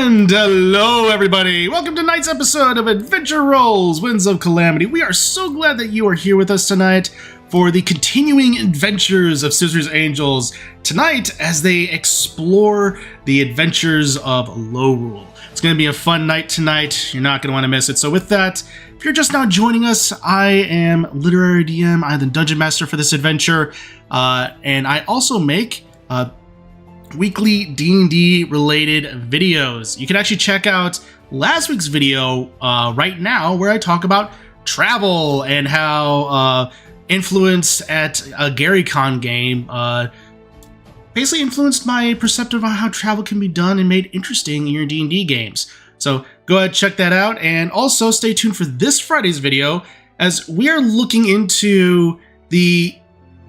And hello everybody! Welcome to tonight's episode of Adventure Rolls, Winds of Calamity. We are so glad that you are here with us tonight for the continuing adventures of Scissors Angels tonight as they explore the adventures of Lorule. It's going to be a fun night tonight. You're not going to want to miss it. So with that, if you're just now joining us, I am Literary DM. I'm the Dungeon Master for this adventure. And I also make weekly D&D related videos. You can actually check out last week's video right now where I talk about travel and how influence at a GaryCon game basically influenced my perception of how travel can be done and made interesting in your D&D games. So go ahead, check that out, and also stay tuned for this Friday's video as we are looking into the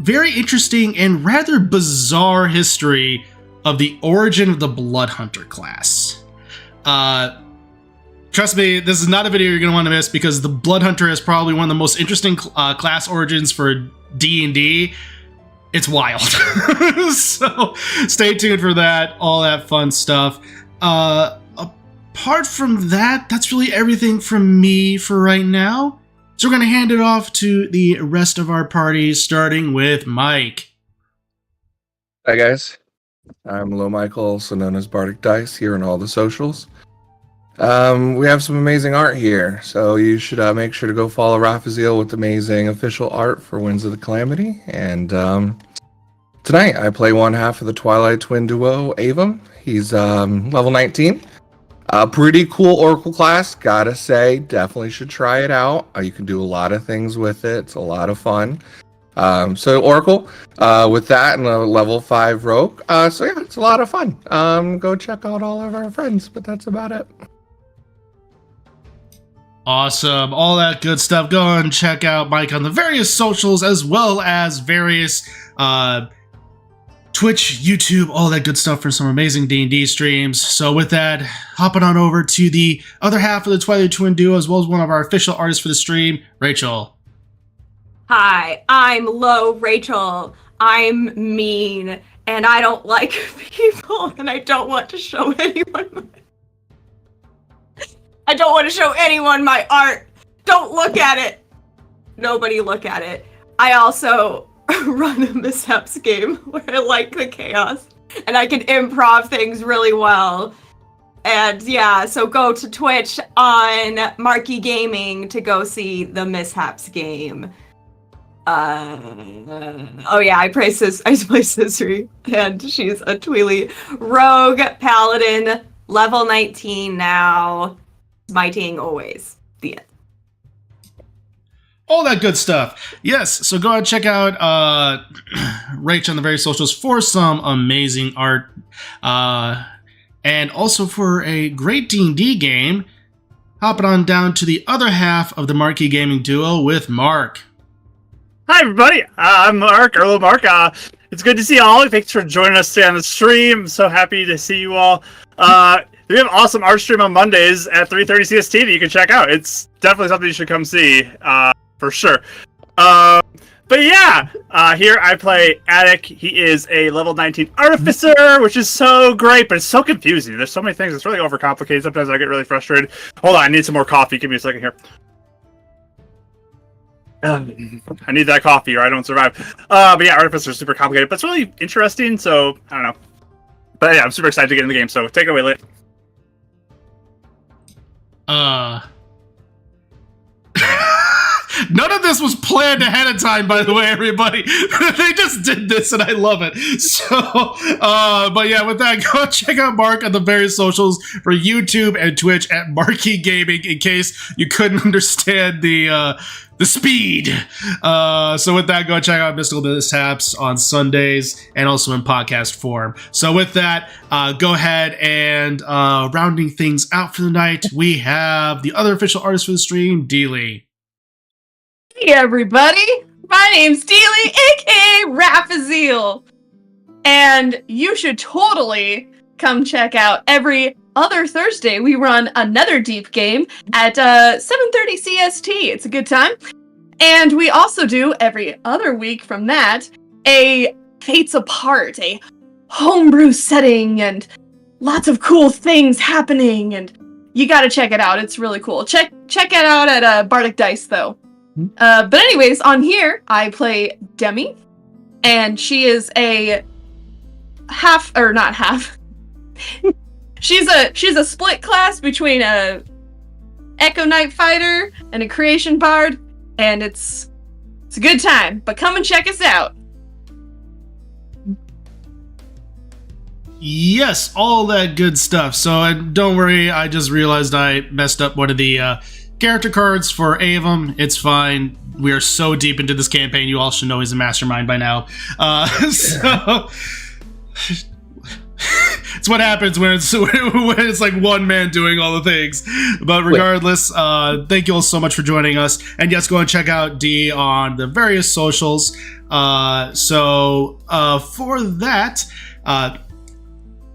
very interesting and rather bizarre history of the origin of the Blood Hunter class. Trust me, this is not a video you're going to want to miss because the Blood Hunter is probably one of the most interesting class origins for D&D. It's wild. So stay tuned for that, all that fun stuff. Apart from that, that's really everything from me for right now. So we're going to hand it off to the rest of our party, starting with Mike. Hi guys, I'm Low Michael, also known as Bardic Dice, here on all the socials. We have some amazing art here, so you should make sure to go follow Raphael with amazing official art for Winds of the Calamity. And tonight I play one half of the Twilight Twin duo, Avum. He's level 19. Pretty cool Oracle class, gotta say. Definitely should try it out. You can do a lot of things with it. It's a lot of fun. So Oracle, with that and a level 5 Rogue. So yeah, it's a lot of fun. Go check out all of our friends, but that's about it. Awesome. All that good stuff. Go and check out Mike on the various socials as well as various Twitch, YouTube, all that good stuff for some amazing D&D streams. So with that, hopping on over to the other half of the Twilight Twin duo as well as one of our official artists for the stream, Rachel. Hi, I'm Low Rachel. I'm mean and I don't like people and I don't want to show anyone my art. Don't look at it. Nobody look at it. I also run a mishaps game where I like the chaos and I can improv things really well. And yeah, so go to Twitch on Marquee Gaming to go see the mishaps game. Oh yeah, I play Scissory, and she's a Tweely rogue paladin, level 19 now, smiting always. The end. All that good stuff. Yes, so go ahead and check out Rach on the various socials for some amazing art. And also for a great D&D game, hopping on down to the other half of the Marquee Gaming duo with Mark. Hi everybody, I'm Mark, or Little Mark. It's good to see you all. Thanks for joining us today on the stream. I'm so happy to see you all. We have an awesome art stream on Mondays at 3:30 CST that you can check out. It's definitely something you should come see, for sure. But yeah, here I play Attic. He is a level 19 artificer, which is so great, but it's so confusing. There's so many things. It's really overcomplicated. Sometimes I get really frustrated. Hold on, I need some more coffee. Give me a second here. I need that coffee or I don't survive. But yeah, Artificer is super complicated, but it's really interesting, so I don't know. But yeah, I'm super excited to get in the game, so take it away, Lit. None of this was planned ahead of time, by the way, everybody. They just did this, and I love it. So, but yeah, with that, go check out Mark on the various socials for YouTube and Twitch at Marquee Gaming, in case you couldn't understand the speed. So with that, go check out Mystical Mishaps on Sundays and also in podcast form. So with that, go ahead and rounding things out for the night, we have the other official artist for the stream, Dealey. Hey everybody, my name's Dealey, aka Raphael, and you should totally come check out every other Thursday. We run another deep game at 7:30 CST. It's a good time. And we also do every other week from that a Fates Apart, a homebrew setting and lots of cool things happening, and you gotta check it out. It's really cool. Check it out at Bardic Dice, though. But anyways, on here, I play Demi, and she is a not half. She's a split class between a Echo Knight fighter and a creation bard, and it's a good time. But come and check us out. Yes, all that good stuff. So don't worry, I just realized I messed up one of the character cards for A of them. It's fine. We are so deep into this campaign, you all should know he's a mastermind by now. So it's what happens when it's like one man doing all the things. But regardless, thank you all so much for joining us. And yes, go and check out D on the various socials. So for that,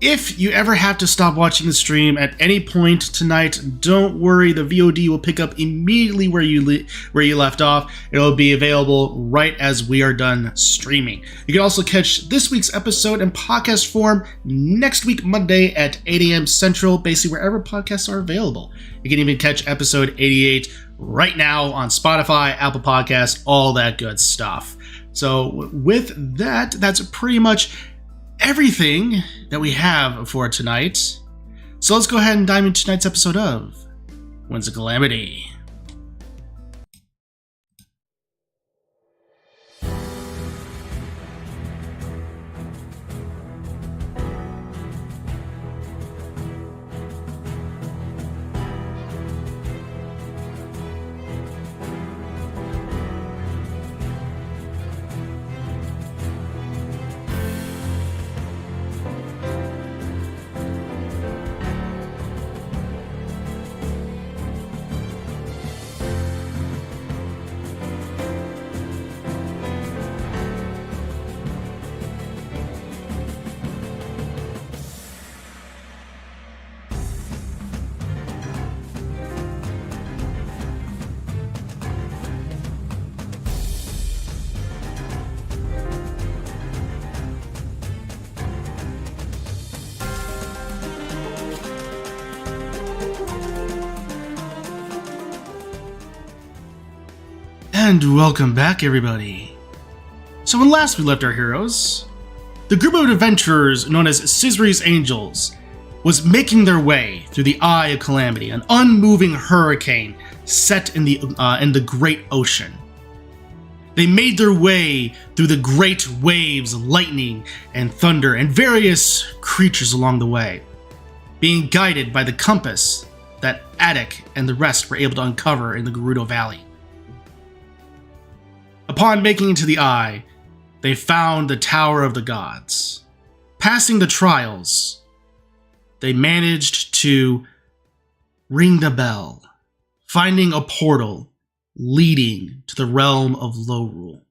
if you ever have to stop watching the stream at any point tonight, don't worry, the VOD will pick up immediately where you left off. It'll be available right as we are done streaming. You can also catch this week's episode in podcast form next week, Monday at 8 a.m. Central, basically wherever podcasts are available. You can even catch episode 88 right now on Spotify, Apple Podcasts, all that good stuff. So with that, that's pretty much everything that we have for tonight. So let's go ahead and dive into tonight's episode of Winds of Calamity. And welcome back, everybody. So when last we left our heroes, the group of adventurers known as Scissory's Angels was making their way through the Eye of Calamity, an unmoving hurricane set in the great ocean. They made their way through the great waves, lightning, and thunder, and various creatures along the way, being guided by the compass that Attic and the rest were able to uncover in the Gerudo Valley. Upon making it to the Eye, they found the Tower of the Gods. Passing the trials, they managed to ring the bell, finding a portal leading to the realm of Lorule,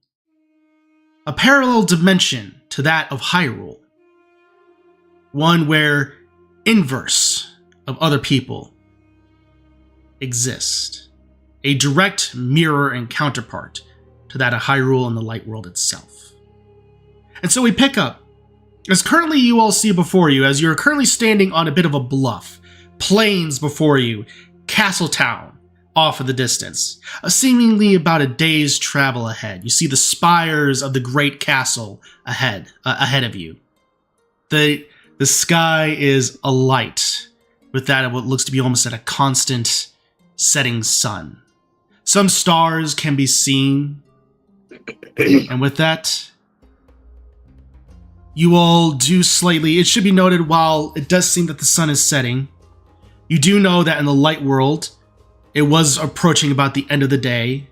a parallel dimension to that of Hyrule, one where inverse of other people exist, a direct mirror and counterpart to that of Hyrule and the Light World itself. And so we pick up, as currently you all see before you, as you're currently standing on a bit of a bluff, plains before you, Castletown off in the distance, seemingly about a day's travel ahead. You see the spires of the great castle ahead of you. The sky is alight with that of what looks to be almost at a constant setting sun. Some stars can be seen, and with that, you all do slightly, it should be noted, while it does seem that the sun is setting, you do know that in the Light World, it was approaching about the end of the day.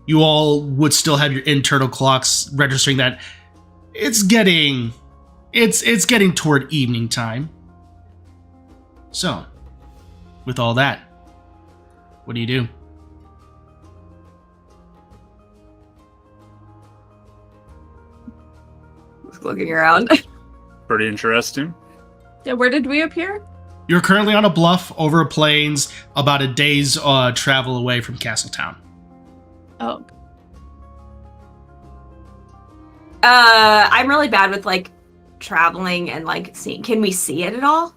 You all would still have your internal clocks registering that it's getting toward evening time. So, with all that, what do you do? Looking around. Pretty interesting. Yeah, where did we appear? You're currently on a bluff over plains about a day's travel away from Castletown. Oh. I'm really bad with like traveling and like seeing. Can we see it at all?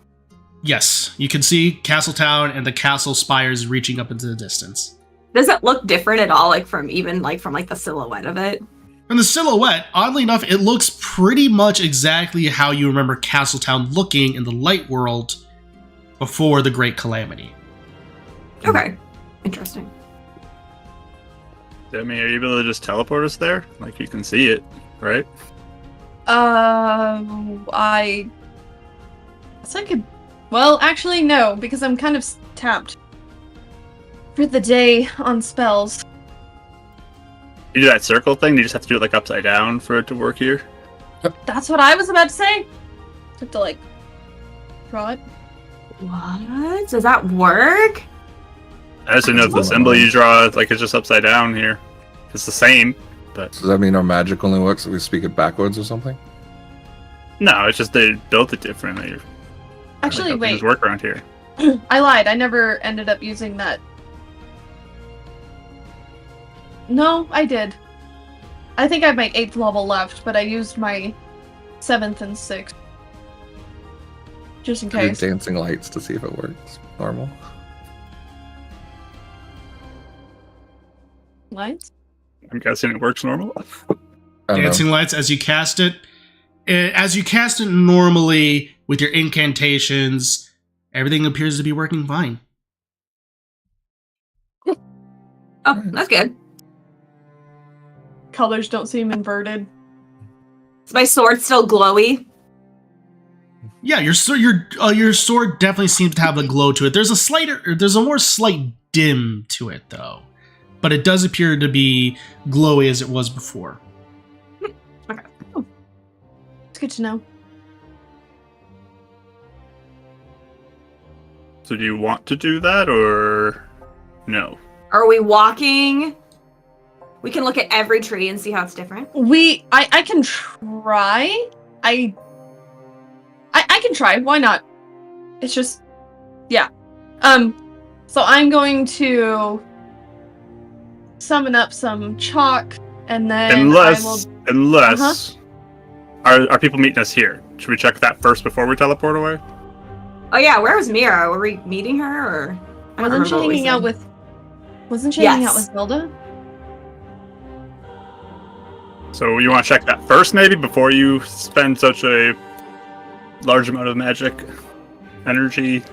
Yes, you can see Castletown and the castle spires reaching up into the distance. Does it look different at all, like from the silhouette of it? From the silhouette, oddly enough, it looks pretty much exactly how you remember Castletown looking in the light world before the Great Calamity. Okay. Interesting. I mean, are you able to just teleport us there? Like, you can see it, right? I guess I could. Well, actually, no, because I'm kind of tapped for the day on spells. You do that circle thing, you just have to do it like upside down for it to work here. That's what I was about to say. Have to like draw it. What? Does that work? I just didn't know if the symbol you draw like it's just upside down here. It's the same, but Does that mean our magic only works if we speak it backwards or something? no, it's just they built it differently. Actually, wait. Just work around here. I lied. I never ended up using that. No, I did. I think I have my 8th level left, but I used my 7th and 6th. Just in I do case. dancing lights to see if it works. Normal. Lights? I'm guessing it works normal. I don't Dancing know. lights as you cast it. As you cast it normally with your incantations, everything appears to be working fine. Oh, that's good. Colors don't seem inverted. Is my sword still glowy? Yeah, your sword definitely seems to have a glow to it. There's a more slight dim to it though, but it does appear to be glowy as it was before. It's good to know. So do you want to do that or no? Are we walking? We can look at every tree and see how it's different. I can try. I can try. Why not? It's just, yeah. So I'm going to summon up some chalk, and then Unless Uh-huh. Are people meeting us here? Should we check that first before we teleport away? Oh yeah, where was Mira? Were we meeting her or? I don't Wasn't she remember what we hanging out said. with? Wasn't she hanging out Yes. with Zelda? So you want to check that first, maybe, before you spend such a large amount of magic energy?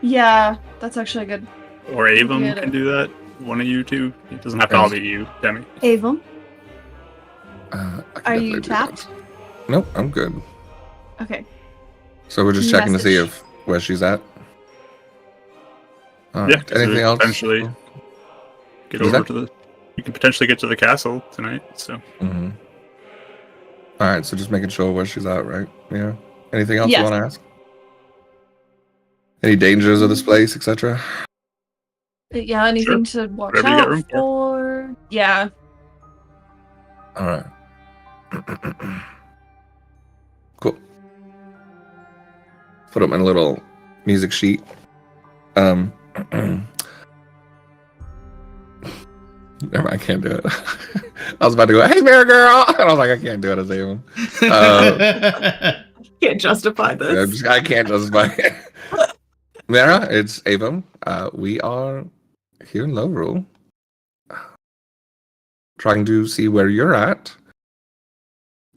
Yeah, that's actually good. Or Avum Get it. can do that. One of you two. It doesn't have to all be you, Demi. Avum, I can are definitely you do tapped? that. Nope, I'm good. Okay. So we're just checking to see Message. where she's at. Yeah, 'cause Anything else? eventually get What's over that? to the. You can potentially get to the castle tonight. So Mm-hmm. All right, so just making sure where she's at, right? Yeah. Anything else you Yes. want to ask? Any dangers of this place, etc.? Yeah, anything to watch Whatever you got out room for. for? Yeah. All right. Cool. Put up my little music sheet. Never, I can't do it. I was about to go, hey, Mary girl, and I was like, I can't do it as Avon. Can't justify this. I can't justify it. Mara, it's Avon. We are here in Lorule, trying to see where you're at,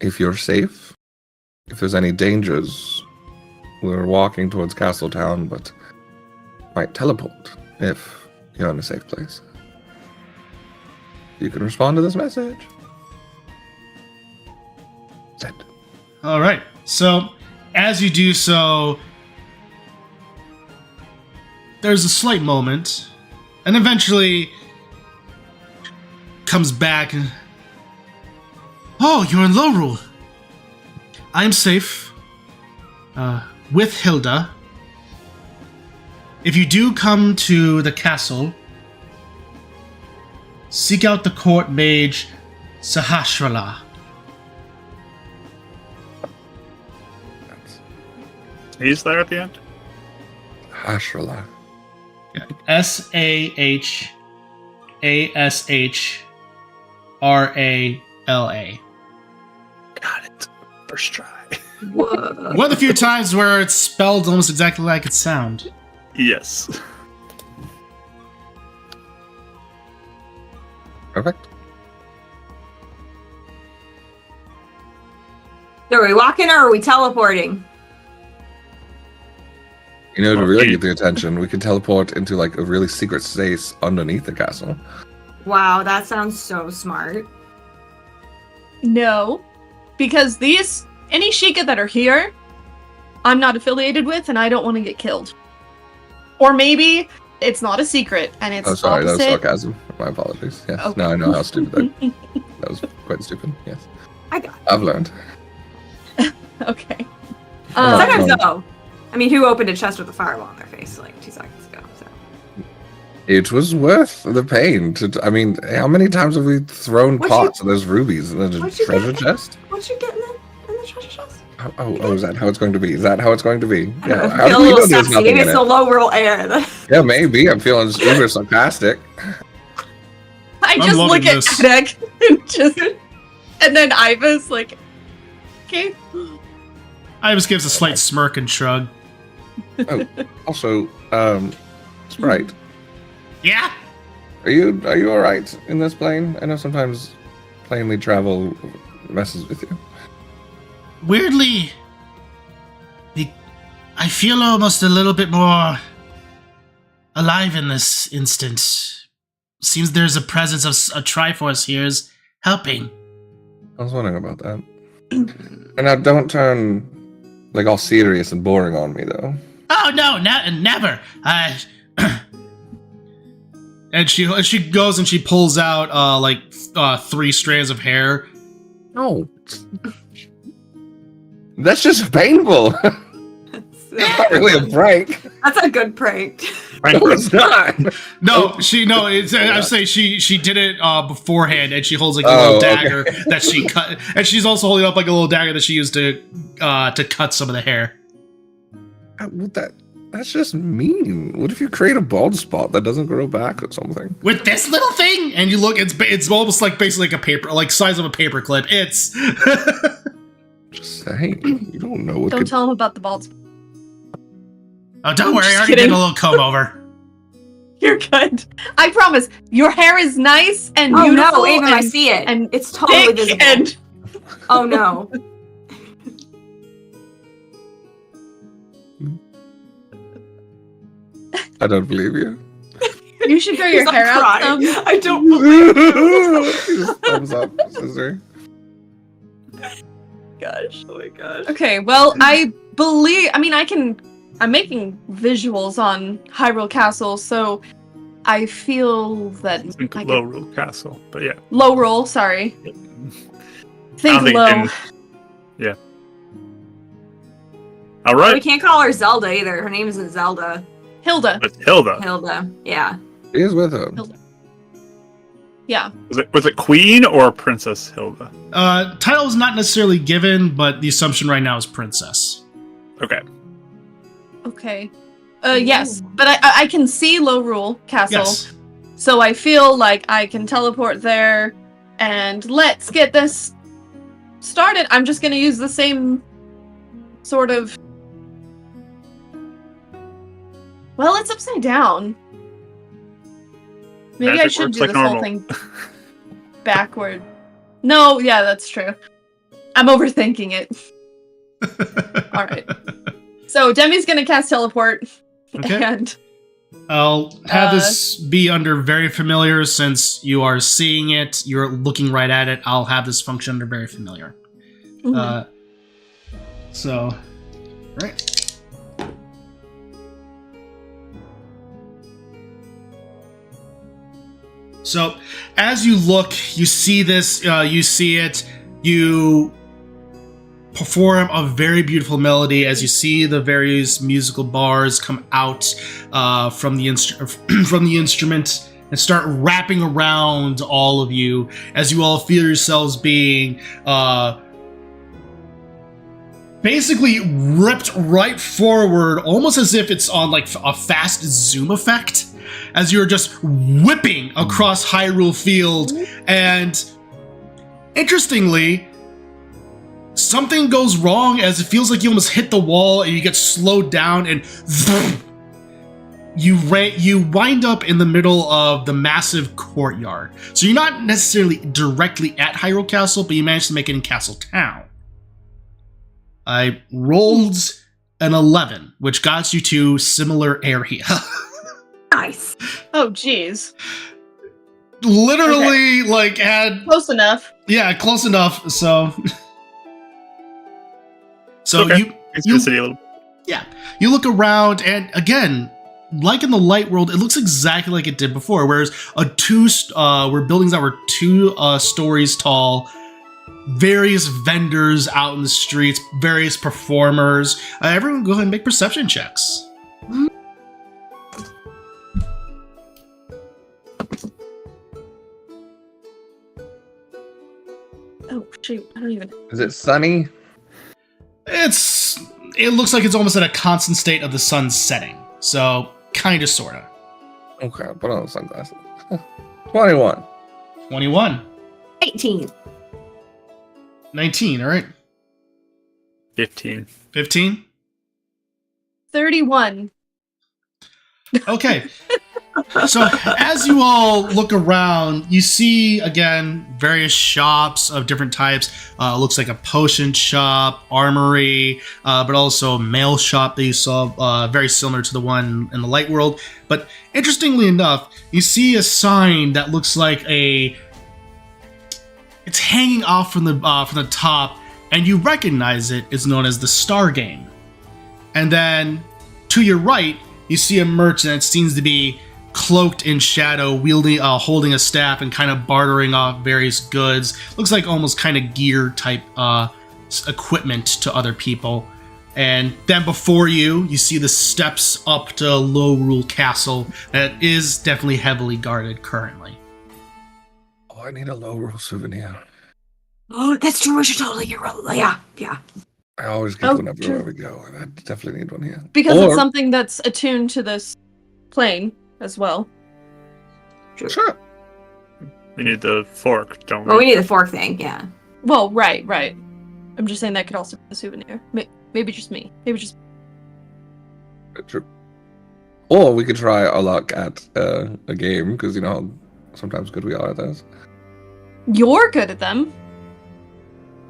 if you're safe, if there's any dangers. We're walking towards Castletown, but might teleport if you're in a safe place. You can respond to this message. Send. All right. So, as you do so, there's a slight moment, and eventually comes back. And, oh, you're in Lorule. I'm safe. With Hilda. If you do come to the castle, seek out the court mage Sahasrara. he's there at the end. Ashrala. Sahashrala. Got it. First try. Whoa. One of the few times where it's spelled almost exactly like it sounds. Yes. Perfect. So are we walking or are we teleporting? You know, to really Okay. get the attention, we could teleport into like a really secret space underneath the castle. Wow, that sounds so smart. No, because any Sheikah that are here, I'm not affiliated with, and I don't want to get killed. Or maybe it's not a secret, and it's Oh, sorry, that was opposite. sarcasm. My apologies. Yes, Okay. now I know how stupid that was. Quite stupid. Yes, I got it. I've learned. Okay. Oh, Sometimes no. though. I mean, who opened a chest with a fireball in their face like 2 seconds ago? So. It was worth the pain. I mean, how many times have we thrown What'd pots and there's rubies in the what'd you treasure get? chest? What you getting in the treasure chest? Oh, is that how it's going to be? Is that how it's going to be? I don't know, How feel do a we little know there's sexy. nothing Maybe in it's it? the low roll air. Yeah, maybe. I'm feeling uber sarcastic. I I'm just loving look at this. Edek and then Iva's like, okay. Ives gives a slight smirk and shrug. Also, Sprite, Yeah? are you all right in this plane? I know sometimes plainly travel messes with you. Weirdly, I feel almost a little bit more alive in this instance. Seems there's a presence of a Triforce here is helping. I was wondering about that. And now, don't turn like all serious and boring on me, though. Oh no, never. And she goes and she pulls out 3 strands of hair. No, that's just painful. It's not really a prank. That's a good prank. No, it's not. I say she did it beforehand, and she holds like a little dagger that she cut, and she's also holding up like a little dagger that she used to cut some of the hair. That's just mean. What if you create a bald spot that doesn't grow back or something? With this little thing, and you look, it's almost like basically like a paper, like size of a paper clip. It's Just saying. You don't know what Don't could. tell him about the bald spot. oh, don't worry, I Just already did kidding. a little comb over. You're good. I promise. Your hair is nice and Oh beautiful. no, Aiden, I and see it. and It's totally thick visible. and Oh no. I don't believe you. you should grow your I'm hair out crying. some. I don't believe you. Just thumbs up, scissor. Gosh, oh my gosh. Okay, well, I'm making visuals on Hyrule Castle, so I feel that Think I low could, rule castle, but yeah. low roll, sorry. I Think don't low. think yeah. All We right, can't call her Zelda either. Her name isn't Zelda. Hilda. with Hilda. Hilda. Yeah. He is with him. Yeah. Was it Queen or Princess Hilda? Title is not necessarily given, but the assumption right now is princess. Okay. Okay. Yes, but I can see Low Rule Castle, Yes. so I feel like I can teleport there, and let's get this started. I'm just gonna use the same sort of. Well, it's upside down. Maybe I Magic should works do like this whole normal. thing backward. No, yeah, that's true. I'm overthinking it. All right. So Demi's gonna cast teleport, Okay. and I'll have this be under very familiar since you are seeing it, you're looking right at it. I'll have this function under very familiar. mhm. Right. So, as you look, you see this, you see it, you perform a very beautiful melody as you see the various musical bars come out from the instrument and start wrapping around all of you as you all feel yourselves being basically ripped right forward, almost as if it's on like a fast zoom effect, as you're just whipping across Hyrule Field. And interestingly, something goes wrong as it feels like you almost hit the wall and you get slowed down and you wind up in the middle of the massive courtyard. So you're not necessarily directly at Hyrule Castle, but you managed to make it in Castle Town. I rolled an 11, which got you to similar area. Nice. Oh, jeez. Literally, like, had... Close enough. Yeah, close enough, so... So okay. you city a little. Yeah, you look around, and again, like in the light world, it looks exactly like it did before. Whereas where buildings that were 2 stories tall, various vendors out in the streets, various performers. Everyone, go ahead and make perception checks. Oh shoot! I don't even. Is it sunny? It looks like it's almost at a constant state of the sun setting. So, kind of, sort of. Okay, I'll put on the sunglasses. 21. 21. 18. 19, all right. 15. 15? 31. Okay. So as you all look around, you see, again, various shops of different types. Looks like a potion shop, armory, but also a mail shop that you saw, very similar to the one in the light world. But interestingly enough, you see a sign that looks like it's hanging off from the top, and you recognize it is known as the Star Game. And then to your right, you see a merchant that seems to be cloaked in shadow, holding a staff and kind of bartering off various goods. Looks like almost kind of gear type equipment to other people. And then before you see the steps up to Lorule Castle that is definitely heavily guarded currently. Oh, I need a Lorule souvenir. Oh, that's true. We should totally get roll. Yeah. I always get one everywhere true. we go, and I definitely need one here. Because Or- it's something that's attuned to this plane as well. Sure. We need the fork, don't we? Well, we need the fork thing. Yeah. Well, right. I'm just saying that could also be a souvenir. Maybe just me. Maybe just. True. Or we could try our luck at a game, because you know how sometimes good we are at those. You're good at them.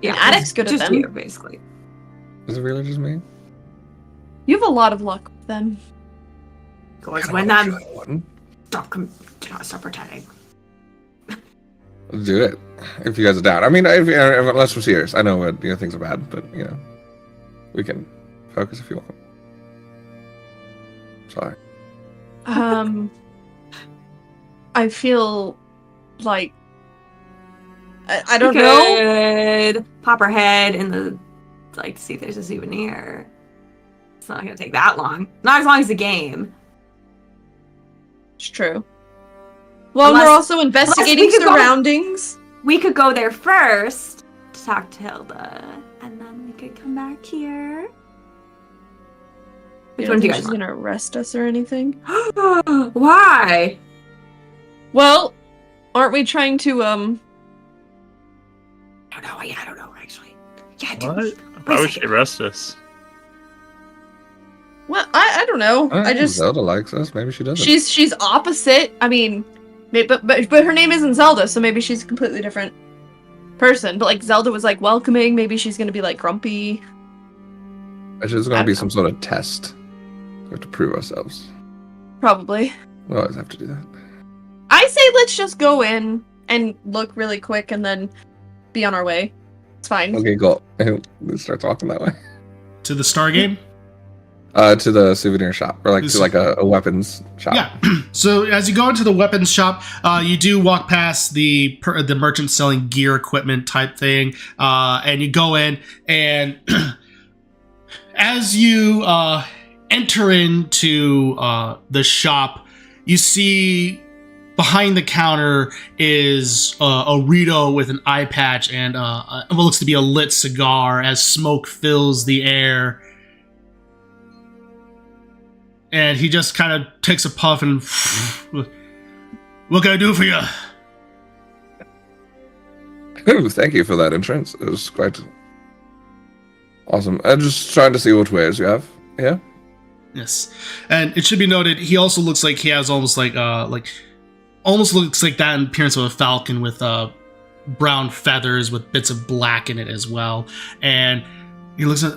Yeah. And Addict's good at just them. you, basically. Is it really just me? You have a lot of luck with them. Goes Kinda when wanna try one. Stop pretending. Let's do it. If you guys are down. I mean, unless we're serious. I know things are bad, but we can focus if you want. Sorry. I feel like I don't know. Could pop her head in the to see if there's a souvenir. It's not gonna take that long. Not as long as the game. It's true. Well, Unless- we're also investigating we could go- surroundings. We could go there first to talk to Hilda, and then we could come back here. Which You one don't do you think guys she's want? gonna arrest us or anything? Why? Well, aren't we trying to I don't know. Yeah, I don't know actually. Yeah, What? Wait Why a would she second. arrest us? Well, I don't know. I just Zelda likes us. Maybe she doesn't. she's opposite. I mean, but her name isn't Zelda, so maybe she's a completely different person. But like Zelda was like welcoming. Maybe she's gonna be like grumpy. It's just I going to be don't some sort of test. We have to prove ourselves. Probably. We always have to do that. I say let's just go in and look really quick and then be on our way. It's fine. Okay, cool. Let's start talking that way. To the Star Game? To the souvenir shop, or This- to like a weapons shop. Yeah. So as you go into the weapons shop, you do walk past the merchant selling gear equipment type thing, and you go in, and as you enter into the shop, you see behind the counter is a Rito with an eye patch and what looks to be a lit cigar as smoke fills the air. And he just kind of takes a puff and... What can I do for you? Thank you for that entrance. It was quite Awesome. I'm just trying to see what wares you have. Yeah. Yes, and it should be noted he also looks like he has almost almost looks like that in appearance of a falcon with brown feathers with bits of black in it as well. And he looks at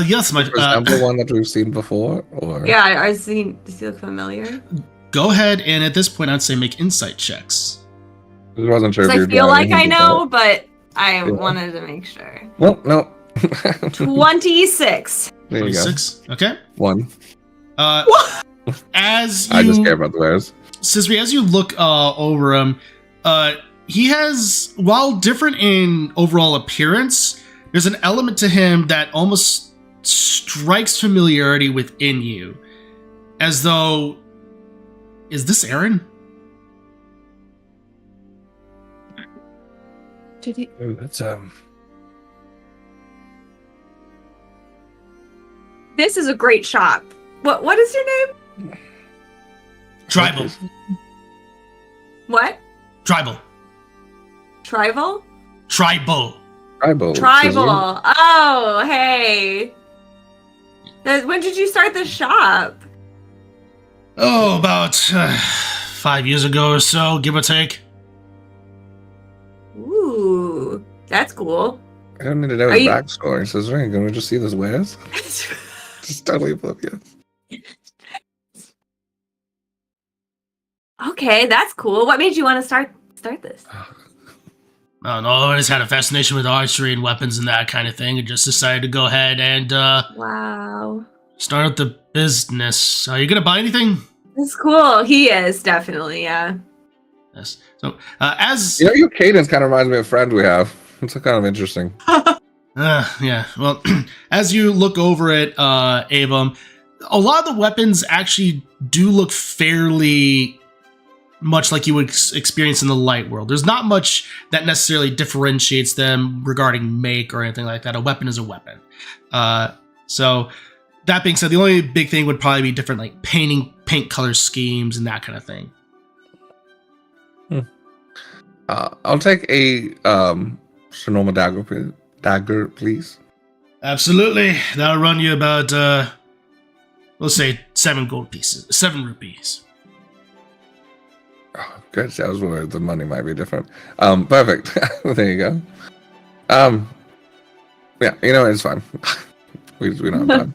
yes, my For example, one that we've seen before, or Yeah, does he look familiar? go ahead and at this point I'd say make insight checks. I wasn't sure. If Because you I were feel drawing like I him know, before. but I Yeah. wanted to make sure. Well, no. 26. There you go. 26. Okay. One. As I just care you, about the wares. Sisri, as you look over him, he has, while different in overall appearance, there's an element to him that almost strikes familiarity within you, as though, is this Aaron? Did he? Ooh, that's This is a great shop. What is your name? Tribal. What? Tribal. Tribal? Tribal. tribal. Tribal. Oh, hey. When did you start the shop? Oh, about 5 years ago or so, give or take. Ooh, that's cool. I don't need to know Are his you- backstory. So, can we just see this wares? Just totally oblivious. Okay, that's cool. What made you want to start this? I always had a fascination with archery and weapons and that kind of thing, and just decided to go ahead and Wow. start up the business. Are you gonna buy anything? That's cool. He is, definitely, yeah. Yes. So, as You know, your cadence kind of reminds me of a friend we have. It's kind of interesting. yeah. Well, as you look over at Avum, a lot of the weapons actually do look fairly much like you would experience in the light world. There's not much that necessarily differentiates them regarding make or anything like that. A weapon is a weapon. So that being said, the only big thing would probably be different, like paint color schemes and that kind of thing. I'll take a Sonoma dagger, please. Absolutely. That'll run you about, let's say 7 rupees. Oh, good. I was worried the money might be different. Perfect. There you go. Yeah, you know, it's fine. we don't have time.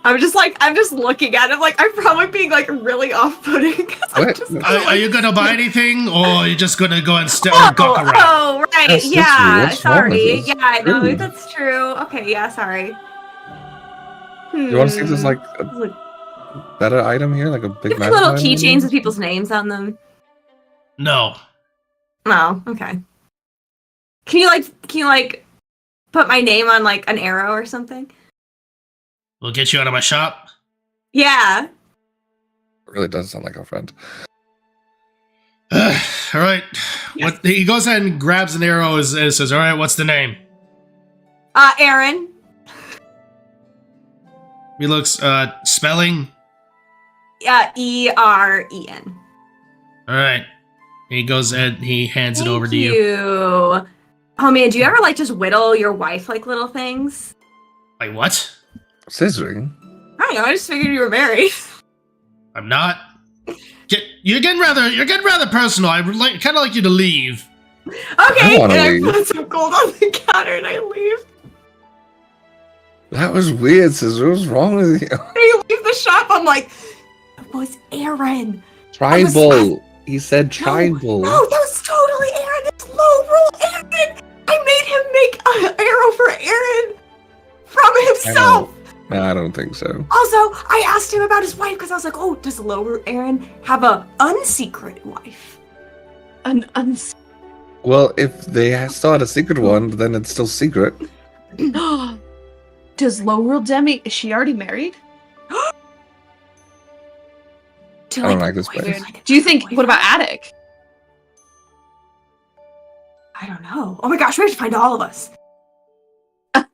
I'm just looking at him like I'm probably being like really off-putting. 'Cause I'm What? just Are you gonna buy anything, or are you just gonna go and Oh, gawk around? oh, right. Yes, that's Yeah, true. What's wrong with sorry. this? Yeah, I know. Rude. That's true. Okay, yeah, sorry. You want to see if there's like a Look, better item here, like a big you have magic little item? keychains with people's names on them. No. Oh, okay. Can you like put my name on like an arrow or something? We'll get you out of my shop. Yeah. It really does sound like our friend. All right. What he goes ahead and grabs an arrow and says, "All right, what's the name?" Aaron. He looks spelling. E-R-E-N. All right. He goes and he hands it over to you. you. Oh man, do you ever like just whittle your wife like little things? Like what? Scissoring? I don't know. I just figured you were married. I'm not. You're getting rather personal. I would kind of like you to leave. Okay, wanna and I leave. put some gold on the counter and I leave. That was weird, Scissor. What's wrong with you? I leave the shop. I'm like, it was Aaron. Tribal. He said tribal. No, that was totally Aaron. It's Lorule Aaron. I made him make an arrow for Aaron from himself. No, I don't think so. Also, I asked him about his wife because I was like, oh, does Lorule Aaron have a unsecret wife? Well, if they still had a secret one, then it's still secret. Does Lorule Demi, is she already married? To, I don't like this place. Do you think, what about Attic? I don't know. Oh my gosh, we have to find all of us. What's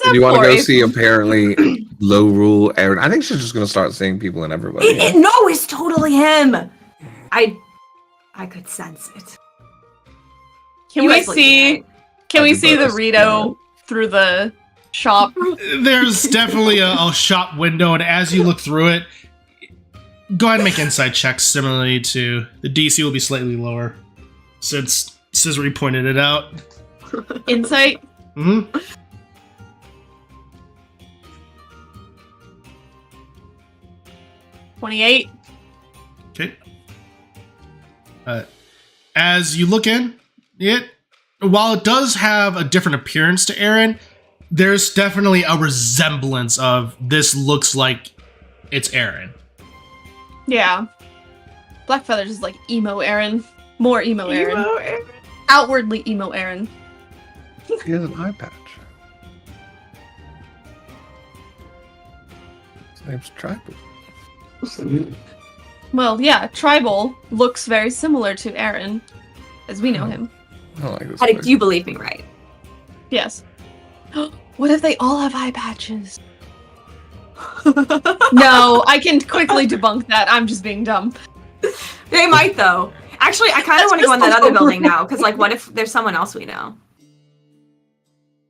Do that you want to for? go see apparently low rule Aaron? I think she's just going to start seeing people and everybody. No, it's totally him. I I could sense it. Can You we guys believe me, see? right? Can we I'll see do the both. Rito through the shop? There's definitely a shop window, and as you look through it, go ahead and make insight checks similarly to the DC will be slightly lower, since Scissory pointed it out. Insight. Mm-hmm. 28. Okay. As you look in, while it does have a different appearance to Aaron, there's definitely a resemblance of this looks like it's Aaron. Yeah. Black Feathers is like emo Aaron. More emo Aaron. Emo Aaron. Outwardly emo Aaron. He has an eye patch. His name's Tribal. Well, yeah, Tribal looks very similar to Aaron, as we know him. I don't like this How place. did you believe me, right? Yes. What if they all have eye patches? No, I can quickly debunk that. I'm just being dumb. They might, though. Actually, I kind of That's want to go in that just other so building rude. now, because, like, what if there's someone else we know?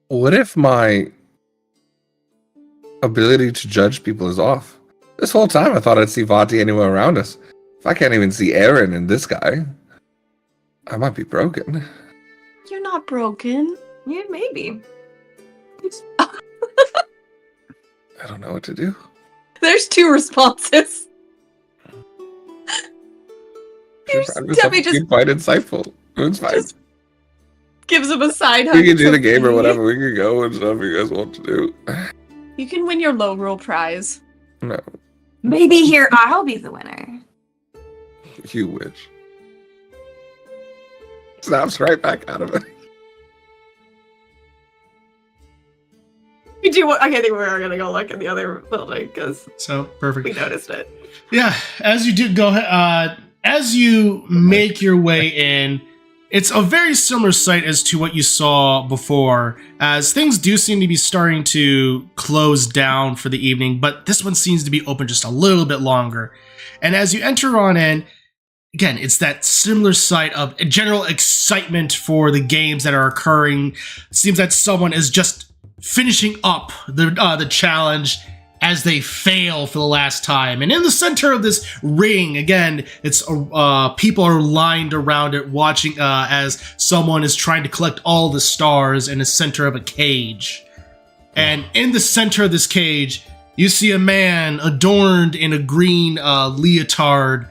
What if my ability to judge people is off? This whole time I thought I'd see Vati anywhere around us. If I can't even see Aaron and this guy, I might be broken. You're not broken. Yeah, maybe. I don't know what to do. There's two responses. Debbie just quite insightful. It's fine. just gives him a side hug. We can do the game or Okay. whatever. We can go and stuff you guys want to do. You can win your Lorule prize. No, Maybe here I'll be the winner. you wish. Snaps right back out of it. We do. I think we are gonna go look in the other building because So, perfect. we noticed it. Yeah, as you do go ahead, as you make your way in, it's a very similar sight as to what you saw before, as things do seem to be starting to close down for the evening, but this one seems to be open just a little bit longer. And as you enter on in, again, it's that similar sight of general excitement for the games that are occurring. It seems that someone is just finishing up the challenge as they fail for the last time. And in the center of this ring, again, it's people are lined around it watching as someone is trying to collect all the stars in the center of a cage. And in the center of this cage, you see a man adorned in a green leotard,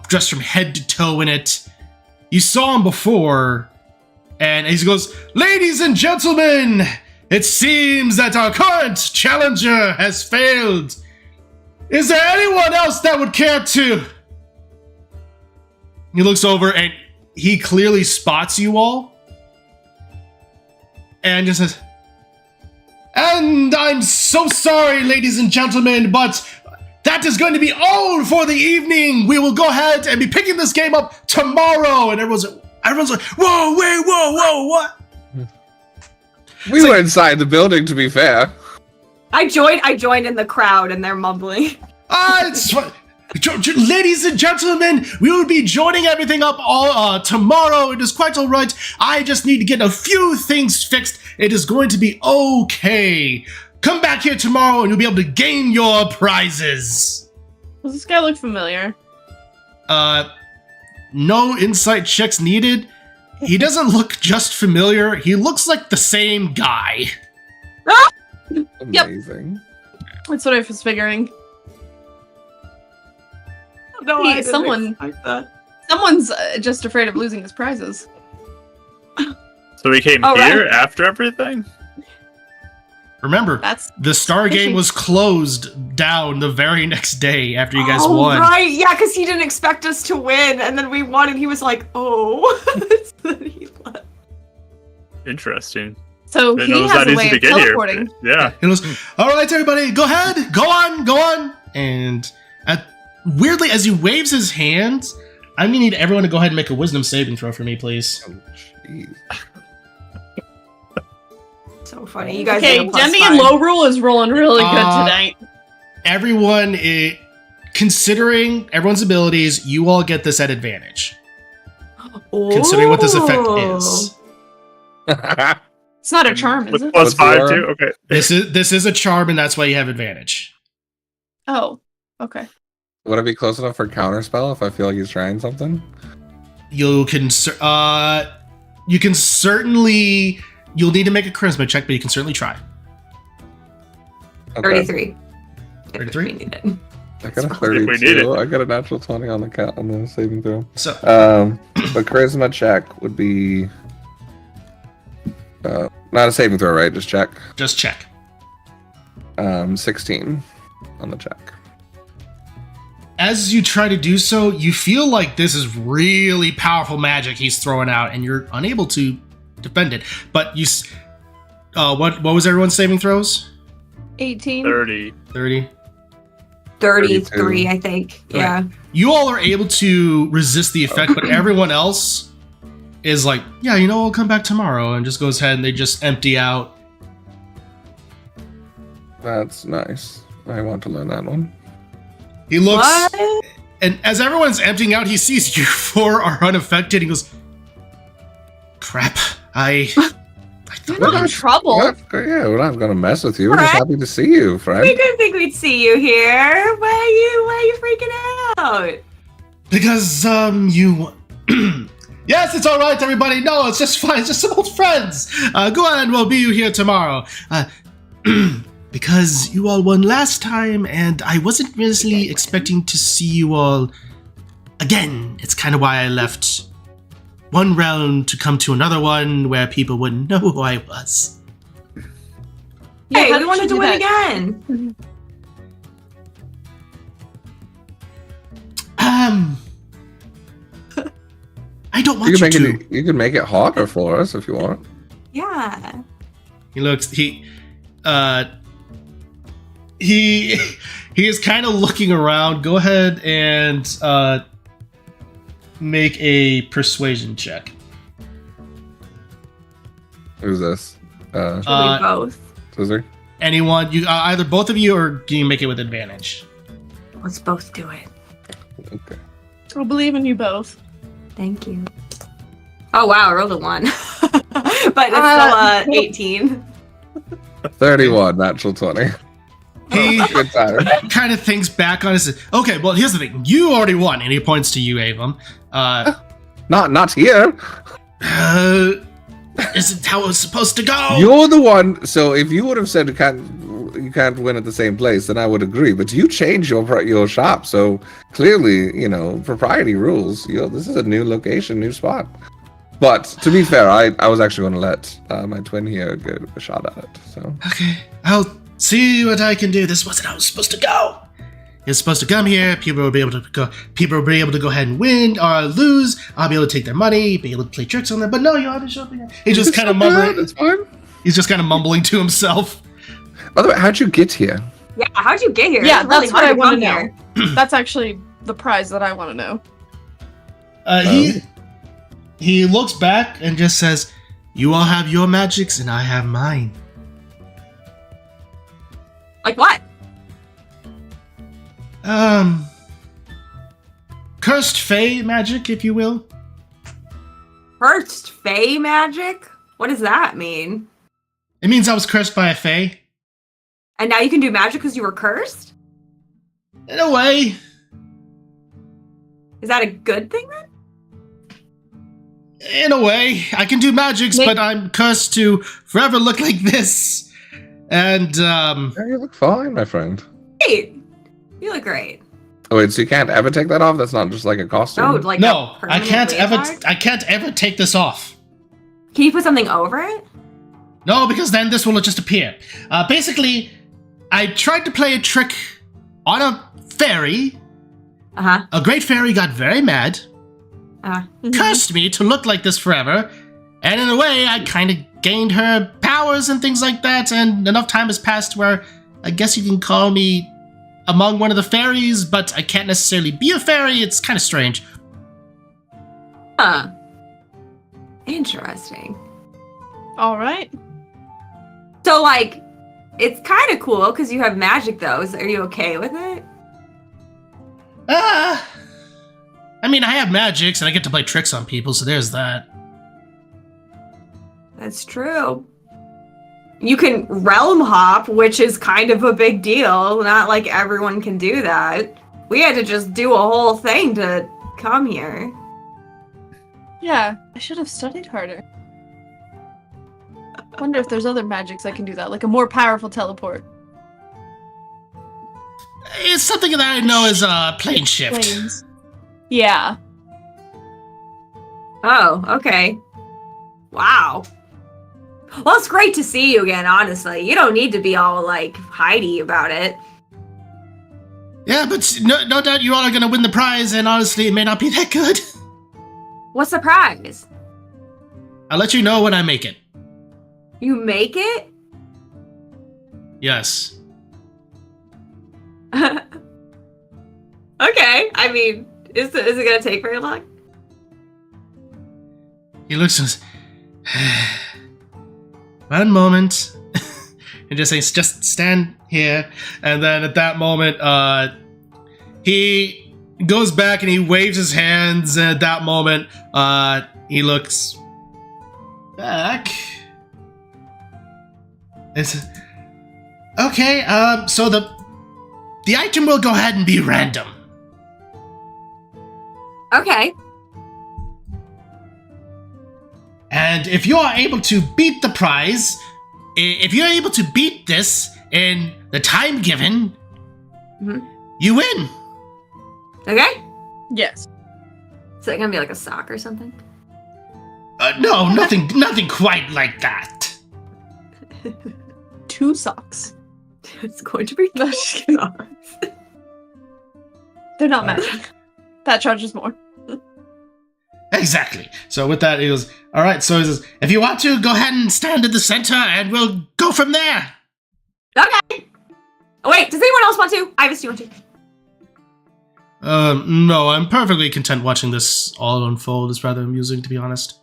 dressed from head to toe in it. You saw him before, and he goes, "Ladies and gentlemen, it seems that our current challenger has failed. Is there anyone else that would care to?" He looks over and he clearly spots you all. And just says, "And I'm so sorry, ladies and gentlemen, but that is going to be all for the evening. We will go ahead and be picking this game up tomorrow." And everyone's like, "Whoa, wait, whoa, what?" We were inside the building, to be fair. I joined in the crowd, and they're mumbling. It's ladies and gentlemen, we will be joining everything up all tomorrow. It is quite all right. I just need to get a few things fixed. It is going to be okay. Come back here tomorrow, and you'll be able to gain your prizes. Does this guy look familiar? No insight checks needed. He doesn't look just familiar. He looks like the same guy. Amazing. That's what I was figuring. No, Hey, I didn't someone- expect that. Someone's just afraid of losing his prizes. So we came Oh, here right. after everything? Remember, That's the Star Fishing. Game was closed down the very next day after you guys Oh, won. right, yeah, because he didn't expect us to win, and then we won, and he was like, "Oh." So then he left. Interesting. so Didn't he know it was has that a easy way to of get here. teleporting. Yeah. He goes, "All right, everybody, go ahead, go on." And weirdly, as he waves his hands, I'm gonna need everyone to go ahead and make a wisdom saving throw for me, please. Oh, jeez. So funny. You guys Okay, get a plus Demi and 5. Lorule is rolling really good tonight. Everyone, considering everyone's abilities, you all get this at advantage. considering what this effect is. It's not a charm, is With it? plus What's the 5 too. Okay. This is a charm, and that's why you have advantage. Oh, okay. Would it be close enough for counterspell if I feel like he's trying something? You can certainly. You'll need to make a charisma check, but you can certainly try. Okay. 33. 33? We need it. I got a If we need 32. it. I got a natural 20 on the saving throw. So But charisma check would be not a saving throw, right? Just check. just check. 16 on the check. As you try to do so, you feel like this is really powerful magic he's throwing out, and you're unable to defend it. But what was everyone's saving throws? 18. 30. 30. 33, I think. Yeah. You all are able to resist the effect, but everyone else is like, yeah, we'll come back tomorrow, and just goes ahead and they just empty out. That's nice. I want to learn that one. He looks, What? and as everyone's emptying out, he sees you four are unaffected. He goes, crap, I You're thought not in trouble. We're not gonna mess with you. We're just Right. happy to see you, We friend. didn't think we'd see you here. Why are you freaking out? because you. Yes, it's all right, everybody. No, it's just fine. It's just some old friends. Go ahead, we'll be here tomorrow. Because you all won last time, and I wasn't really expecting to see you all again. It's kind of why I left one realm to come to another one where people wouldn't know who I was. Yeah, Hey, how we did wanted you to do win that? again. I don't want You you, can to. make it. You can make it harder for us if you want. Yeah. He looks. He is kind of looking around. Go ahead and make a persuasion check. Who's this? We both. Scissor. Anyone? You either both of you, or can you make it with advantage? Let's both do it. Okay. I believe in you both. Thank you. Oh wow, I rolled a 1. But it's still 18. 31, natural 20. He Good time. kind of thinks back on it. Says, okay, well, here's the thing. You already won, and he points to you, Avon. Not here. Isn't how it was supposed to go. You're the one. So if you would have said you can't win at the same place, then I would agree. But you changed your shop, so clearly, propriety rules. This is a new location, new spot. But to be fair, I was actually going to let my twin here get a shot at it. So Okay, I'll see what I can do. This wasn't how it was supposed to go. It's supposed to come here. People will be able to go. People will be able to go ahead and win or lose. I'll be able to take their money, be able to play tricks on them. But no, you have to show up again. He's just kind of mumbling. It's fine. He's just kind of mumbling to himself. By the way, how'd you get here? Yeah, how'd you get here? Yeah, It's really that's what I hard want to come know. here. That's actually the prize that I want to know. He looks back and just says, "You all have your magics, and I have mine." Like what? Cursed Fey magic, if you will. Cursed Fey magic? What does that mean? It means I was cursed by a Fey. And now you can do magic because you were cursed? In a way. Is that a good thing then? In a way. I can do magics, Make- but I'm cursed to forever look like this. And, Yeah, you look fine, my friend. Great. You look great. Oh wait, so you can't ever take that off? That's not just like a costume. Oh, like no, a I can't permanent ever leotard? take this off. Can you put something over it? No, because then this will just appear. Basically, I tried to play a trick on a fairy. Uh-huh. A great fairy got very mad, cursed me to look like this forever, and in a way, I kind of gained her powers and things like that, and enough time has passed where I guess you can call me among one of the fairies, but I can't necessarily be a fairy. It's kind of strange. Huh. Interesting. All right. So, like, it's kind of cool because you have magic, though. Are you okay with it? I mean, I have magics and I get to play tricks on people, so there's that. That's true. You can realm hop, which is kind of a big deal. Not like everyone can do that. We had to just do a whole thing to come here. Yeah, I should have studied harder. Wonder if there's other magics I can do that, like a more powerful teleport. It's something that I know is plane shift. Planes. Yeah. Oh, okay. Wow. Well, it's great to see you again, honestly. You don't need to be all, like, hidey about it. Yeah, but no doubt you all are going to win the prize, and honestly, it may not be that good. What's the prize? I'll let you know when I make it. You make it? Yes. Okay. I mean, is it going to take very long? He looks and says, one moment. And just says, just stand here. And then at that moment, he goes back and he waves his hands. And at that moment, he looks back. It's okay. So the item will go ahead and be random. Okay. And if you are able to beat the prize, if you're able to beat this in the time given, you win. Okay. Yes. Is it gonna be like a sock or something? No, nothing quite like that. 2 socks. It's going to be No, just kidding. They're not matching. That charges more. Exactly. So with that, he goes, all right, so he says, if you want to, go ahead and stand at the center, and we'll go from there. Okay. Oh, wait, does anyone else want to? Ivis, do you want to? No, I'm perfectly content watching this all unfold. It's rather amusing, to be honest.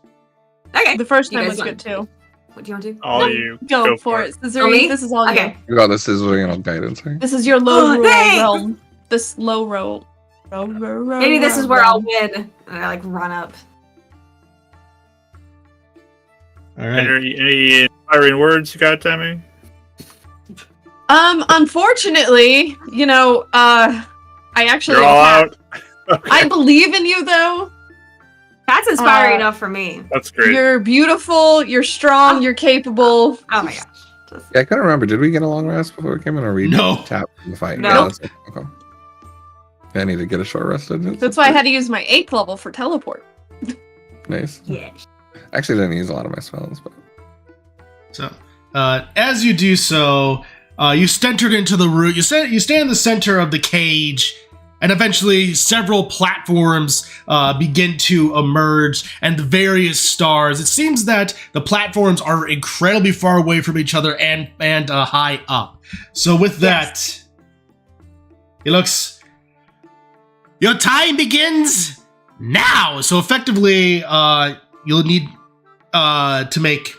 Okay. The first You time guys was want- good too. What do you want to do? All you Go for it. Oh, me? Scissory, this is all Okay. You got the scissoring and guidance, right? This is your low roll thanks! realm. This low roll. Maybe this is where I'll win. And I, like, run up. All right. Any inspiring words you got, Tammy? Unfortunately, I actually You're all out. I believe in you though. That's inspiring enough for me. That's great. You're beautiful, you're strong, you're capable. Oh my gosh. Just- Yeah, I couldn't remember. Did we get a long rest before we came in, or we No. tapped in the fight? No. Yeah, that's it. Okay. I need to get a short rest. That's why I had to use my 8th level for teleport. Nice. Yeah. Actually, didn't use a lot of my spells, but So, as you do so, you stentered into the root. You stand in the center of the cage, and eventually several platforms begin to emerge, and the various stars. It seems that the platforms are incredibly far away from each other and high up. So with that, he looks. Your time begins now. So effectively, you'll need to make.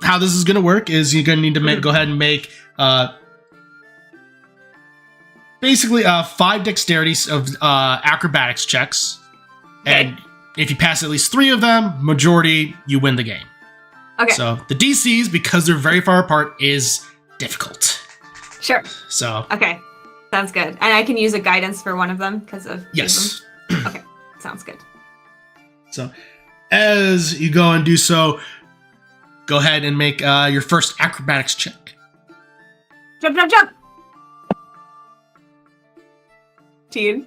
How this is going to work is you're going to need to go ahead and make basically 5 dexterity of acrobatics checks. Okay. And if you pass at least 3 of them, majority, you win the game. Okay. So the DCs, because they're very far apart, is difficult. Sure. So Okay. Sounds good. And I can use a guidance for one of them because of yes. Okay. Sounds good. So as you go and do so, go ahead and make your first acrobatics check. Jump, jump, jump. 15.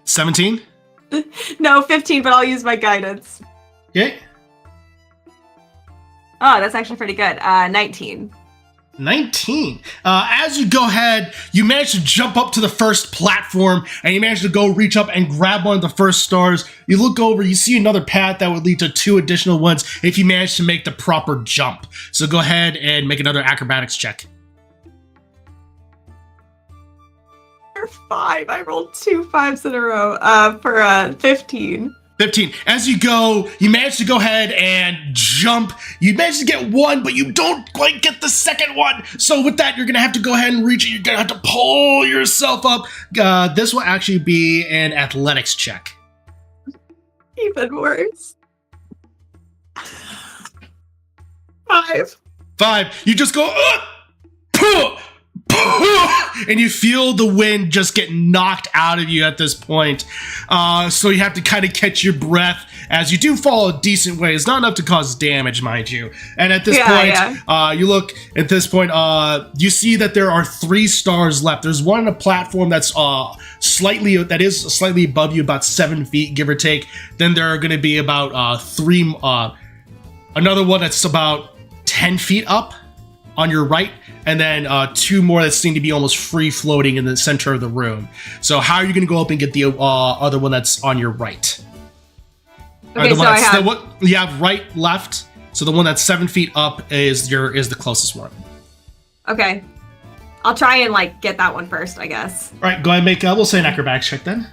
17. No, 15, but I'll use my guidance. Okay. Oh, that's actually pretty good. 19. 19. As you go ahead, you manage to jump up to the first platform, and you manage to go reach up and grab one of the first stars. You look over, you see another path that would lead to 2 additional ones if you manage to make the proper jump. So go ahead and make another acrobatics check. 5. I rolled 2 5s in a row for 15. 15. As you go, you manage to go ahead and jump. You manage to get 1, but you don't quite get the second one. So with that, you're going to have to go ahead and reach it. You're going to have to pull yourself up. This will actually be an athletics check. Even worse. 5. 5. You just go, and you feel the wind just get knocked out of you at this point. So you have to kind of catch your breath as you do fall a decent way. It's not enough to cause damage, mind you. And at this point, you look at this point, you see that there are 3 stars left. There's one on a platform that's slightly above you, about 7 feet, give or take. Then there are going to be about 3, another one that's about 10 feet up on your right, and then 2 more that seem to be almost free floating in the center of the room. So how are you going to go up and get the other one that's on your right? Okay, so you have right, left. So the one that's 7 feet up is the closest one. Okay, I'll try and get that one first, I guess. All right, go ahead and make. We'll say an acrobatics check then.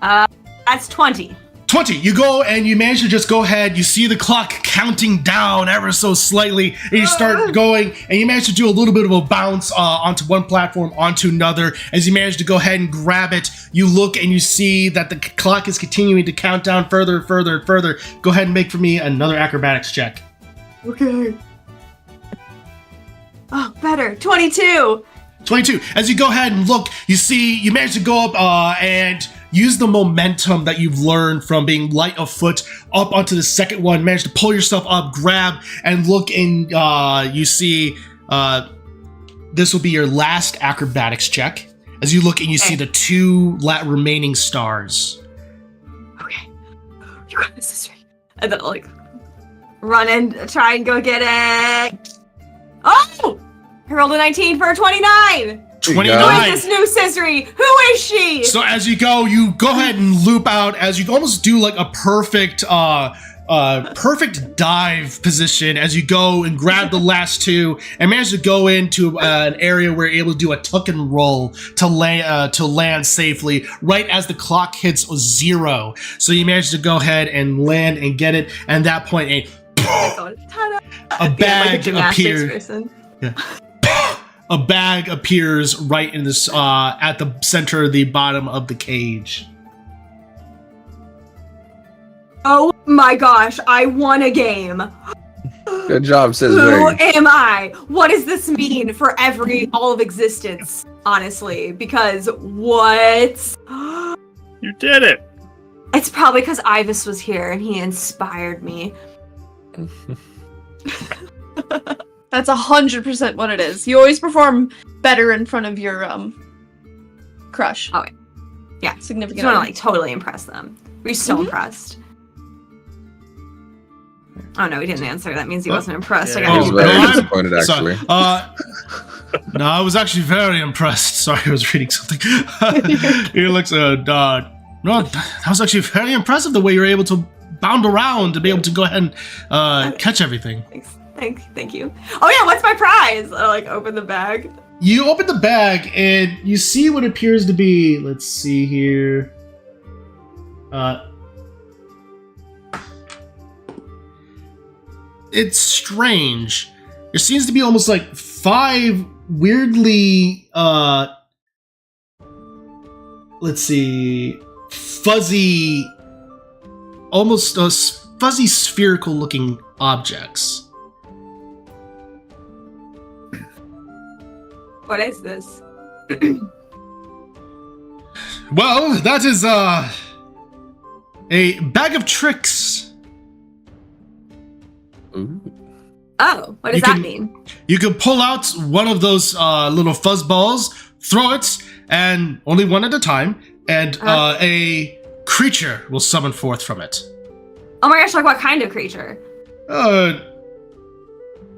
That's 20. 20. You go and you manage to just go ahead. You see the clock counting down ever so slightly, and you start going, and you manage to do a little bit of a bounce onto one platform, onto another. As you manage to go ahead and grab it, you look and you see that the clock is continuing to count down further and further and further. Go ahead and make for me another acrobatics check. Okay. Oh, better. 22. 22. As you go ahead and look, you see you manage to go up and use the momentum that you've learned from being light of foot up onto the second one. Manage to pull yourself up, grab, and look, and you see this will be your last acrobatics check. As you look and you see the 2 remaining stars. Okay. You got this is right. And then run and try and go get it. Oh! I rolled a 19 for a 29. 29. Who is this new Scissory? Who is she? So as you go ahead and loop out as you almost do a perfect dive position as you go and grab the last 2 and manage to go into an area where you're able to do a tuck and roll to land safely right as the clock hits 0. So you manage to go ahead and land and get it, and at that point a bag appears. Yeah. A bag appears right in this at the center of the bottom of the cage. Oh my gosh, I won a game. Good job, Who Scissoring. am I? What does this mean for all of existence, honestly? Because what? You did it. It's probably because Ivis was here and he inspired me. That's 100% what it is. You always perform better in front of your crush. Oh, yeah. Significant. You want to totally impress them. We're so impressed. Oh no, he didn't answer. That means he wasn't impressed. Yeah. I I was gotta very disappointed, actually. No, I was actually very impressed. Sorry, I was reading something. He looks no, that was actually very impressive the way you were able to bound around to be able to go ahead and catch everything. Thanks. Thank you. Oh yeah, what's my prize? I open the bag. You open the bag and you see what appears to be, let's see here. It's strange. There seems to be almost 5 weirdly, let's see, fuzzy, almost fuzzy spherical looking objects. What is this? Well, that is a bag of tricks. Ooh. Oh, what does that mean? You can pull out one of those little fuzz balls, throw it, and only one at a time, and a creature will summon forth from it. Oh my gosh, what kind of creature?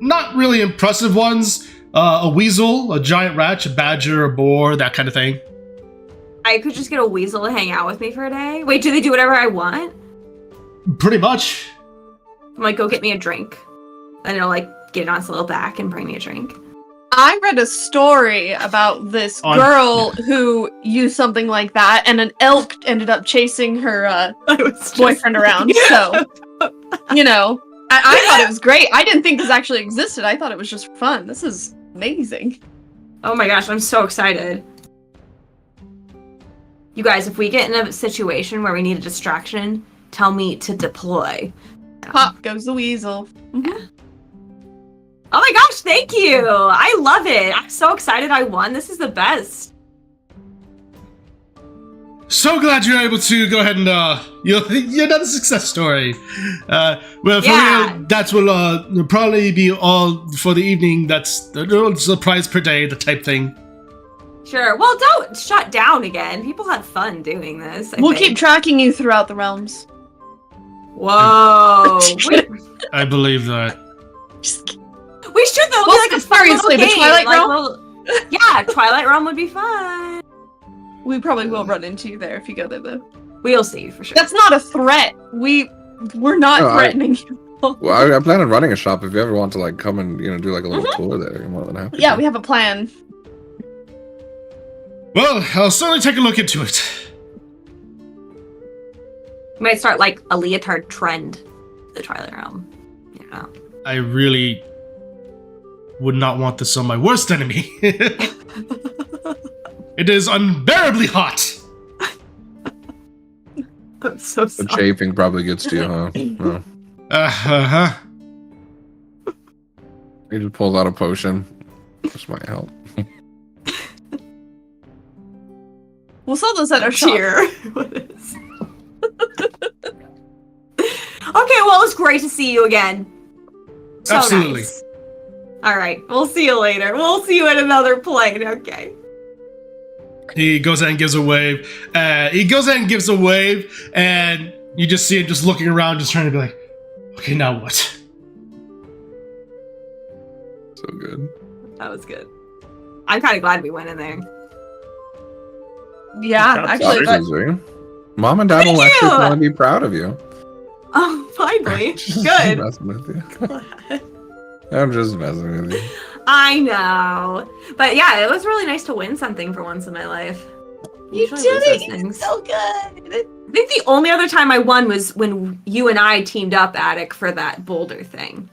Not really impressive ones. A weasel, a giant rat, a badger, a boar, that kind of thing. I could just get a weasel to hang out with me for a day? Wait, do they do whatever I want? Pretty much. I'm go get me a drink. And it'll get it on its little back and bring me a drink. I read a story about this girl who used something like that, and an elk ended up chasing her boyfriend around. So, I thought it was great. I didn't think this actually existed. I thought it was just fun. This is amazing. Oh my gosh, I'm so excited. You guys, if we get in a situation where we need a distraction, tell me to deploy. Pop goes the weasel. Mhm. Oh my gosh, thank you! I love it. I'm so excited I won. This is the best. So glad you're able to go ahead and you're another success story. Well, for Yeah. real, that will probably be all for the evening. That's the prize per day, the type thing. Sure. Well, don't shut down again. People have fun doing this. We'll keep tracking you throughout the realms. Whoa. I believe that. We should though. Well, Be like a fun seriously, little the game. Twilight like, Realm? Yeah, Twilight Realm would be fun. We probably will run into you there if you go there, though. We'll see for sure. That's not a threat. We're not No, threatening you. Well, I plan on running a shop. If you ever want to like come and do like a little tour there, you're more than happy. Yeah, to. we have a plan. Well, I'll certainly take a look into it. We might start like a leotard trend. The Twilight Realm. You know. I really would not want this on my worst enemy. It is unbearably hot. I'm so The sorry. chafing probably gets to you, huh? Oh. Uh-huh. You just pulled out a potion. This might help. We'll sell those at our shop. Cheer. What is? Okay, well, it's great to see you again. So Absolutely. nice. All right, we'll see you later. We'll see you at another plane. Okay. He goes ahead and gives a wave. And you just see him just looking around, just trying to be like, okay, now what? So good. That was good. I'm kind of glad we went in there. Yeah, That's actually, awesome. Susie. Mom and Dad will Thank actually you. want to be proud of you. Oh, finally. Just Good. messing with you. I'm just messing with you. I know. But yeah, it was really nice to win something for once in my life. you Usually did lose it. those You things. did so good. I think the only other time I won was when you and I teamed up, Attic, for that boulder thing.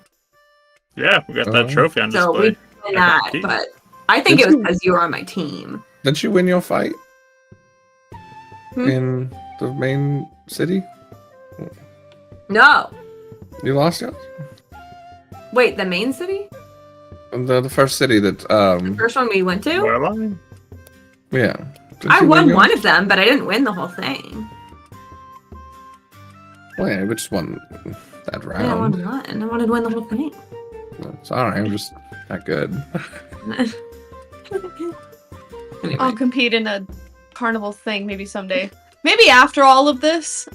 Yeah, we got that Oh. trophy on So display. we did that, but I think Did it was you- because you were on my team. Didn't you win your fight Hmm? in the main city? No. You lost yours? Wait, the main city? The first city that The first one we went to? Where am I? yeah. Did I you win won yours? one of them, but I didn't win the whole thing. Well, yeah, we just won that I only round. won one. I wanted to win the whole thing. It's alright, I'm just not good. Anyway. I'll compete in a carnival thing maybe someday. Maybe after all of this,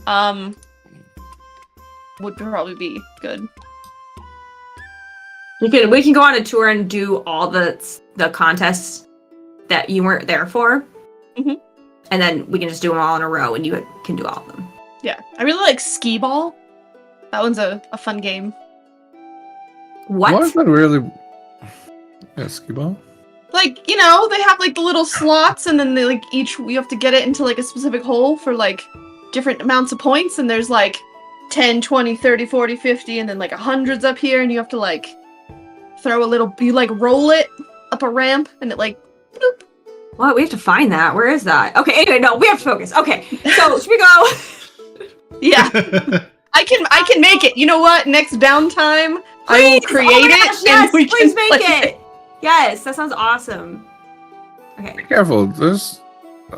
would probably be good. We can go on a tour and do all the contests that you weren't there for. Mhm. And then we can just do them all in a row and you can do all of them. Yeah, I really like skee ball. That one's a fun game. What? Was that really? Yeah, skee ball? Like, you know, they have like the little slots and then they like you have to get it into like a specific hole for like different amounts of points and there's like 10, 20, 30, 40, 50 and then like 100's up here and you have to like throw a little, you like roll it up a ramp and it like bloop. What? We have to find that. Where is that? Okay, anyway, no, we have to focus. Okay, so should we go? Yeah, I can make it. You know what? Next downtime, I will Please! create Oh my it gosh, and yes, we please can make play it. Yes, that sounds awesome. Okay. Be careful.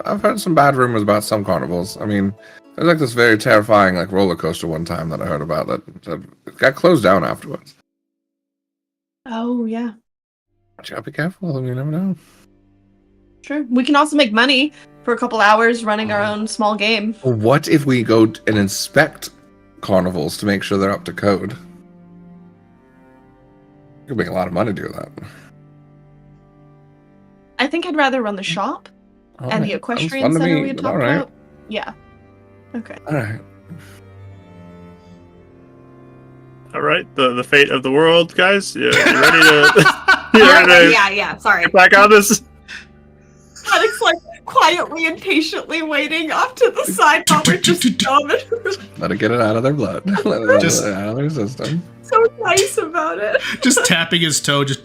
I've heard some bad rumors about some carnivals. I mean, there's like this very terrifying like roller coaster one time that I heard about that got closed down afterwards. Oh yeah, But you gotta be careful. I mean, you never know. sure. We can also make money for a couple hours running our own small game. Well, what if we go and inspect carnivals to make sure they're up to code? You could make a lot of money doing that. I think I'd rather run the shop and the Alright, sounds equestrian fun to center me, we had but talked alright. about. Yeah. Okay. Alright. All right, the fate of the world, guys. You ready to? You ready to Yeah, sorry. get back on this? Addict's like quietly and patiently waiting off to the side while we're just dumb and Let it get it out of their blood. Let it Just- get it out of their system. so nice about it. Just tapping his toe, just.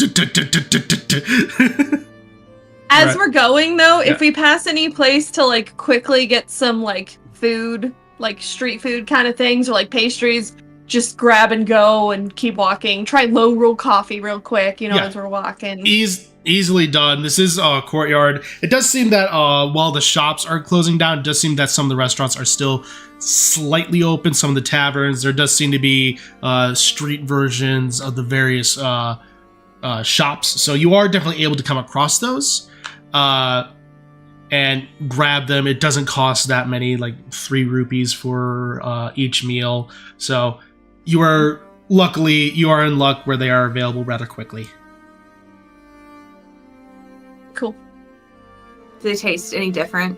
As Right. we're going, though, Yeah. if we pass any place to like quickly get some like food, like street food kind of things, or like pastries, just grab and go and keep walking. Try Lorule coffee real quick, Yeah. as we're walking. Easily done. This is a courtyard. It does seem that while the shops are closing down, it does seem that some of the restaurants are still slightly open. Some of the taverns, there does seem to be street versions of the various shops. So you are definitely able to come across those and grab them. It doesn't cost that many, like 3 rupees for each meal. So you are in luck where they are available rather quickly. Cool. Do they taste any different?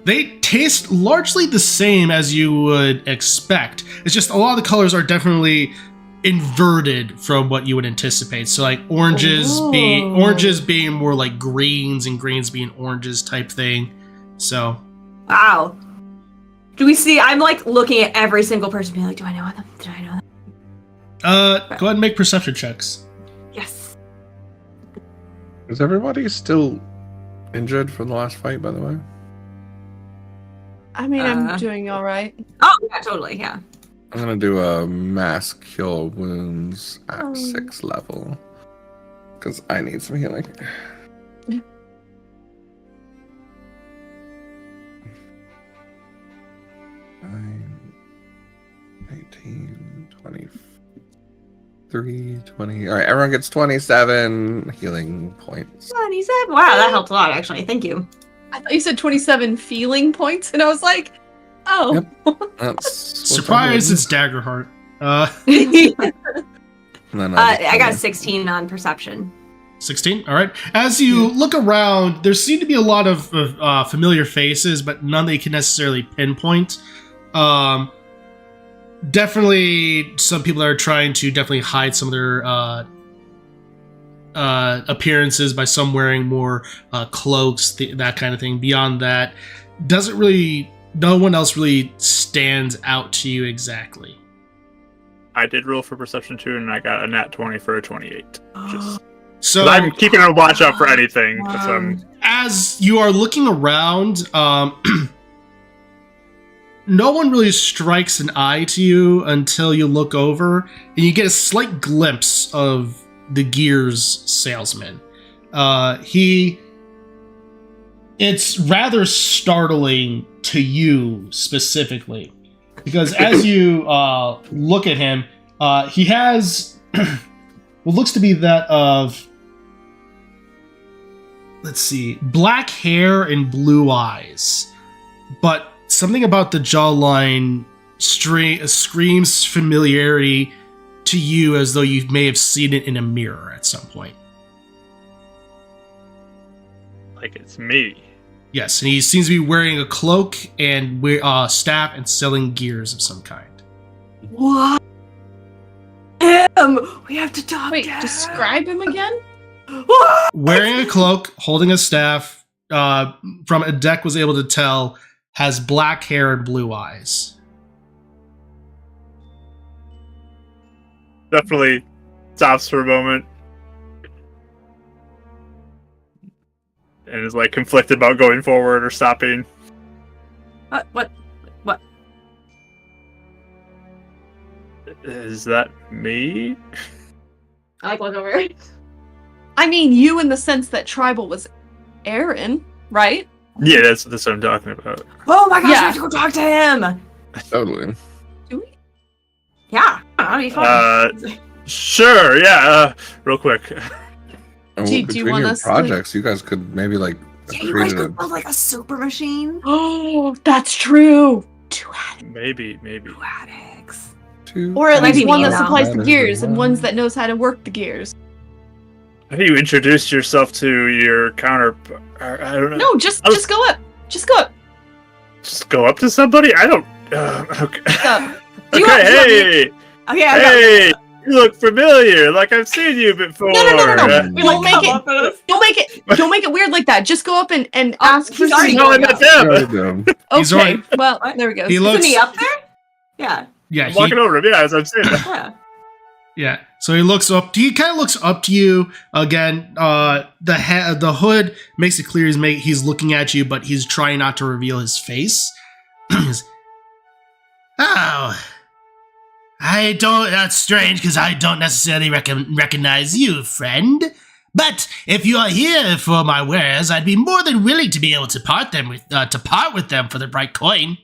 They taste largely the same as you would expect. It's just a lot of the colors are definitely inverted from what you would anticipate. So like oranges being more like greens and greens being oranges type thing. So Wow. Do we see? I'm like looking at every single person, being like, "Do I know them? Do I know them?" go ahead and make perception checks. Yes. Is everybody still injured from the last fight, by the way? I mean, I'm doing all right. Oh yeah, totally. Yeah. I'm gonna do a mass cure wounds at 6th level. Because I need some healing. Nine, 18, 23, 20. Alright, everyone gets 27 healing points. 27. Wow, that helped a lot, actually. Thank you. I thought you said 27 feeling points, and I was like, oh. Yep. That's Surprise! It's Daggerheart. And then I got 16 on perception. 16. All right. As you look around, there seem to be a lot of familiar faces, but none that you can necessarily pinpoint. Definitely, some people are trying to definitely hide some of their appearances by some wearing more cloaks, that kind of thing. Beyond that, no one else really stands out to you exactly. I did roll for perception too, and I got a nat 20 for a 28. So I'm keeping a watch out for anything. as you are looking around, no one really strikes an eye to you until you look over and you get a slight glimpse of the Gears salesman. It's rather startling to you specifically, because as you look at him, he has what looks to be that of, let's see, black hair and blue eyes, but something about the jawline screams familiarity to you, as though you may have seen it in a mirror at some point. Like it's me. Yes, and he seems to be wearing a cloak and staff and selling gears of some kind. What? Him! We have to talk Wait, to him. describe him again? What? Wearing a cloak, holding a staff, from a deck was able to tell, has black hair and blue eyes. Definitely stops for a moment. And is like conflicted about going forward or stopping. What? Is that me? I like look over. I mean, you in the sense that Tribal was Aaron, right? Yeah, that's what I'm talking about. Oh my gosh, Yeah. we have to go talk to him! Totally. Do we? Yeah, that'd be fun. Sure, yeah, real quick. And Do you between want your us to- projects, you guys could maybe like Yeah, you guys create could a build like a super machine. Oh, that's true. 2 addicts. Maybe. Two addicts. two. Or at Might least be one me that now. supplies the That is gears and one. ones that knows how to work the gears. How do you introduce yourself to your counterpart? I don't know. No, just go up. Just go up. Just go up to somebody? I don't. Okay. Up. Do you Okay, want- do you want me- hey! Okay, I got Hey! You look familiar, like I've seen you before. No. Uh, Don't make it weird like that. Just go up and ask for he's already No, I going met up. them. He's Okay, already- well, What? there we go. He Isn't looks. he up there? Yeah. Yeah, I'm walking over him, yeah, as I'm saying that. Yeah. Yeah. So he looks up. He kind of looks up to you again. The hood makes it clear he's looking at you, but he's trying not to reveal his face. Oh, I don't. That's strange because I don't necessarily recognize you, friend. But if you are here for my wares, I'd be more than willing to be able to part with them for the bright coin.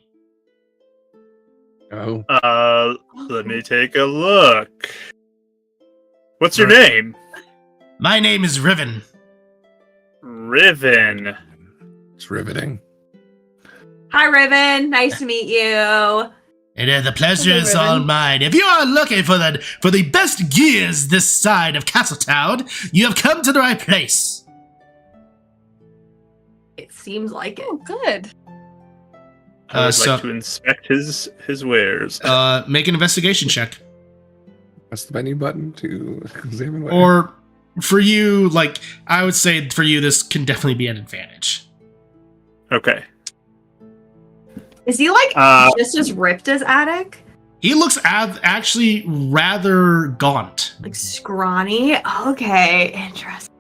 Oh. Let me take a look. What's your name? My name is Riven. Riven. It's riveting. Hi, Riven. Nice to meet you. And the pleasure is all mine. If you are looking for the best gears this side of Castletown, you have come to the right place. It seems like it. Oh, good. I would like to inspect his wares. Make an investigation check. Press the menu button to examine what. Or for you, like, I would say for you, this can definitely be an advantage. Okay. Is he just as ripped as Attic? He looks actually rather gaunt. Like scrawny? Okay, interesting.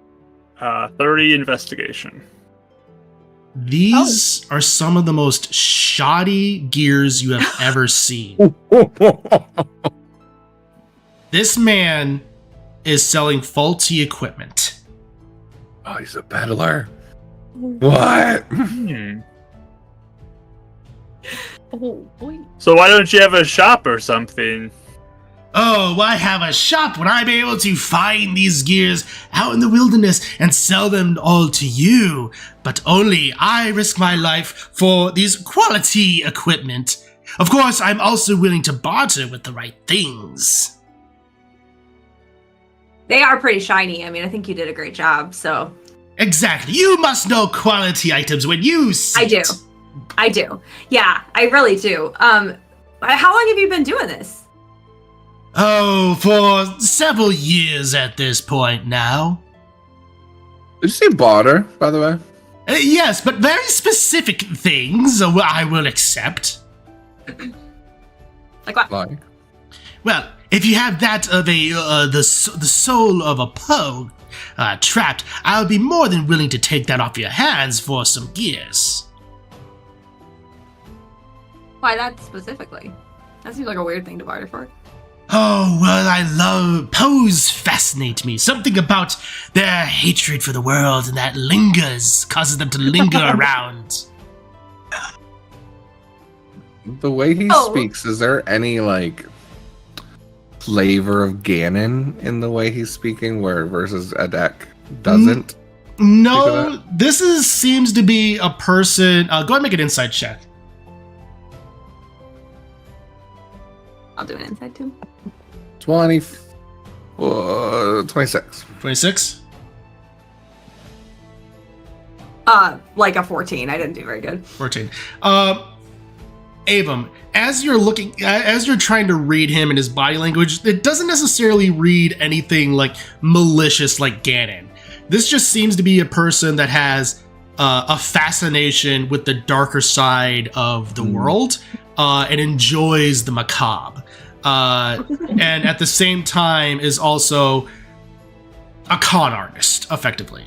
30 investigation. These are some of the most shoddy gears you have ever seen. This man is selling faulty equipment. Oh, he's a peddler. What? Oh, boy. So why don't you have a shop or something? Oh, why have a shop when I'm able to find these gears out in the wilderness and sell them all to you? But only I risk my life for these quality equipment. Of course, I'm also willing to barter with the right things. They are pretty shiny. I mean, I think you did a great job, so. Exactly. You must know quality items when you see it. I do. Yeah, I really do. How long have you been doing this? Oh, for several years at this point now. Did you say barter, by the way? Yes, but very specific things I will accept. Like what? Like. Well, if you have that of the soul of a Poe trapped, I'll be more than willing to take that off your hands for some gears. Why that specifically? That seems like a weird thing to barter for. Oh, well, I love... Poes fascinate me. Something about their hatred for the world and that causes them to linger around. The way he speaks, is there any, like, flavor of Ganon in the way he's speaking, where versus Adek doesn't? No, this seems to be a person... go ahead and make an insight check. I'll do an insight too. 26. 26? Like a 14. I didn't do very good. 14. Avum, as you're trying to read him and his body language, it doesn't necessarily read anything like malicious like Ganon. This just seems to be a person that has a fascination with the darker side of the world and enjoys the macabre. And at the same time is also a con artist, effectively.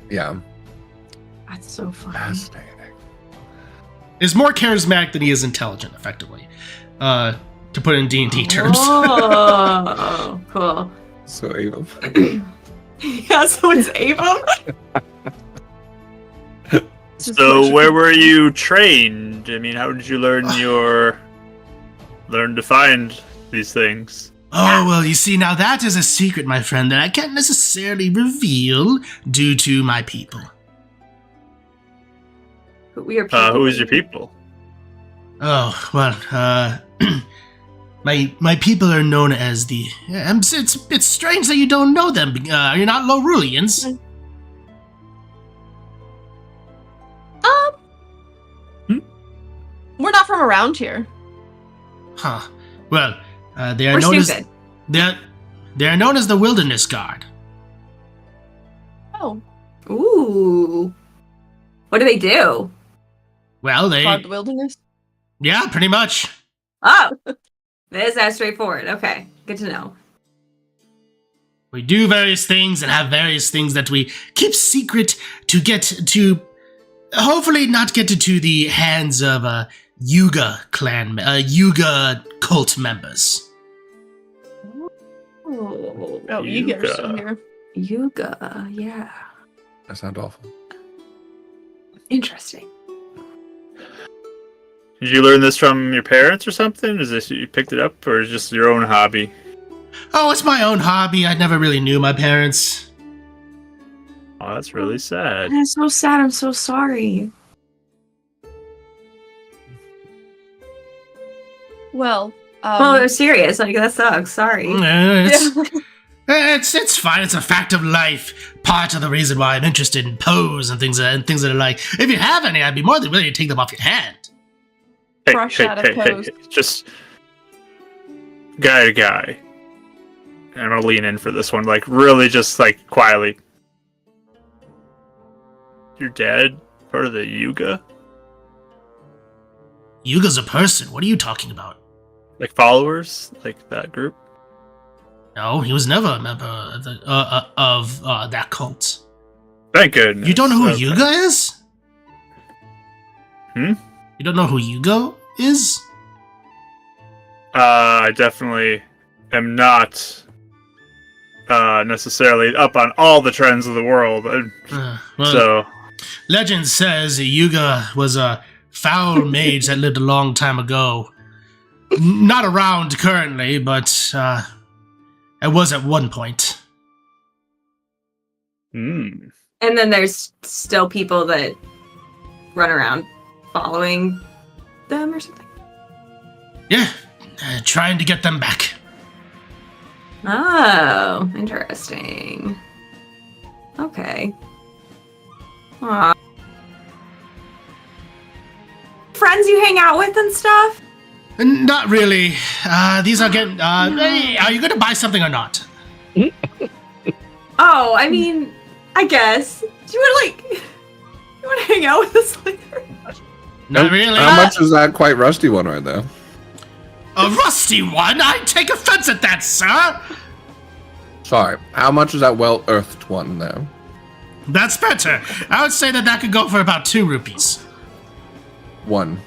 Yeah. That's so funny. Fascinating. Is more charismatic than he is intelligent, effectively. To put it in D&D terms. Oh, cool. So evil. Yeah, so it's Avon? So where were you trained? I mean, how did you learn to find these things? Oh, well, you see, now that is a secret, my friend, that I can't necessarily reveal due to my people. We are people. Who is your people? Oh, well, my people are known as the... It's strange that you don't know them. You're not Lorulians. We're not from around here. Huh. Well, they are We're known stupid. as... They are known as the Wilderness Guard. Oh, Ooh. What do they do? Well, they... guard the wilderness. Yeah, pretty much. Oh. This is that straightforward. Okay. Good to know. We do various things and have various things that we keep secret to get to, hopefully not get to the hands of Yuga clan, Yuga cult members. Oh, Yuga's still here. Yuga, yeah. That sounds awful. Interesting. Did you learn this from your parents or something? Is this you picked it up, or is it just your own hobby? Oh, it's my own hobby. I never really knew my parents. Oh, that's really sad. That's so sad. I'm so sorry. Well, Well, it was serious. Like, that sucks. Sorry. It's fine. It's a fact of life. Part of the reason why I'm interested in pose and things that are like. If you have any, I'd be more than willing to take them off your hand. Fresh out of pose. Just guy to guy. And I'm gonna lean in for this one, like really, just like quietly. Your dad part of the Yuga? Yuga's a person. What are you talking about? Like followers, like that group? No, he was never a member of, that cult. Thank goodness. You don't know who Okay. Yuga is? Hmm? You don't know who Yuga is? I definitely am not necessarily up on all the trends of the world. Well, So, legend says Yuga was a foul mage that lived a long time ago. Not around currently, but it was at one point. And then there's still people that run around following them or something. Yeah, trying to get them back. Oh, interesting. Okay. Aw. Friends you hang out with and stuff? Not really. These are getting. Hey, are you going to buy something or not? Oh, I mean, I guess. Do you want to, you want to hang out with us later? Not really. How much is that quite rusty one right there? A rusty one? I take offense at that, sir. Sorry, how much is that well-earthed one there? That's better. I would say that could go for about 2 rupees. 1.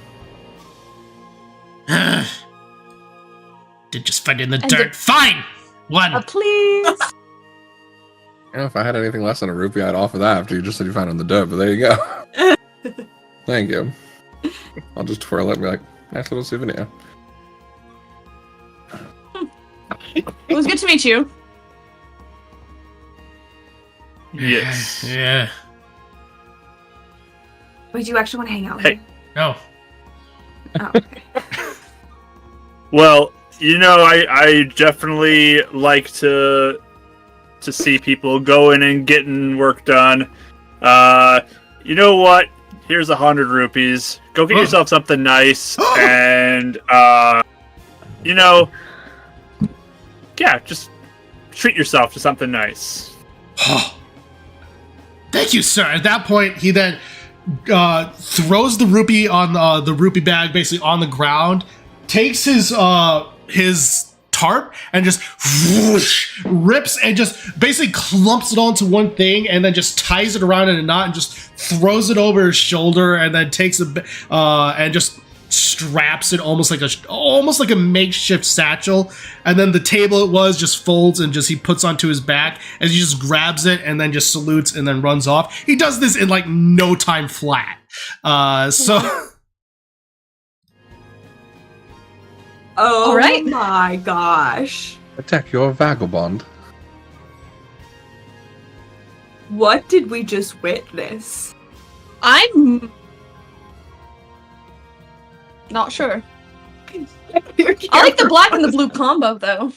Did just find it in the And dirt. Fine! 1. Please. You know, if I had anything less than a rupee, I'd offer that after you just said you found it in the dirt, but there you go. Thank you. I'll just twirl it and be like, nice little souvenir. It was good to meet you. yes. Yeah. Wait, do you actually want to hang out with Hey. me? No. Oh, okay. Well, you know, I definitely like to see people going and getting work done. You know what? Here's 100 rupees. Go get Oh. yourself something nice, and you know, yeah, just treat yourself to something nice. Thank you, sir. At that point, he then throws the rupee on the rupee bag, basically on the ground, takes his tarp and just whoosh, rips and just basically clumps it onto one thing and then just ties it around in a knot and just throws it over his shoulder and then takes and just straps it almost like a makeshift satchel, and then the table it was just folds and just he puts onto his back as he just grabs it and then just salutes and then runs off. He does this in like no time flat. So Oh All right. my gosh. Attack, you're a vagabond. What did we just witness? I'm not sure. I like the black and the blue combo though.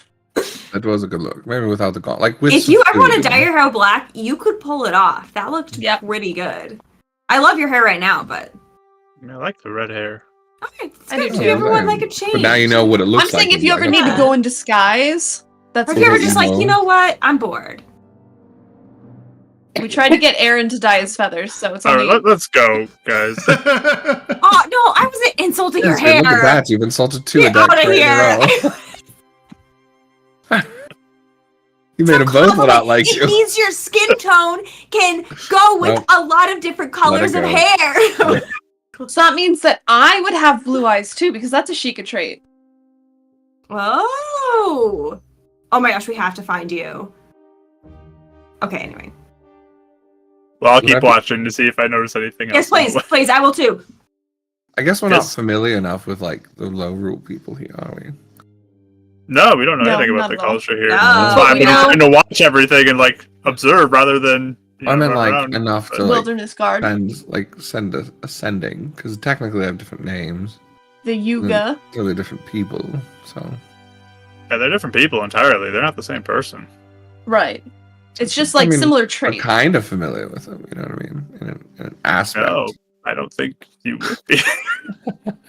That was a good look. Maybe without the gaunt. Like with If some you ever want to food. dye your hair black, you could pull it off. That looked Yep. pretty good. I love your hair right now, but I like the red hair. okay, it's I do good. too. If you ever want like a change. But now you know what it looks I'm like. saying if you ever like need a- to go in disguise, that's Or if you're ever Little just like, emo. you know what? I'm bored. we tried to get Aaron to dye his feathers, so it's All only right, let's go, guys. Oh no, I wasn't insulting your Yes, but hair. look at that. You've insulted 2 Get adepts out of right in a here. row. You made them both not like it you. means your skin tone can go with Nope. a lot of different colors of go. hair. So that means that I would have blue eyes too, because that's a Sheikah trait. Oh. Oh my gosh, we have to find you. Okay, anyway. Well, I'll Would I keep be- watching to see if I notice anything Yes, else. please, I will too. I guess we're not Yes. familiar enough with like the Lorule people here, are we? No, we don't know No, anything about not the at all. culture here. No, That's why we I've been know- trying to watch everything and like observe rather than. I meant run like around. enough to like Wilderness Guard. send ascending because technically they have different names. The Yuga. They're different people, so Yeah, they're different people entirely. They're not the same person. Right. It's just I like mean, similar I'm traits. kind of familiar with them. You know what I mean? In an aspect. No, I don't think you would be.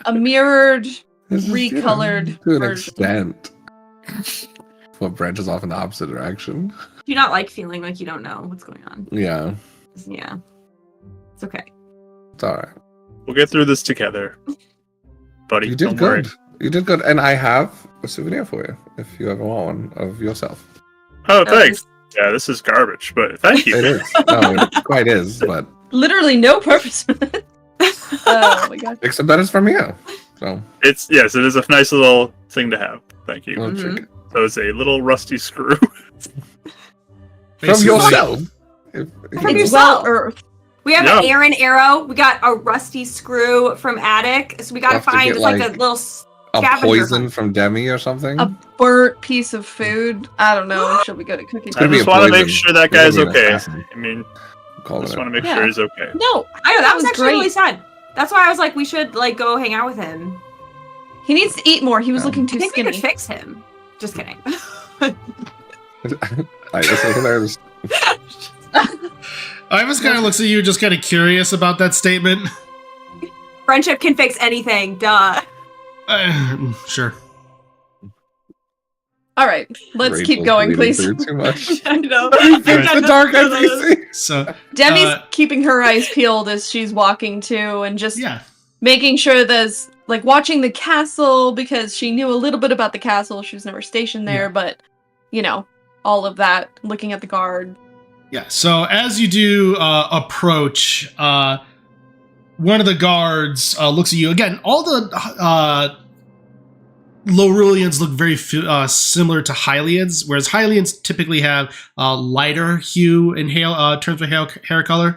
A mirrored. This is, recolored to an version. extent. What branches off in the opposite direction? Do you not like feeling like you don't know what's going on? Yeah, Yeah. It's okay. it's all right. We'll get through this together, buddy. You did don't worry. good. You did good, and I have a souvenir for you if you ever want one of yourself. Oh, thanks. Yeah, this is garbage, but thank you. It is. No, it quite is, but Literally no purpose. Oh my god. except that it's from you. So It is a nice little thing to have. Thank you. I'll Mhm. check it. So it's a little rusty screw. From Basically, yourself. If From you- yourself. Well earthed. We have Yeah. an Aaron arrow. We got a rusty screw from Attic. So we gotta We'll have to find get, like, like, a little a scavenger poison hunt. from Demi or something. A burnt piece of food. I don't know. Shall we go to cookie? gonna I be just a want to poison. make sure that It's gonna guy's be an okay. assassin. I mean, Call I just it want to out. make Yeah. sure he's okay. No, I know, that was actually great. really sad. That's why I was like, we should like go hang out with him. He needs to eat more. He was Yeah. looking I too think we skinny. could fix him. Just kidding. This is hilarious. Ivis kind of looks at you, just kind of curious about that statement. Friendship can fix anything. Duh. Sure. All right, let's Rachel's keep going, bleeding please. through Too much. I know. It's the dark NPC. So, Demi's Uh, keeping her eyes peeled as she's walking too, and just yeah. making sure there's like watching the castle because she knew a little bit about the castle. She was never stationed there, Yeah. but you know, all of that. Looking at the guard. Yeah, so as you do approach, one of the guards looks at you. Again, all the Lorulians look very similar to Hylians, whereas Hylians typically have lighter hue in terms of hair color.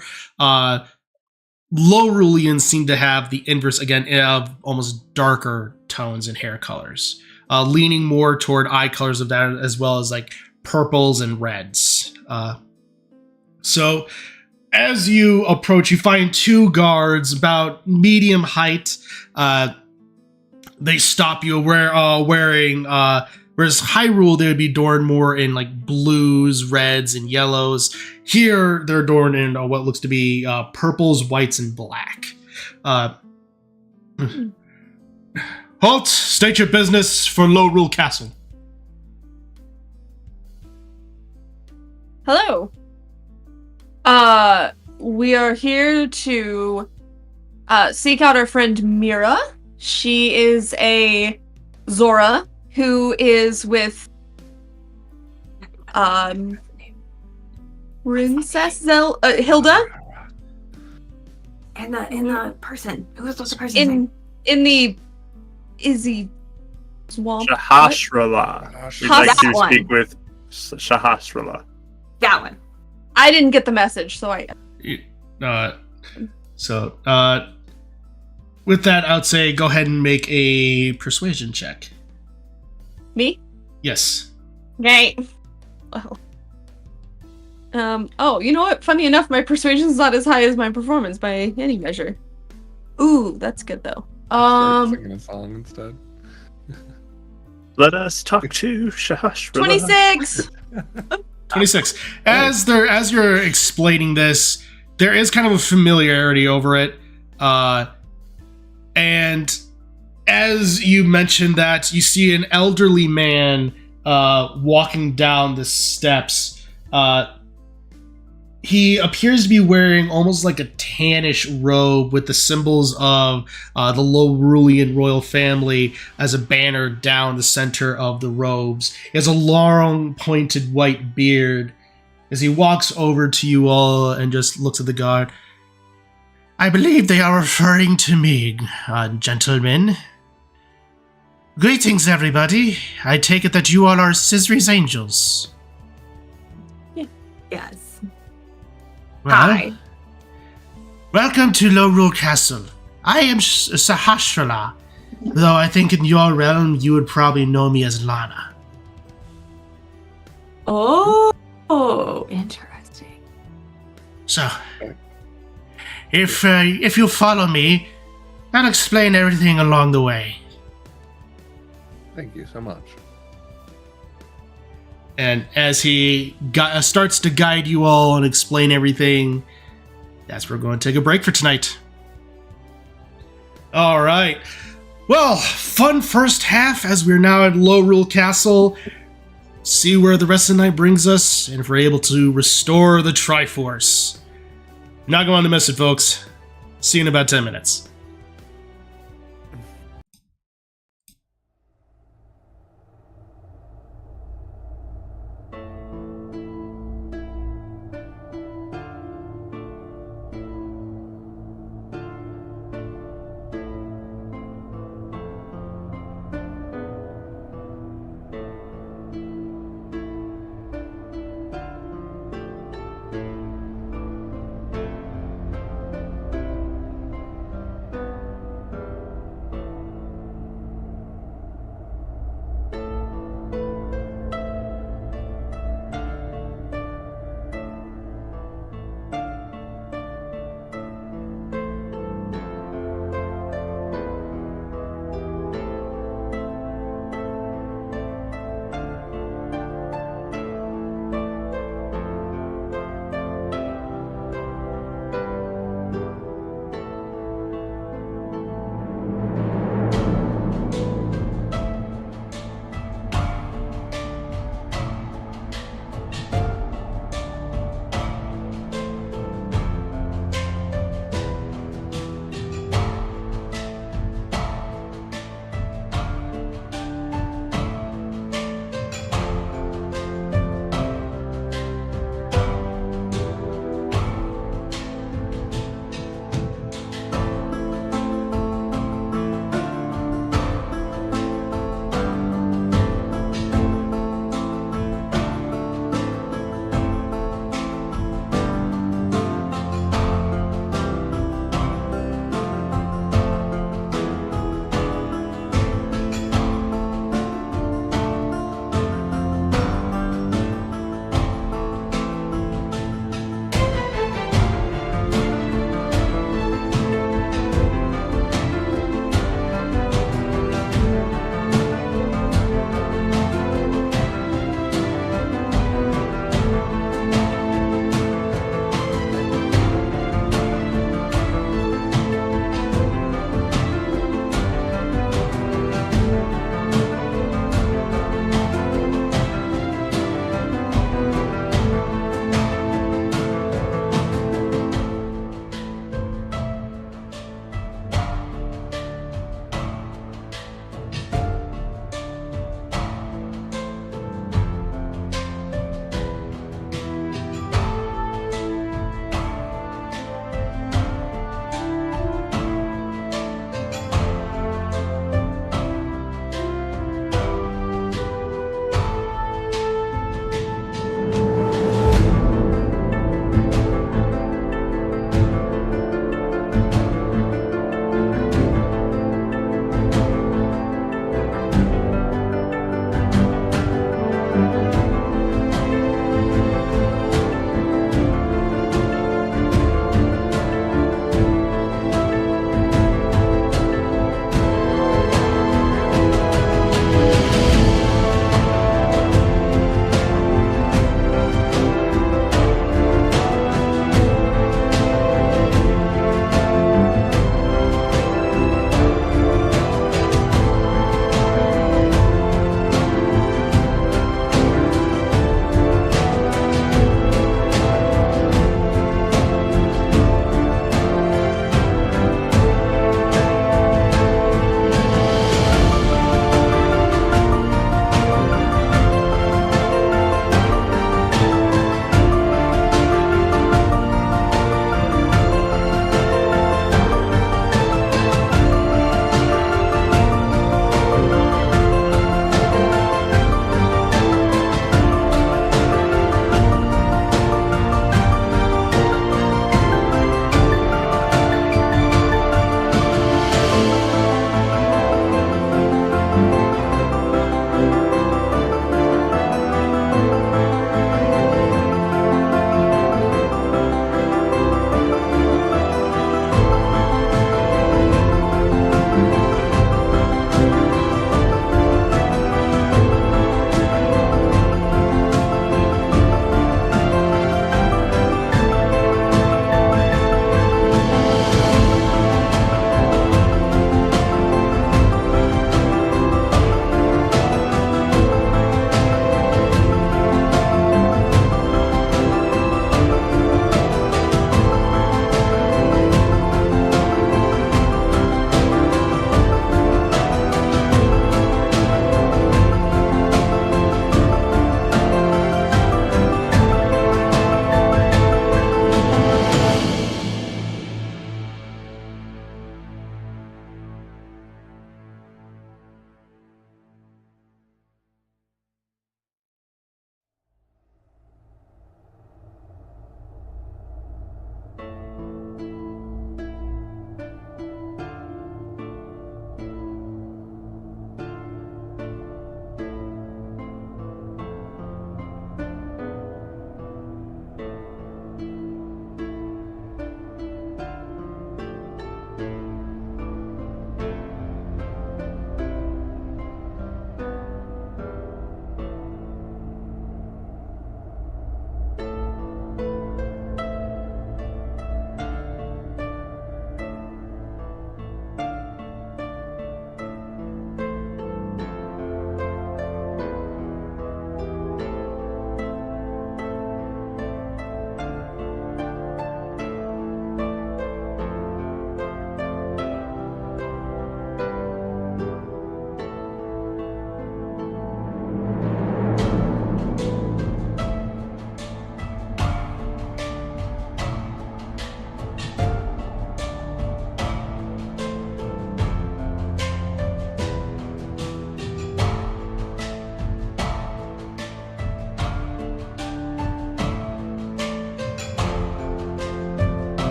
Lorulians seem to have the inverse, again, of almost darker tones in hair colors, leaning more toward eye colors of that, as well as like purples and reds. So as you approach, you find two guards about medium height. They stop you wearing, whereas Hyrule, they would be adorned more in like blues, reds, and yellows. Here, they're adorned in what looks to be purples, whites, and black. Halt! State your business for Lorule Castle. Hello. We are here to seek out our friend Mira. She is a Zora who is with Princess Hilda And the person. Who's the person? in the Izzy swamp. Shahasrala. We'd That like to one. speak with Shahasrala. That one. I didn't get the message, so I. With that, I would say go ahead and make a persuasion check. Me? Yes. Okay. Well. Oh, you know what? Funny enough, my persuasion's not as high as my performance by any measure. Ooh, that's good though. Start singing a song instead. Let us talk to Shahasrala. 26. 26. As you're explaining this, there is kind of a familiarity over it. And as you mentioned that, you see an elderly man walking down the steps. he appears to be wearing almost like a tannish robe with the symbols of the Lorulean royal family as a banner down the center of the robes. He has a long, pointed white beard as he walks over to you all and just looks at the guard. I believe they are referring to me, gentlemen. Greetings, everybody. I take it that you all are Sisri's angels. Yes. Well, Hi. welcome to Lorule Castle. I am Sahasrala, though I think in your realm you would probably know me as Lana. Oh, interesting. So, if you follow me, I'll explain everything along the way. Thank you so much. And as he starts to guide you all and explain everything, that's where we're going to take a break for tonight. All right. Well, fun first half as we're now at Lorule Castle. See where the rest of the night brings us, and if we're able to restore the Triforce. Not going to miss it, folks. See you in about 10 minutes.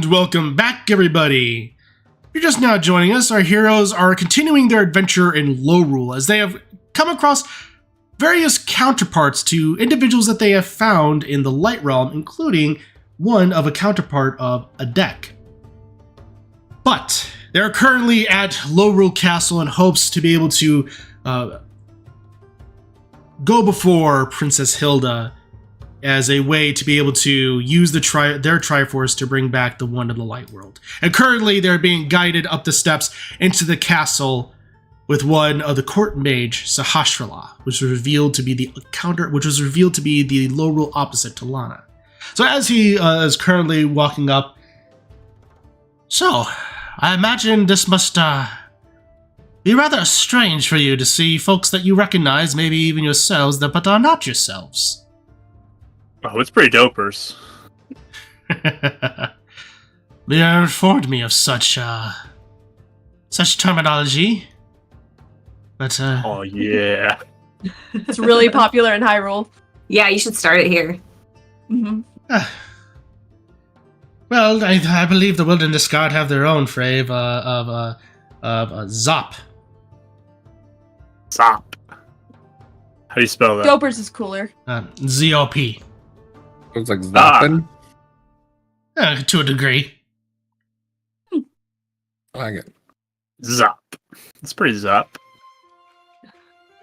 welcome back, everybody. If you're just now joining us, our heroes are continuing their adventure in Lorule as they have come across various counterparts to individuals that they have found in the Light Realm, including one of a counterpart of a deck. But they're currently at Lorule Castle in hopes to be able to go before Princess Hilda as a way to be able to use their Triforce to bring back the One of the Light World. And currently they're being guided up the steps into the castle with one of the court mage, Sahasrahla, which was revealed to be the Lorule opposite to Lana. So as he is currently walking up, so I imagine this must be rather strange for you to see folks that you recognize, maybe even yourselves, but are not yourselves. Oh, it's pretty dopers. They informed me of such terminology. But Oh yeah. It's really popular in Hyrule. Yeah, you should start it here. Mm-hmm. Well, I believe the Wilderness Guard have their own fave of Zop. Zop. How do you spell that? Dopers is cooler. ZOP. It's like Zoppin. To a degree. I like it. Zop. It's pretty zop.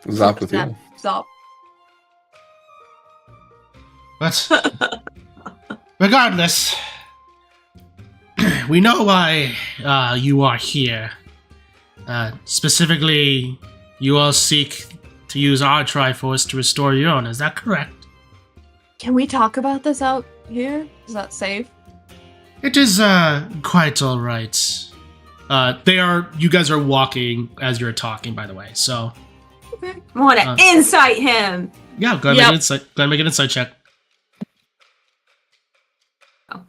Zop with you. Zop. But regardless, we know why you are here. Specifically, you all seek to use our Triforce to restore your own. Is that correct? Can we talk about this out here? Is that safe? It is quite all right. You guys are walking as you're talking, by the way. So Okay. I want to insight him. yeah, go ahead and make an insight check. Oh.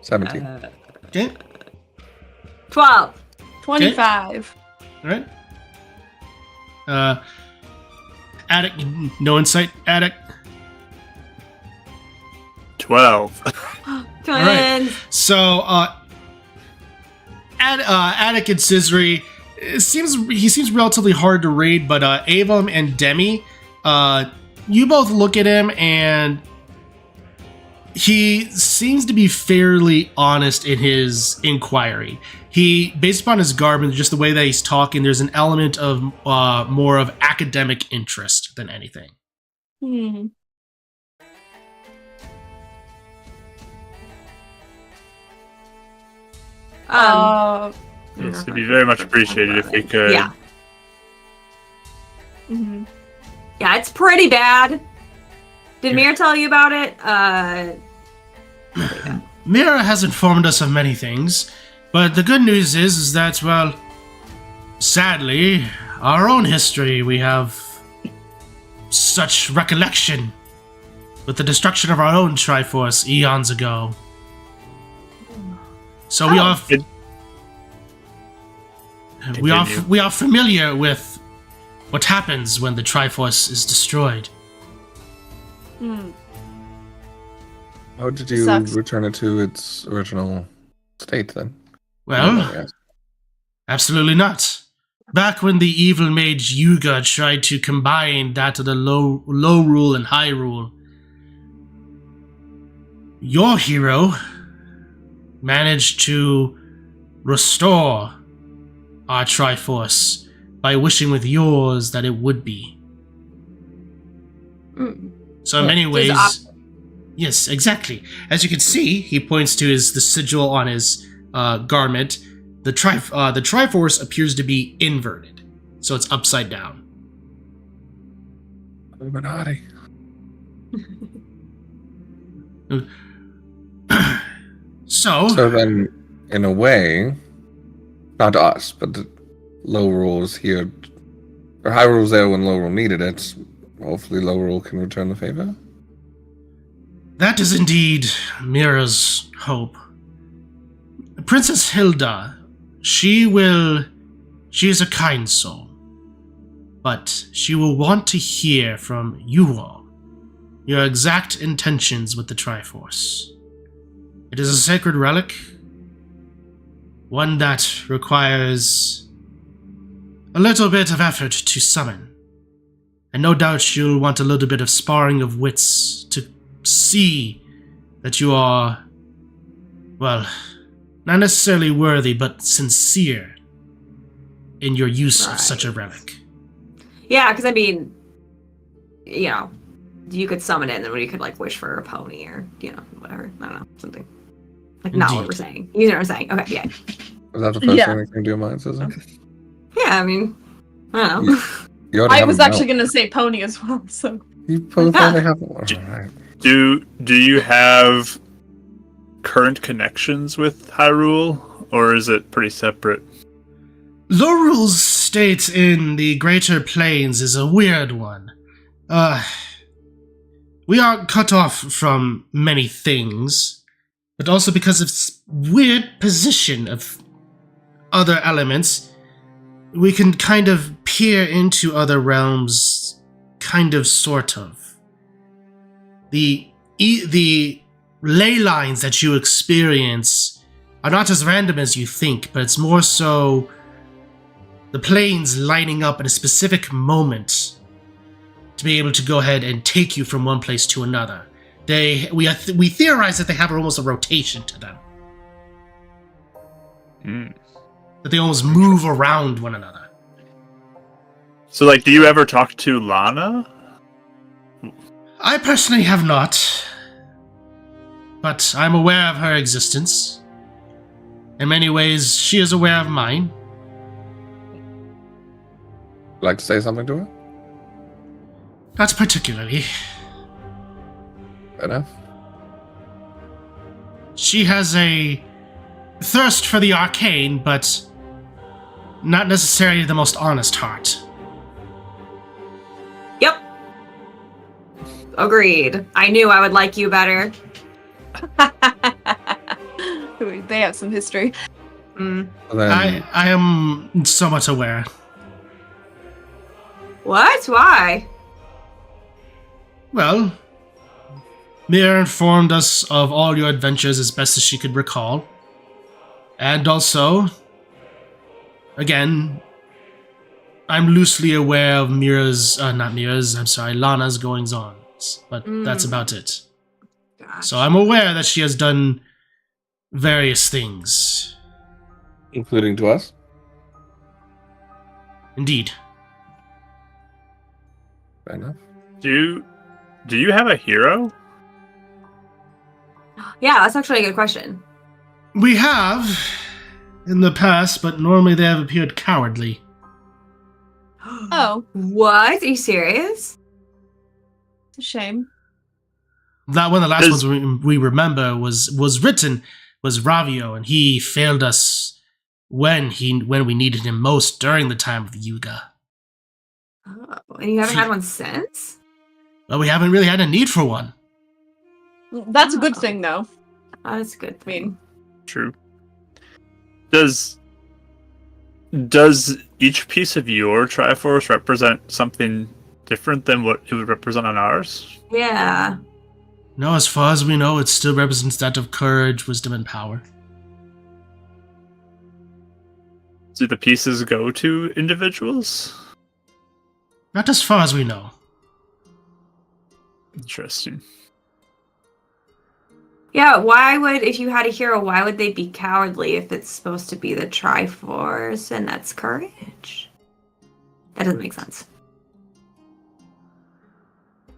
17. Okay. 12. 25. All right. Attic, no insight. Attic. 12. Twins. right. So, Attic and Scissory, he seems relatively hard to read, but Avum and Demi, you both look at him and he seems to be fairly honest in his inquiry. He, based upon his garb and just the way that he's talking, there's an element of more of academic interest than anything. Yes, it'd be very much appreciated if we could. Yeah. Mm-hmm. Yeah, it's pretty bad. Did Mir tell you about it? Mira has informed us of many things, but the good news is that, well, sadly, our own history, we have such recollection with the destruction of our own Triforce eons ago. So we are familiar with what happens when the Triforce is destroyed. How did you Sucks. return it to its original state then? Well, absolutely not. Back when the evil mage Yuga tried to combine that of the low rule and high rule, your hero managed to restore our Triforce by wishing with yours that it would be. So in many ways, yes, exactly. As you can see, he points to the sigil on his garment. The Triforce appears to be inverted, so it's upside down. Illuminati. So then, in a way, not us, but the low rules here, or high rules there when low rule needed it. Hopefully, low rule can return the favor. that is indeed Mira's hope. Princess Hilda, she is a kind soul, but she will want to hear from you all. your exact intentions with the Triforce. It is a sacred relic, one that requires a little bit of effort to summon. And no doubt you'll want a little bit of sparring of wits to see that you are, well, not necessarily worthy, but sincere in your use of such a relic. Yeah, because I mean, you know, you could summon it and then you could like wish for a pony or, you know, whatever. I don't know, something. Like not what we're saying. You know what I'm saying? Okay, yeah. Is that the first thing that came to your mind, Susan? Yeah, I mean, I don't know. I was actually going to say pony as well, so. You both only have one. Right. Do you have current connections with Hyrule, or is it pretty separate? Lorule's state in the Greater Plains is a weird one. We are cut off from many things, but also because of its weird position of other elements, we can kind of peer into other realms, kind of, sort of. The ley lines that you experience are not as random as you think, but it's more so the planes lining up at a specific moment to be able to go ahead and take you from one place to another. We theorize that they have almost a rotation to them. That they almost move around one another. So, like, do you ever talk to Lana? I personally have not, but I'm aware of her existence. In many ways, she is aware of mine. Like to say something to her? Not particularly. Fair enough. She has a thirst for the arcane, but not necessarily the most honest heart. Yep. Agreed. I knew I would like you better. They have some history. Then, I am somewhat aware. What? Why? Well, Mira informed us of all your adventures as best as she could recall. And also, again, I'm loosely aware of Lana's goings-ons, but that's about it. Gosh. So I'm aware that she has done various things. including to us? Indeed. Fair enough. Do you have a hero? Yeah, that's actually a good question. We have in the past, but normally they have appeared cowardly. Oh, What? Are you serious? it's a shame. That one of the last ones we remember was Ravio, and he failed us when we needed him most during the time of Yuga. Oh, and you haven't had one since? But we haven't really had a need for one. That's a good thing, though. Oh, that's a good thing. True. Does each piece of your Triforce represent something different than what it would represent on ours? Yeah. No, as far as we know, it still represents that of courage, wisdom, and power. Do the pieces go to individuals? Not as far as we know. Interesting. Yeah, if you had a hero, why would they be cowardly if it's supposed to be the Triforce and that's courage? That doesn't make sense.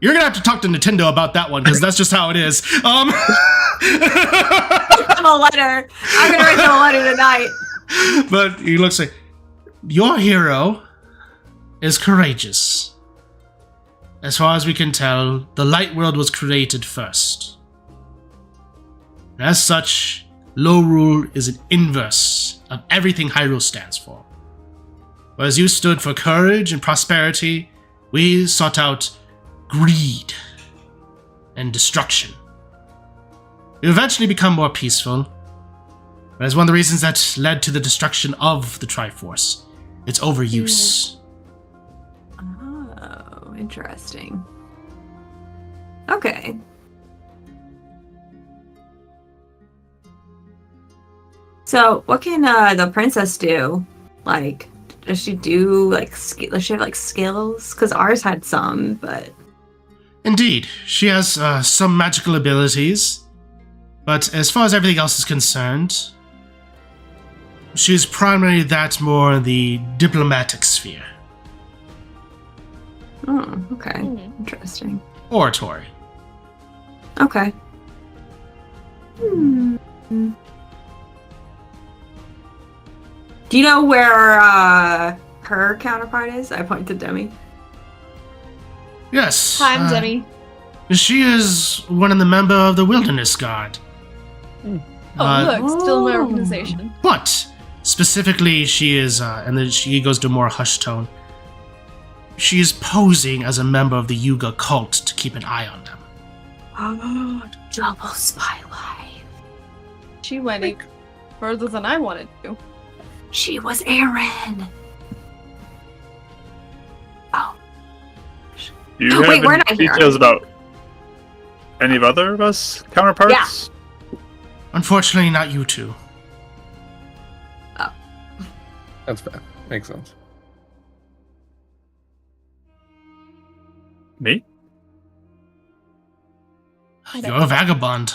You're gonna have to talk to Nintendo about that one, because that's just how it is. I'm a letter. I'm gonna write them a letter tonight. But he looks like, your hero is courageous. As far as we can tell, the light world was created first. And as such, Lorule is an inverse of everything Hyrule stands for. Whereas you stood for courage and prosperity, we sought out greed and destruction. We eventually become more peaceful. That is one of the reasons that led to the destruction of the Triforce. Its overuse. Oh, interesting. Okay. Okay. So, what can the princess do? Like, does she do like does she have like skills? Because ours had some, but Indeed, she has some magical abilities, but as far as everything else is concerned, she's primarily that more in the diplomatic sphere. oh, okay, interesting. Oratory. Okay. Hmm. Do you know where her counterpart is? I point to Demi. Yes. Time, Demi. She is one of the member of the Wilderness Guard. Oh, look, still in my organization. But specifically, she is, and then she goes to a more hushed tone. She is posing as a member of the Yuga cult to keep an eye on them. Oh, double spy life. She went even further than I wanted to. She was Aaron. Oh. Do you have Wait, we're any not here. details about any of other of us counterparts? Unfortunately, not you two. That's fair. Makes sense. Me? You're a vagabond.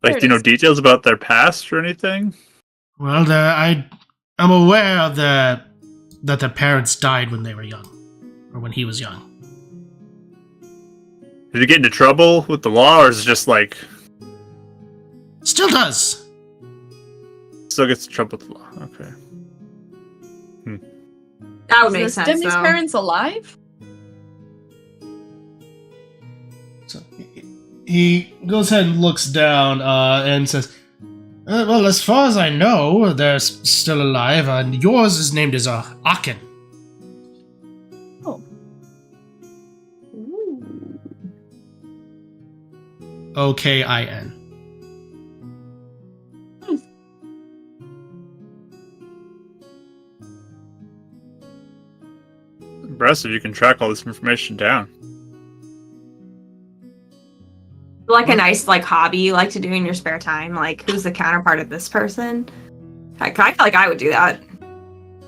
Like, There do you it know is. details about their past or anything? Well, I'm aware of that their parents died when they were young, or when he was young. Did he get into trouble with the law, or is it just like Still does. still gets in trouble with the law? Okay. That would Is make this sense. Demi's though. parents alive? So he goes ahead and looks down and says, well, as far as I know, they're still alive, and yours is named as Arcane. Oh. O-K-I-N. Impressive, you can track all this information down. Like a nice like hobby you like to do in your spare time. Like, who's the counterpart of this person? I feel like I would do that.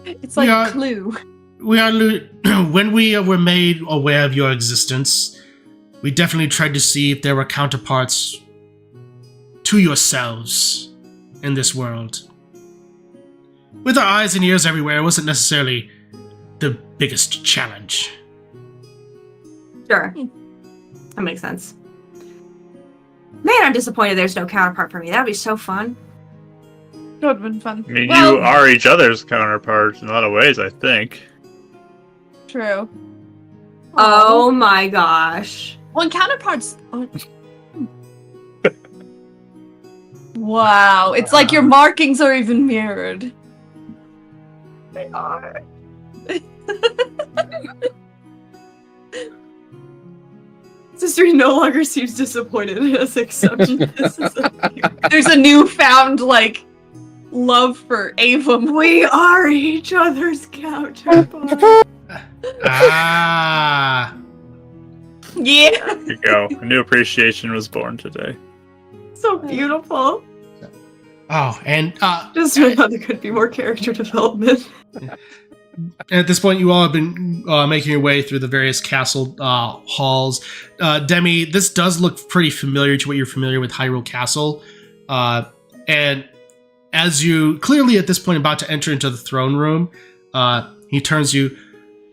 It's like Yeah. Clue. When we were made aware of your existence, we definitely tried to see if there were counterparts to yourselves in this world. With our eyes and ears everywhere, it wasn't necessarily the biggest challenge. Sure. That makes sense. Man, I'm disappointed there's no counterpart for me. That'd be so fun. That would have been fun. I mean, Well, you are each other's counterparts in a lot of ways, I think. True. Oh my gosh. Well, counterparts. Oh. Wow, it's like your markings are even mirrored. They are. Sister no longer seems disappointed and has accepted this as a There's a newfound like love for Avum. We are each other's counterpart. Ah. Yeah. There you go. A new appreciation was born today. So beautiful. Oh, and Just really thought there could be more character development. at this point, you all have been making your way through the various castle halls. Demi, this does look pretty familiar to what you're familiar with Hyrule Castle. And as you clearly at this point about to enter into the throne room, he turns to you.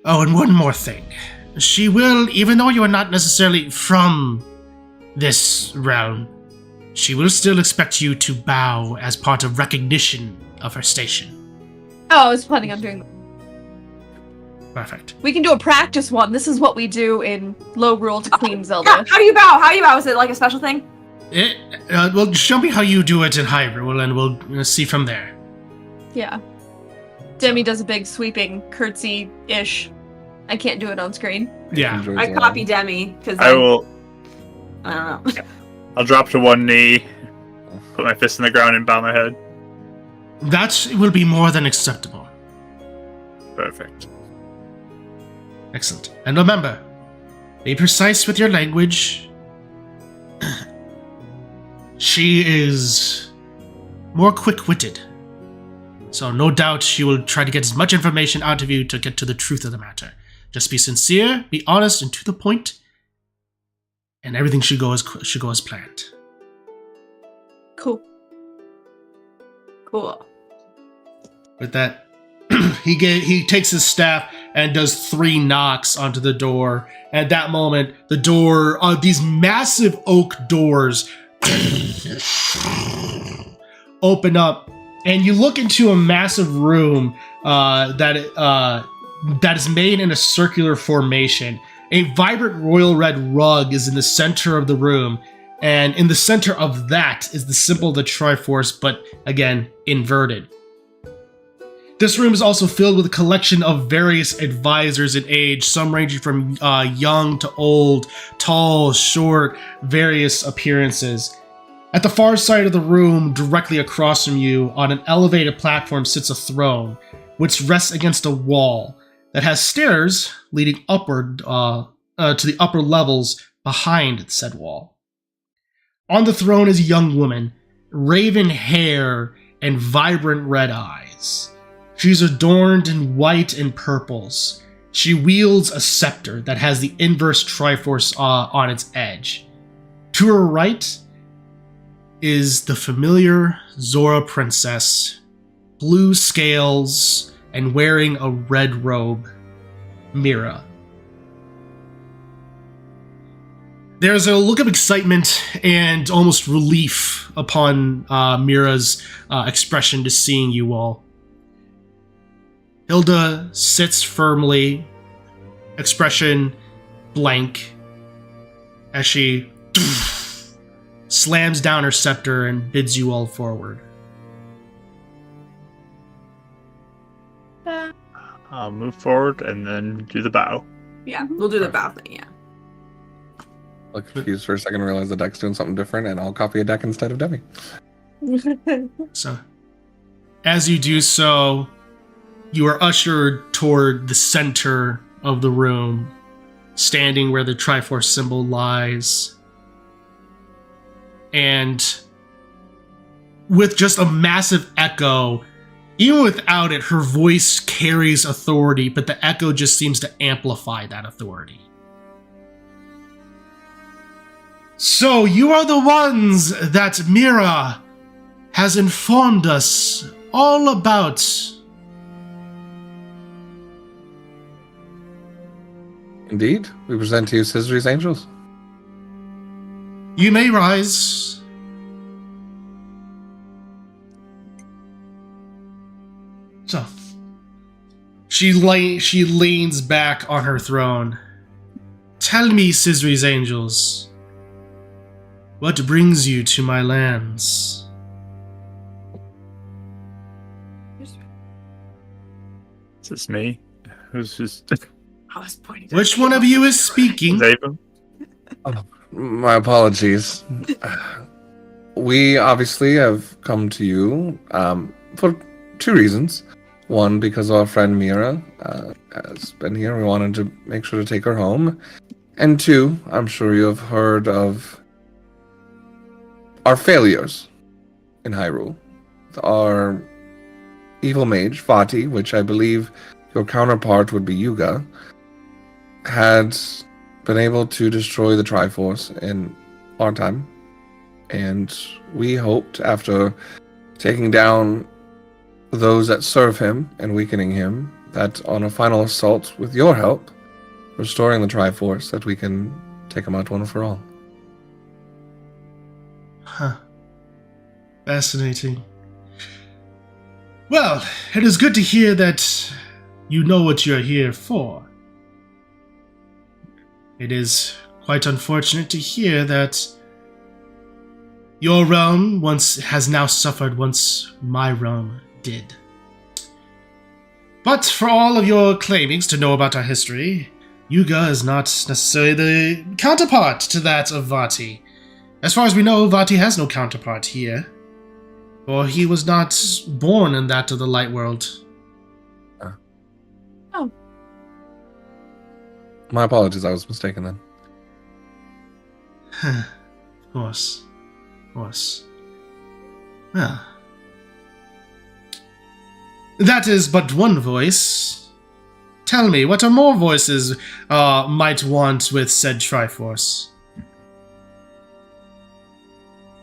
Oh, and one more thing. She will, even though you are not necessarily from this realm, she will still expect you to bow as part of recognition of her station. Oh, I was planning on doing that. Perfect. We can do a practice one. This is what we do in Lorule to Queen Zelda. Yeah, how do you bow? How do you bow? Is it like a special thing? Well, show me how you do it in Hyrule, and we'll see from there. Yeah. Demi does a big sweeping curtsy-ish. I can't do it on screen. Yeah. Enjoys I the copy line. Demi because I will. I don't know. I'll drop to one knee, put my fist in the ground, and bow my head. That will be more than acceptable. Perfect. Excellent. And remember, Be precise with your language. She is more quick-witted. So no doubt she will try to get as much information out of you to get to the truth of the matter. Just be sincere, be honest, and to the point, and everything should go as planned. Cool. Cool. With that, he takes his staff and does 3 knocks onto the door. At that moment, the door, these massive oak doors, open up, and you look into a massive room that is made in a circular formation. A vibrant royal red rug is in the center of the room, and in the center of that is the symbol of the Triforce, but again, inverted. This room is also filled with a collection of various advisors in age, some ranging from young to old, tall, short, various appearances. At the far side of the room, directly across from you, on an elevated platform sits a throne, which rests against a wall that has stairs leading upward to the upper levels behind said wall. On the throne is a young woman, raven hair and vibrant red eyes. She's adorned in white and purples. She wields a scepter that has the inverse Triforce on its edge. To her right is the familiar Zora princess, blue scales and wearing a red robe, Mira. There's a look of excitement and almost relief upon Mira's expression to seeing you all. Hilda sits firmly, expression blank, as she slams down her scepter and bids you all forward. I'll move forward and then do the bow. Yeah, we'll do the bow thing, yeah. Look confused for a second, realize the deck's doing something different, and I'll copy a deck instead of Debbie. So, as you do so, you are ushered toward the center of the room, standing where the Triforce symbol lies. And with just a massive echo, even without it, her voice carries authority, but the echo just seems to amplify that authority. So, you are the ones that Mira has informed us all about. Indeed, we present to you Scissory's Angels. You may rise. So, she leans back on her throne. Tell me, Scissory's Angels, what brings you to my lands? Is this me? Who's just... I was pointing. Which one of you is speaking? Zayvon? My apologies. We obviously have come to you for 2 reasons. One, because our friend Mira has been here. We wanted to make sure to take her home. And 2, I'm sure you have heard of our failures in Hyrule. Our evil mage, Vati, which I believe your counterpart would be Yuga, had been able to destroy the Triforce in our time. And we hoped, after taking down those that serve him and weakening him, that on a final assault, with your help, restoring the Triforce, that we can take him out once for all. Huh. Fascinating. Well, it is good to hear that you know what you're here for. It is quite unfortunate to hear that your realm has now suffered once my realm did. But for all of your claimings to know about our history, Yuga is not necessarily the counterpart to that of Vati. As far as we know, Vati has no counterpart here, for he was not born in that of the light world. My apologies, I was mistaken then. Of course. Of course. Well. That is but one voice. Tell me, what are more voices might want with said Triforce?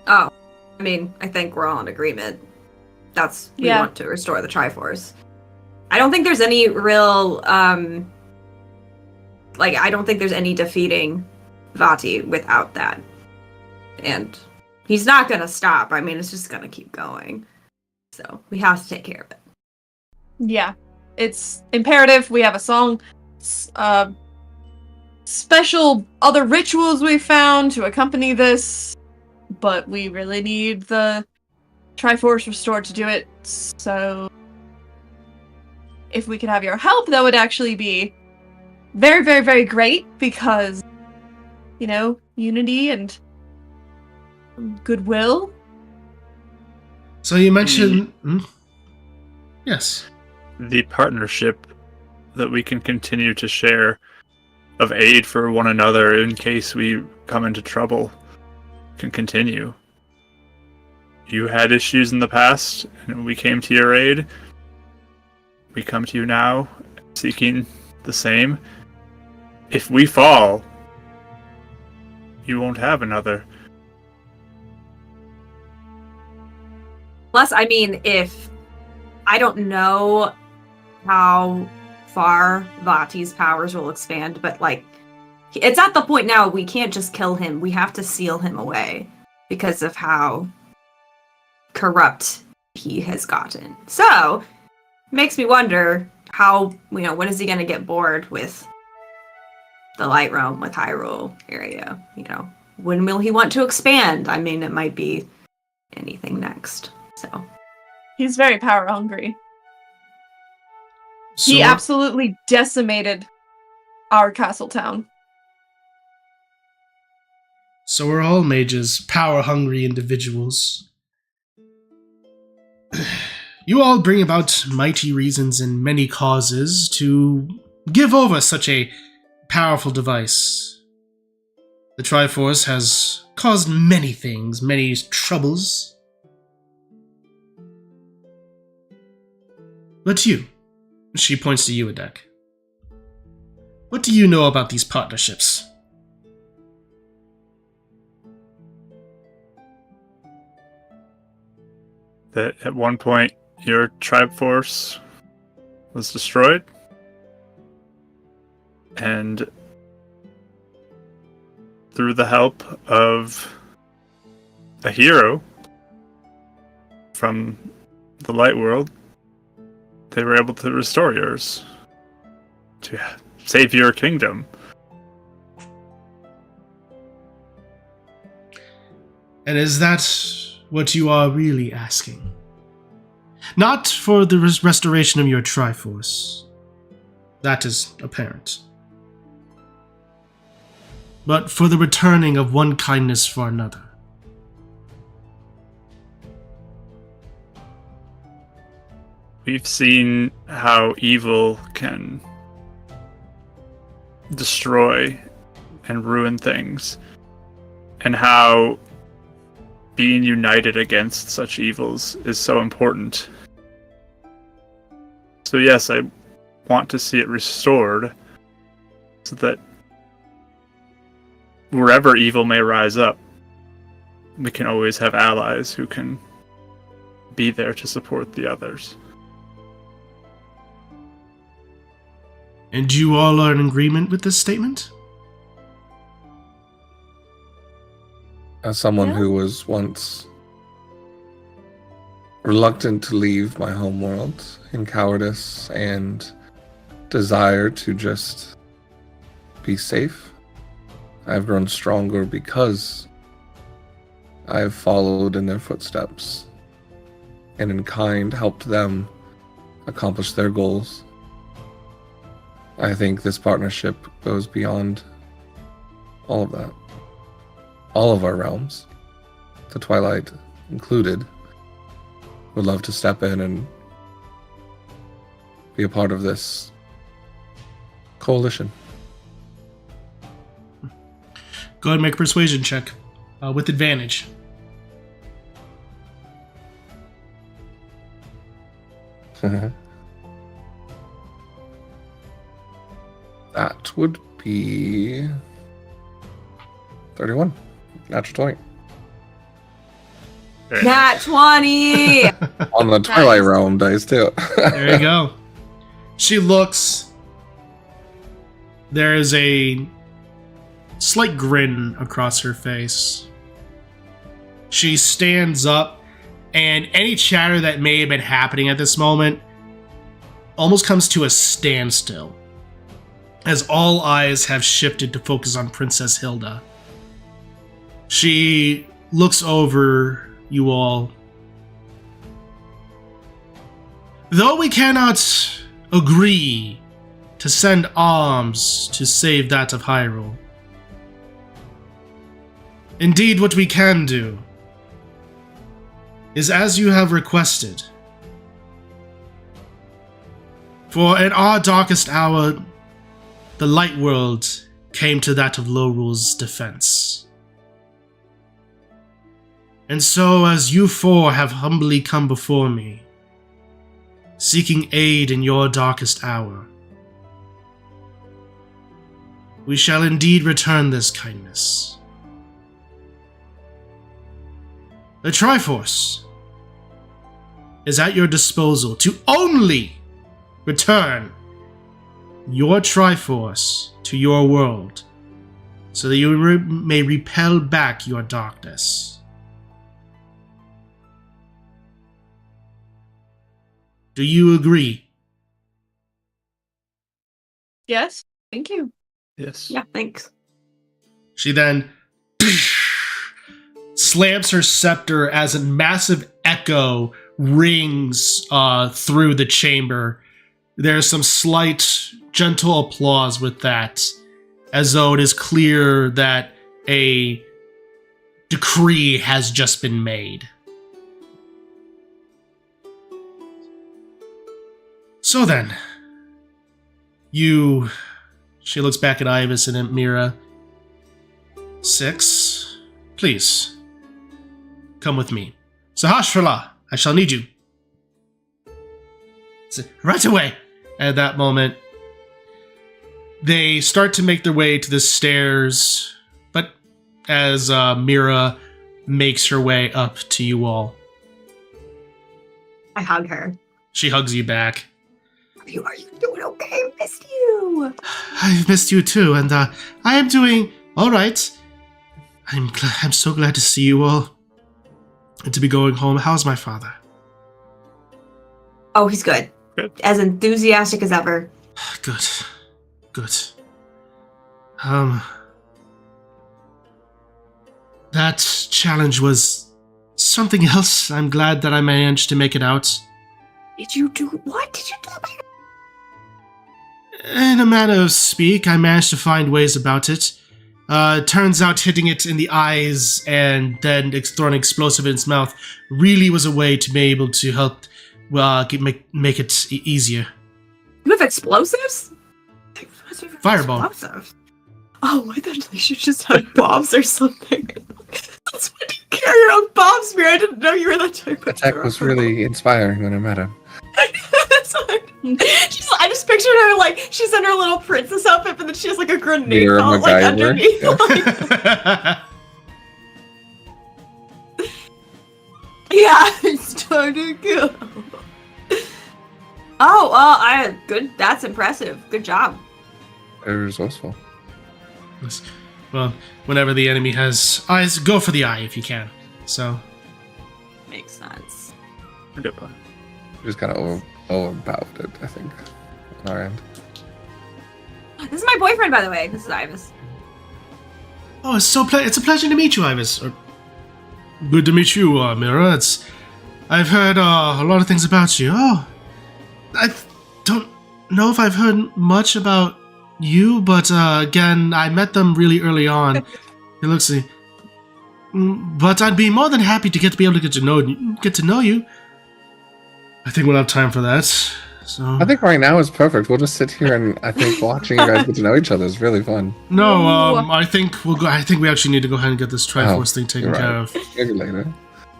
Oh, I mean, I think we're all in agreement. We want to restore the Triforce. I don't think there's any real, I don't think there's any defeating Vati without that. And he's not gonna stop. I mean, it's just gonna keep going. So, we have to take care of it. Yeah. It's imperative. We have a song, special other rituals we found to accompany this, but we really need the Triforce restored to do it, so if we could have your help, that would actually be very, very, very great, because, unity and goodwill. So you mentioned... Yes. The partnership that we can continue to share of aid for one another in case we come into trouble can continue. You had issues in the past, and we came to your aid. We come to you now, seeking the same. If we fall, you won't have another. Plus, I mean, I don't know how far Vati's powers will expand, but, it's at the point now we can't just kill him. We have to seal him away because of how corrupt he has gotten. So, makes me wonder how, when is he going to get bored with the Light Realm, with Hyrule area? When will he want to expand? I mean, it might be anything next, so. He's very power hungry. So, He absolutely decimated our castle town. So we're all mages, power-hungry individuals. You all bring about mighty reasons and many causes to give over such a powerful device. The Triforce has caused many things, many troubles. But you, she points to you, Adek. What do you know about these partnerships? That at one point your Triforce was destroyed, and through the help of a hero from the Light World, they were able to restore yours, to save your kingdom. And is that what you are really asking? Not for the restoration of your Triforce. That is apparent. But for the returning of one kindness for another. We've seen how evil can destroy and ruin things, and how being united against such evils is so important. So yes, I want to see it restored, so that wherever evil may rise up, we can always have allies who can be there to support the others. And you all are in agreement with this statement? As someone Yeah. who was once reluctant to leave my homeworld in cowardice and desire to just be safe, I've grown stronger because I've followed in their footsteps and in kind helped them accomplish their goals. I think this partnership goes beyond all of that. All of our realms, the Twilight included, would love to step in and be a part of this coalition. Go ahead and make a persuasion check with advantage. That would be 31. Natural 20. Nat 20! On the Twilight Realm dice, too. There you go. She looks. There is a slight grin across her face. She stands up, and any chatter that may have been happening at this moment almost comes to a standstill, as all eyes have shifted to focus on Princess Hilda. She looks over you all. Though we cannot agree to send arms to save that of Hyrule, indeed what we can do is as you have requested. For in our darkest hour, the light world came to that of Lorule's defense. And so as you four have humbly come before me, seeking aid in your darkest hour, we shall indeed return this kindness. The Triforce is at your disposal to only return your Triforce to your world so that you may repel back your darkness. Do you agree? Yes, thank you. Yes. Yeah, thanks. She then slams her scepter as a massive echo rings through the chamber. There's some slight, gentle applause with that, as though it is clear that a decree has just been made. So then, she looks back at Ibis and at Mira. 6, please, come with me. Sahasrara, I shall need you. Right away. At that moment, they start to make their way to the stairs, but as Mira makes her way up to you all, I hug her. she hugs you back. Are you doing okay? I missed you. I've missed you too, and I am doing all right. I'm so glad to see you all and to be going home. How's my father? Oh, he's good. Good. As enthusiastic as ever. Good. That challenge was something else. I'm glad that I managed to make it out. Did you do what? Did you do? In a manner of speak, I managed to find ways about it. Turns out hitting it in the eyes and then throwing explosive in its mouth really was a way to be able to help make it easier. You have explosives? Fireball. Explosives? Oh, I thought you should just have bombs or something. That's why you carry your own bomb spear. I didn't know you were that type of Attack girl. was really inspiring when I met him. That's fine. I just pictured her like she's in her little princess outfit, but then she has like a grenade Mira belt like MacGyver. underneath. Yeah. Yeah, it's time to go. Oh, well, good. That's impressive. Good job. Very resourceful. Well, whenever the enemy has eyes, go for the eye if you can. So, Makes sense. Good. We just kind of overpowered it, I think, on our end. This is my boyfriend, by the way. This is Ibis. oh, it's a pleasure to meet you, Ibis. Good to meet you, Mira. I've heard a lot of things about you. Oh, I don't know if I've heard much about you, but again, I met them really early on. It looks like, but I'd be more than happy to be able to get to know you. I think we'll have time for that. So I think right now is perfect. We'll just sit here and I think watching you guys get to know each other is really fun. no, Ooh. I think we'll go. I think we actually need to go ahead and get this Triforce thing taken you're care right. of. Maybe later.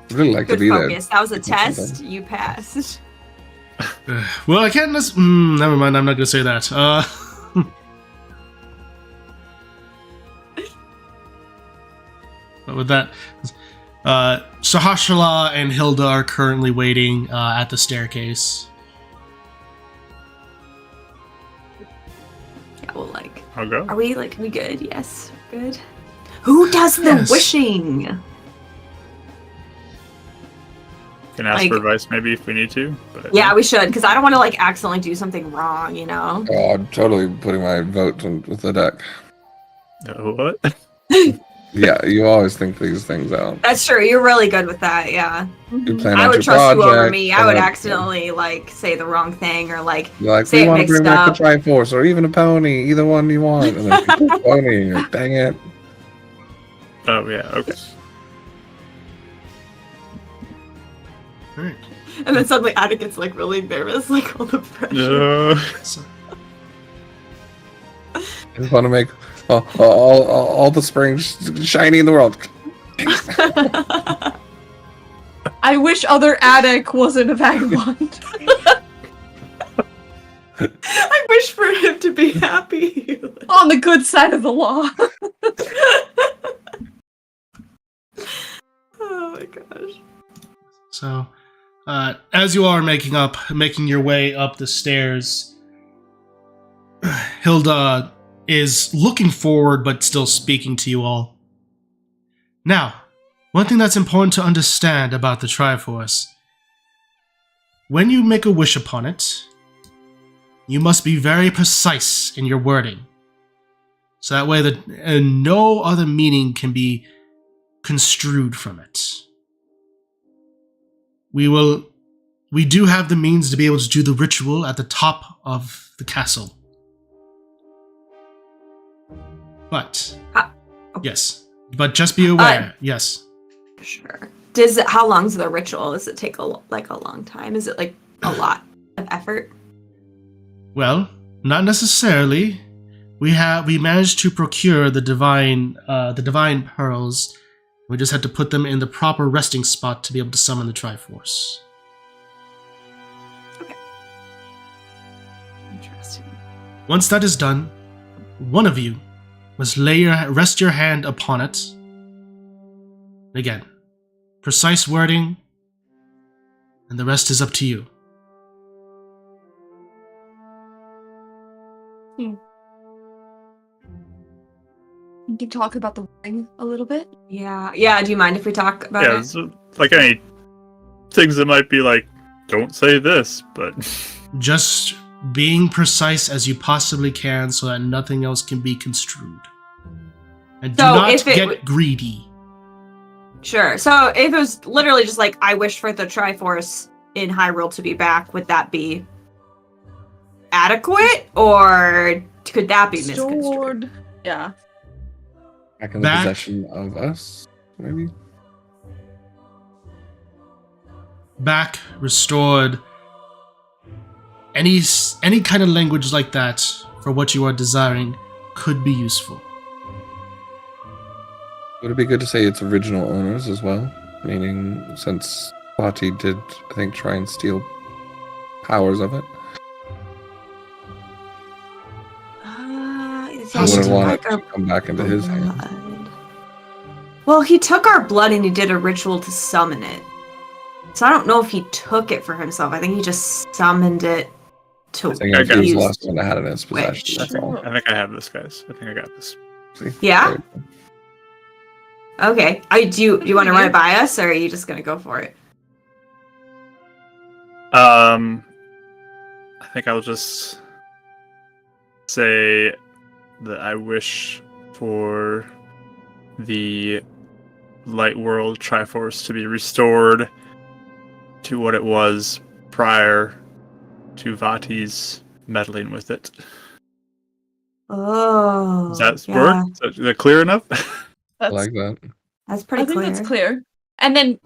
I'd really like to Good be focus. That was a Something. test. You passed. Well, I can't. Never mind. I'm not gonna say that. But with that, Sahashala and Hilda are currently waiting at the staircase. Yeah, well, like, I'll go. are we good? Yes, good. Who does the Yes. wishing? Can ask like- for advice maybe if we need to. But Yeah, we should, because I don't want to like accidentally do something wrong, you know? there. Oh, I'm totally putting my vote with the deck. What? Yeah, you always think these things out. That's true. You're really good with that. Yeah. You plan I out would your trust you over project, me. I would and accidentally like say the wrong thing or like you're like, say we it want to mixed bring back up. the Triforce or even a pony, either one you want. And then you pick a pony, and you're like, dang it. Oh yeah. Okay. Alright. And then suddenly Ada gets like really nervous, like all the pressure. No. So, I just want to make all the springs shiny in the world. I wish other Attic wasn't a vagabond. I wish for him to be happy. On the good side of the law. Oh my gosh. so as you are making your way up the stairs, Hilda is looking forward but still speaking to you all. Now, one thing that's important to understand about the Triforce: when you make a wish upon it, you must be very precise in your wording, so that way that no other meaning can be construed from it. We do have the means to be able to do the ritual at the top of the castle. But, yes, but just be aware, yes. Sure. How long's the ritual? Does it take a long time? Is it like a lot of effort? Well, not necessarily. We managed to procure the divine pearls. We just had to put them in the proper resting spot to be able to summon the Triforce. Interesting. Once that is done, one of you must rest your hand upon it. Again, precise wording, and the rest is up to you. You can talk about the ring a little bit. Yeah. Yeah. Do you mind if we talk about Yeah. it? So, like any things that might be like, don't say this, but Just being precise as you possibly can so that nothing else can be construed. And do So not if it get greedy. Sure. So if it was literally just like, I wish for the Triforce in Hyrule to be back, would that be adequate, or could that be misconstrued? Stored. Yeah. Back in the Back- possession of us, maybe? Back, restored. Any kind of language like that for what you are desiring could be useful. Would it be good to say its original owners as well? Meaning, since Lati did, I think, try and steal powers of it. He I wouldn't took want it our to come back into his hands. blood. Well, he took our blood and he did a ritual to summon it. So I don't know if he took it for himself. I think he just summoned it to I think it was the use. last one that had it in its possession. Which- That's all. I think I have this, guys. I think I got this. See? Yeah? Okay. Do you want to run it by us, or are you just gonna go for it? I think I'll just say that I wish for the Light World Triforce to be restored to what it was prior to Vati's meddling with it. Oh. Does that yeah. work? Is that clear enough? I That's, like that. That's I pretty think clear. that's clear. And then,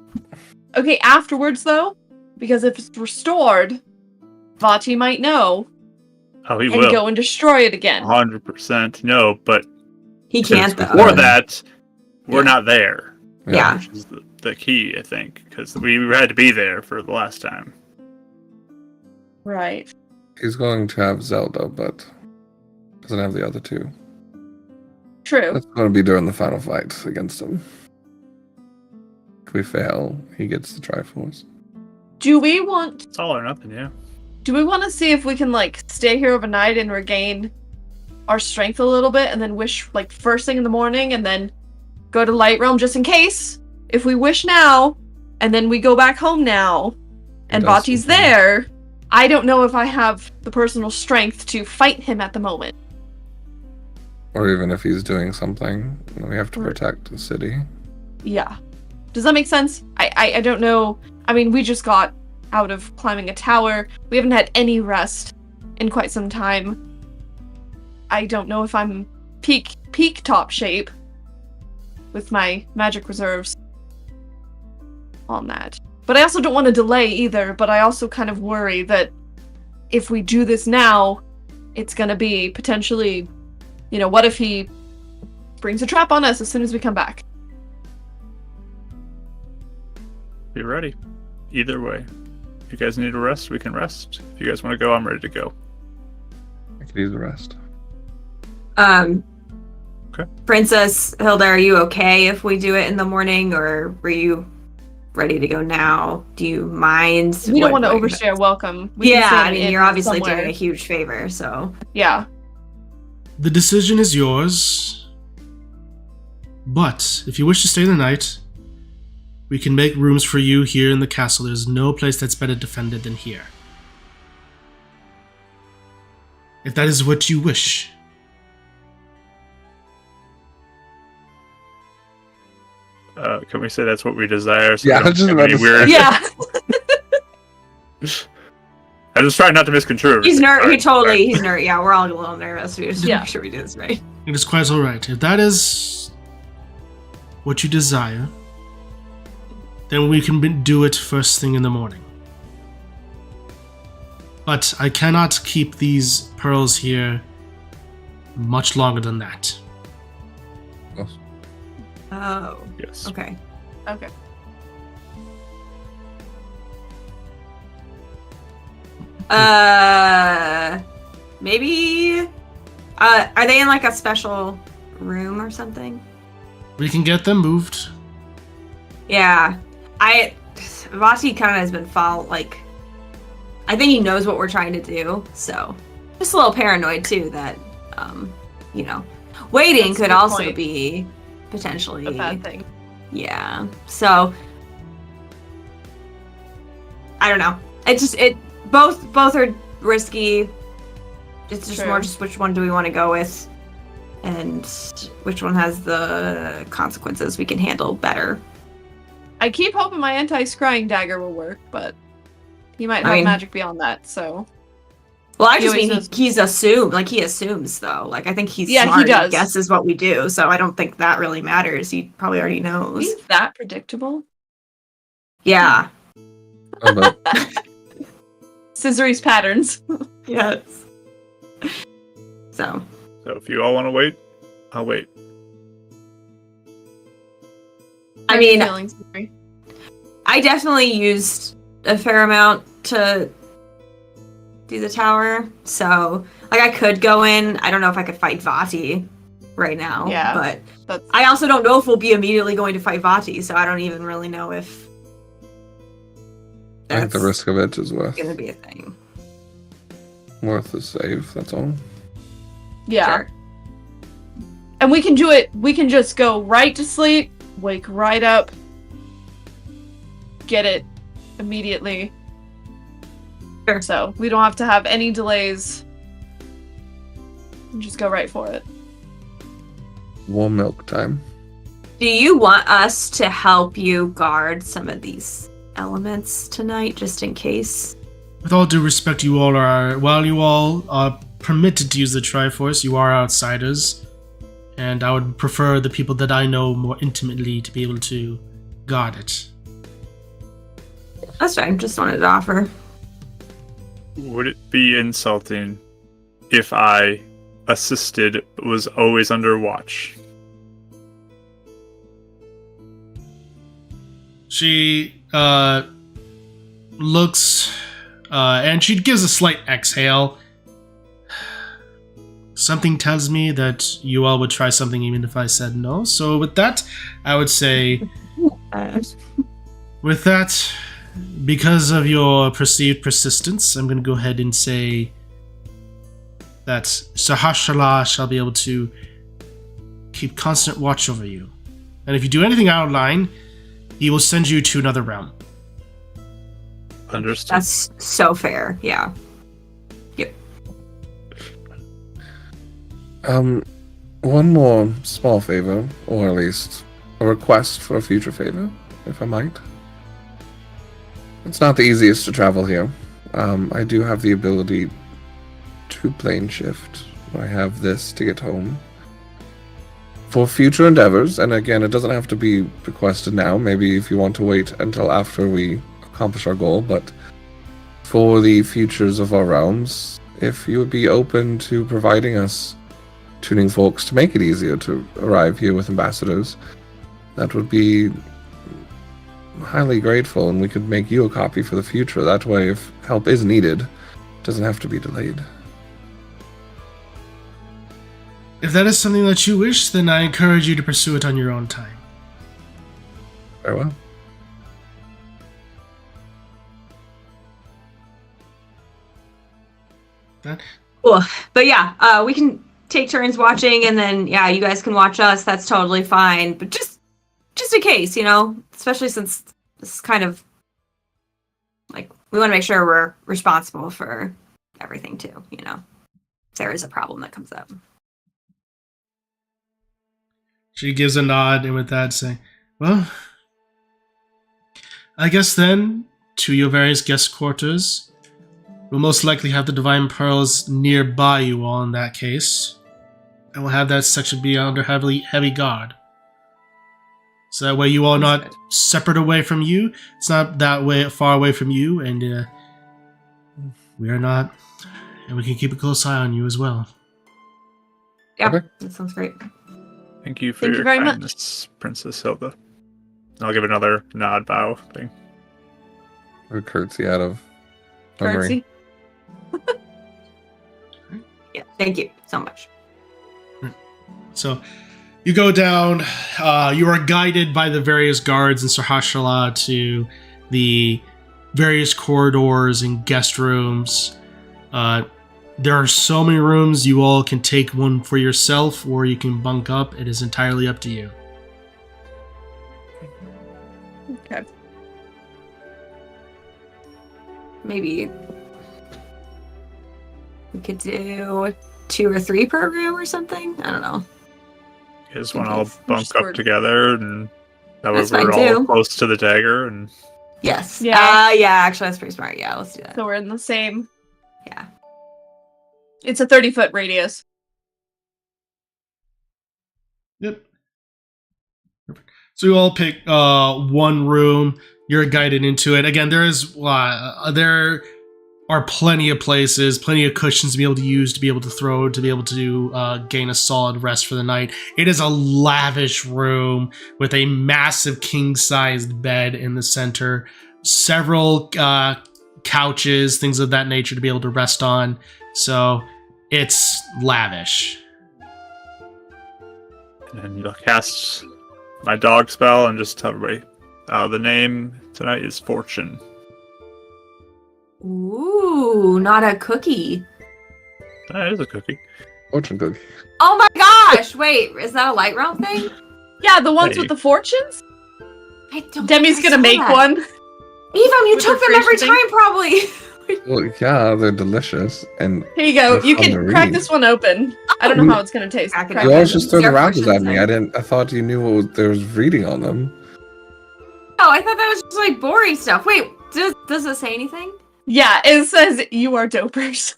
okay, afterwards though, because if it's restored, Vati might know Oh, he and will. go and destroy it again. 100%. No, but He can't though. for that, we're Yeah. not there. Yeah. Which is the key, I think, because we had to be there for the last time. Right. He's going to have Zelda, but doesn't have the other two. True. That's going to be during the final fight against him. If we fail, he gets the Triforce. Do we want It's all or nothing, yeah. to see if we can like stay here overnight and regain our strength a little bit and then wish like first thing in the morning and then go to Light Realm just in case? If we wish now and then we go back home now and does Vati's something. there, I don't know if I have the personal strength to fight him at the moment. Or even if he's doing something, we have to Right. protect the city. Yeah. Does that make sense? I don't know. I mean, we just got out of climbing a tower. We haven't had any rest in quite some time. I don't know if I'm peak top shape with my magic reserves on that. But I also don't want to delay either, but I also kind of worry that if we do this now, it's going to be potentially, what if he brings a trap on us as soon as we come back? Be ready. Either way. If you guys need a rest, we can rest. If you guys want to go, I'm ready to go. I could use the rest. Okay. Princess Hilda, are you okay if we do it in the morning, or were you ready to go now? Do you mind? We don't want to what- overstay our welcome. We can Yeah, stay in I an mean, inn you're obviously somewhere. doing a huge favor, so. Yeah. The decision is yours. But if you wish to stay the night, we can make rooms for you here in the castle. There's no place that's better defended than here. If that is what you wish. Can we say that's what we desire? So Yeah, we don't I was just have about any to weird... say. Yeah. I'm just trying not to misconstrue He's everything. He's nervous. Yeah, we're all a little nervous. We just Yeah. make sure we do this right. It is quite alright. If that is what you desire, then we can do it first thing in the morning. But I cannot keep these pearls here much longer than that. Oh, Yes. okay. Okay. Maybe. Are they in like a special room or something? We can get them moved. Yeah, Vati kind of has been I think he knows what we're trying to do, so just a little paranoid too that, waiting That's a could good also point. be potentially A bad thing. Yeah, so I don't know. Both are risky. It's just True. more just which one do we want to go with, and which one has the consequences we can handle better. I keep hoping my anti-scrying dagger will work, but he might I have mean- magic beyond that, so... Well, I He just always mean says- he's assumed, he assumes though. I think he's Yeah, he smart. does. Guesses what we do, so I don't think that really matters. He probably already knows. He's that predictable? Yeah. Oh, but Scissory's patterns. Yes. So So if you all want to wait, I'll wait. I How are mean, you feeling, Scissory? I definitely used a fair amount to do the tower. So I could go in. I don't know if I could fight Vati right now. Yeah. But That's... I also don't know if we'll be immediately going to fight Vati, so I don't even really know if I think the risk of it is worth gonna be a thing. the save. That's all. Yeah. Sure. And we can do it. We can just go right to sleep, wake right up, get it immediately. Sure. So we don't have to have any delays. And just go right for it. Warm milk time. Do you want us to help you guard some of these elements tonight, just in case? With all due respect, while you all are permitted to use the Triforce, you are outsiders. And I would prefer the people that I know more intimately to be able to guard it. That's fine. Just wanted to offer. Would it be insulting if I assisted but was always under watch? She looks and she gives a slight exhale. Something tells me that you all would try something even if I said no. So with that, I would say, with that, because of your perceived persistence, I'm going to go ahead and say that Sahashala shall be able to keep constant watch over you. And if you do anything out of line, he will send you to another realm. Understood. That's so fair. Yeah. Yep. One more small favor, or at least a request for a future favor, if I might. It's not the easiest to travel here. I do have the ability to plane shift. I have this to get home. For future endeavors, and again, it doesn't have to be requested now, maybe if you want to wait until after we accomplish our goal, but for the futures of our realms, if you would be open to providing us tuning folks to make it easier to arrive here with ambassadors, that would be highly grateful, and we could make you a copy for the future. That way, if help is needed, it doesn't have to be delayed. If that is something that you wish, then I encourage you to pursue it on your own time. Very well. That Cool. But yeah, we can take turns watching, and then yeah, you guys can watch us. That's totally fine. But just in case, especially since this is kind of like we want to make sure we're responsible for everything too. If there is a problem that comes up. She gives a nod, and with that, saying, well, I guess then, to your various guest quarters. We'll most likely have the Divine Pearls nearby you all in that case. And we'll have that section be under heavy guard. So that way you all are not separate away from you. It's not that way far away from you, and we are not. And we can keep a close eye on you as well. Yeah, Okay. that sounds great. Thank you for Thank you your very much. kindness, Princess Zelda. I'll give another nod bow thing. Or curtsy out of memory. Curtsy. Yeah, thank you so much. So you go down. You are guided by the various guards in Sahashala to the various corridors and guest rooms. There are so many rooms, you all can take one for yourself or you can bunk up. It is entirely up to you. Okay. Maybe we could do 2 or 3 per room or something. I don't know. You guys want to all Okay, bunk just up word. together, and that way That's we're fine, all too. close to the dagger, and Yes. Yeah. Yeah, actually, that's pretty smart. Yeah, let's do that. So we're in the same. Yeah. It's a 30-foot radius. Yep. Perfect. So you all pick one room. You're guided into it. Again, there are plenty of places, plenty of cushions to be able to use, to be able to throw, to be able to gain a solid rest for the night. It is a lavish room with a massive king-sized bed in the center, several couches, things of that nature to be able to rest on. So it's lavish. then you'll cast my dog spell and just tell everybody. The name tonight is Fortune. Ooh, not a cookie. That is a cookie. Fortune cookie. Oh my gosh! Wait, is that a light realm thing? Yeah, the ones Hey. with the fortunes? I don't. Demi's think I gonna saw make that. one. Evam, you With took the them every free time, probably. Well, yeah, they're delicious. And Here you go. They're You fun can to crack read. this one open. I don't know how it's gonna taste. Crack it Crack you it always open. just throw the Zero rounds at portions me. in. I thought you knew what there was reading on them. Oh, I thought that was just like boring stuff. Wait, does it say anything? Yeah, it says you are dopers.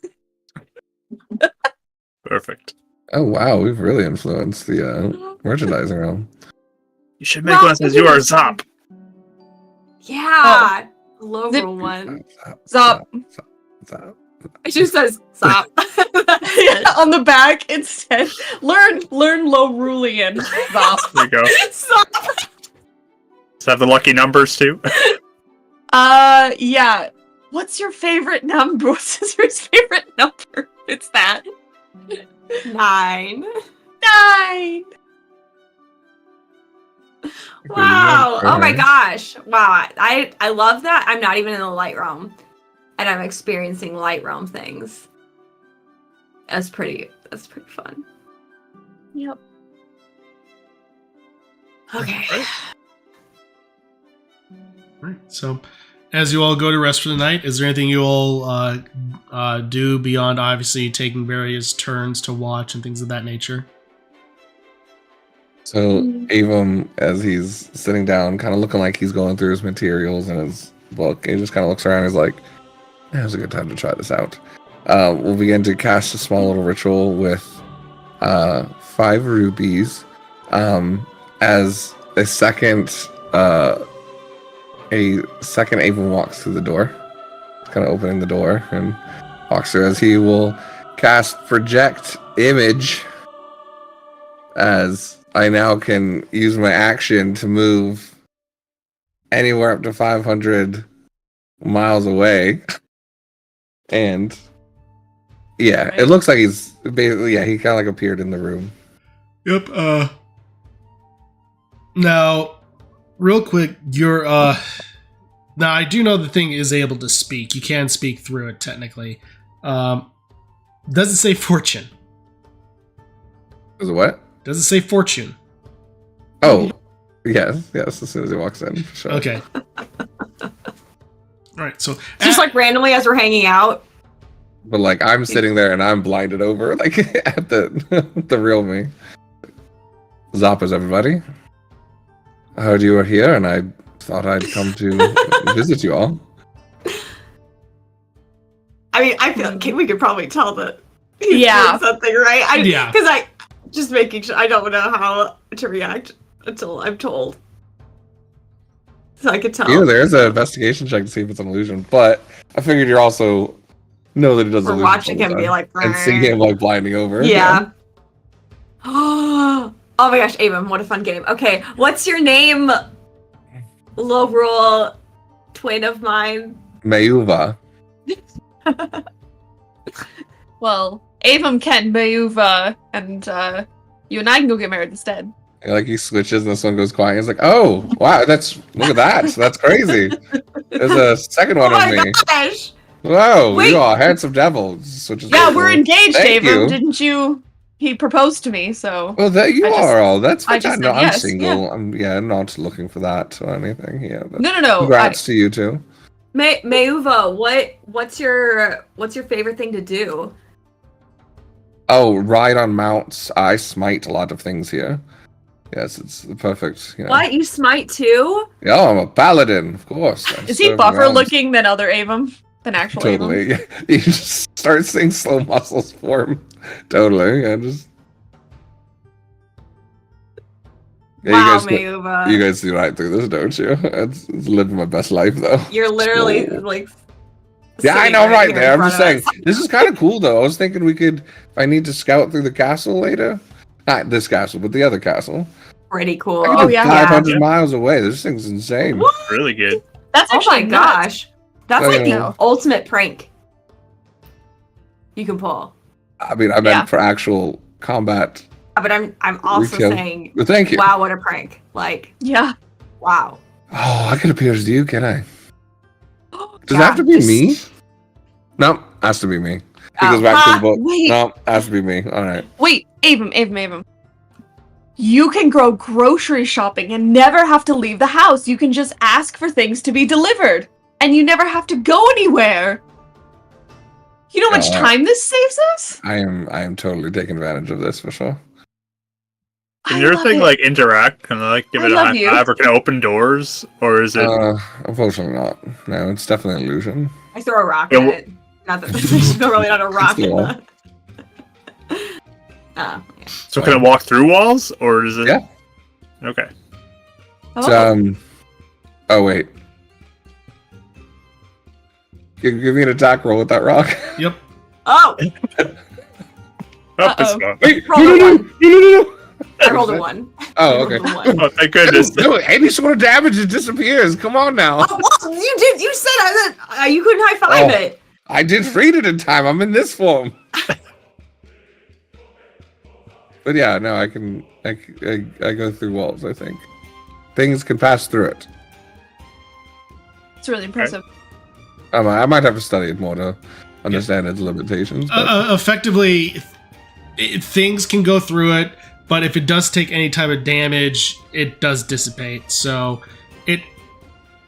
Perfect. Oh wow, we've really influenced the merchandising realm. You should make one that says you are Zop. Yeah, low roll one. Zop. Zop. It just says stop. On the back, it said, learn Lorulean. Stop. There you go. Stop. Does it have the lucky numbers too? Yeah. What's your favorite number? What's Scissor's favorite number? It's that. 9. 9. Wow. Oh my gosh. Wow. I love that I'm not even in the light realm and I'm experiencing light realm things. That's pretty fun. Yep. Okay. Right. So, as you all go to rest for the night, is there anything you all do beyond obviously taking various turns to watch and things of that nature? So Avon, as he's sitting down, kind of looking like he's going through his materials and his book, he just kind of looks around and he's like, now's a good time to try this out. We'll begin to cast a small little ritual with 5 rubies as a second Avon walks through the door. He's kind of opening the door and walks through as he will cast Project Image, as I now can use my action to move anywhere up to 500 miles away. And yeah, it looks like he's basically, yeah, he kind of like appeared in the room. Yep. Now, real quick, you're now I do know the thing is able to speak. You can speak through it technically. Does it say fortune? Is it what? Does it say fortune? Oh, yes, as soon as he walks in. Sure. Okay. All right, so Just like randomly as we're hanging out. But like I'm sitting there and I'm blinded over like at the real me. Zappas, everybody. I heard you were here and I thought I'd come to visit you all. I mean, I feel like we could probably tell that he's Yeah. doing something, right? Yeah. Because I just making sure I don't know how to react until I'm told. So I could tell. Yeah, there's an investigation check to see if it's an illusion, but I figured you're also know that it doesn't. We're watching him be like, and see him like blinding over. Yeah. Oh my gosh, Avon, what a fun game. Okay, what's your name? Lorule, twin of mine. Mayuva. Well, Avon, Ken, Bayuva, and you and I can go get married instead. Like he switches and this one goes quiet. He's like, "Oh, wow, look at that! That's crazy." There's a second one Oh of my me. gosh! Whoa, Wait. you are a handsome devil. Switches. Yeah, really we're cool. engaged, Thank Avon. you. Didn't you? He proposed to me, so. Well, there you I just- are. All that's I fantastic. just No, said I'm yes, single. yeah. I'm not looking for that or anything. Yeah. But No. congrats to you too. Mayuva, what's your favorite thing to do? Oh, ride on mounts. I smite a lot of things here. Yes, it's the perfect. You know. What, you smite too? Yeah, I'm a paladin, of course. Is he buffer looking than other Avon? Than actual Avon? Totally. You just start seeing slow muscles form. Totally. Yeah, just. Yeah, Wow, you Mayuva. guys see right through this, don't you? It's living my best life, though. You're literally Slow. like. Yeah, I sitting know, right here there. in I'm just front saying, of us. this is kind of cool, though. I was thinking we could, if I need to scout through the castle later. Not this castle, but the other castle. Pretty cool. I can Oh, do yeah. 500 Yeah. miles away. This thing's insane. Really good. That's Oh actually my nuts. gosh. That's I like the know. ultimate prank you can pull. I mean, I meant Yeah. for actual combat. But I'm also Retail. saying, But thank you. wow, what a prank. Like, Yeah. wow. Oh, I could appear as you, can I? Does Yeah, it have to be just- me? No, has to be me. He Oh, goes back to the book. Wait. No, has to be me. All right. Wait, Avon. You can go grocery shopping and never have to leave the house. You can just ask for things to be delivered. And you never have to go anywhere. You know how much Yeah. time this saves us? I am totally taking advantage of this for sure. Can I your love thing it. like interact? Can I like give I it a love high you. five or can I open doors? Or is it Unfortunately not. No, it's definitely an illusion. I throw a rock Yeah, at wh- it. Not that there's really not a rock in Cool. the. Yeah. so can it walk through walls? Or is it Yeah. Okay. Oh, It's, oh wait. Give me an attack roll with that rock. Yep. Oh, Oh, it's Uh-oh. gone. Wait, Roll a one. no. I rolled a 1. Oh, okay. I rolled a 1. Oh, thank goodness. No, any sort of damage, it disappears. Come on now. Oh, well, you did. You said you couldn't high five Oh. it. I did freed it in time. I'm in this form. But yeah, no, I can. I go through walls. I think things can pass through it. It's really impressive. I might have to study it more to understand its limitations. But Effectively, things can go through it, but if it does take any type of damage, it does dissipate. So it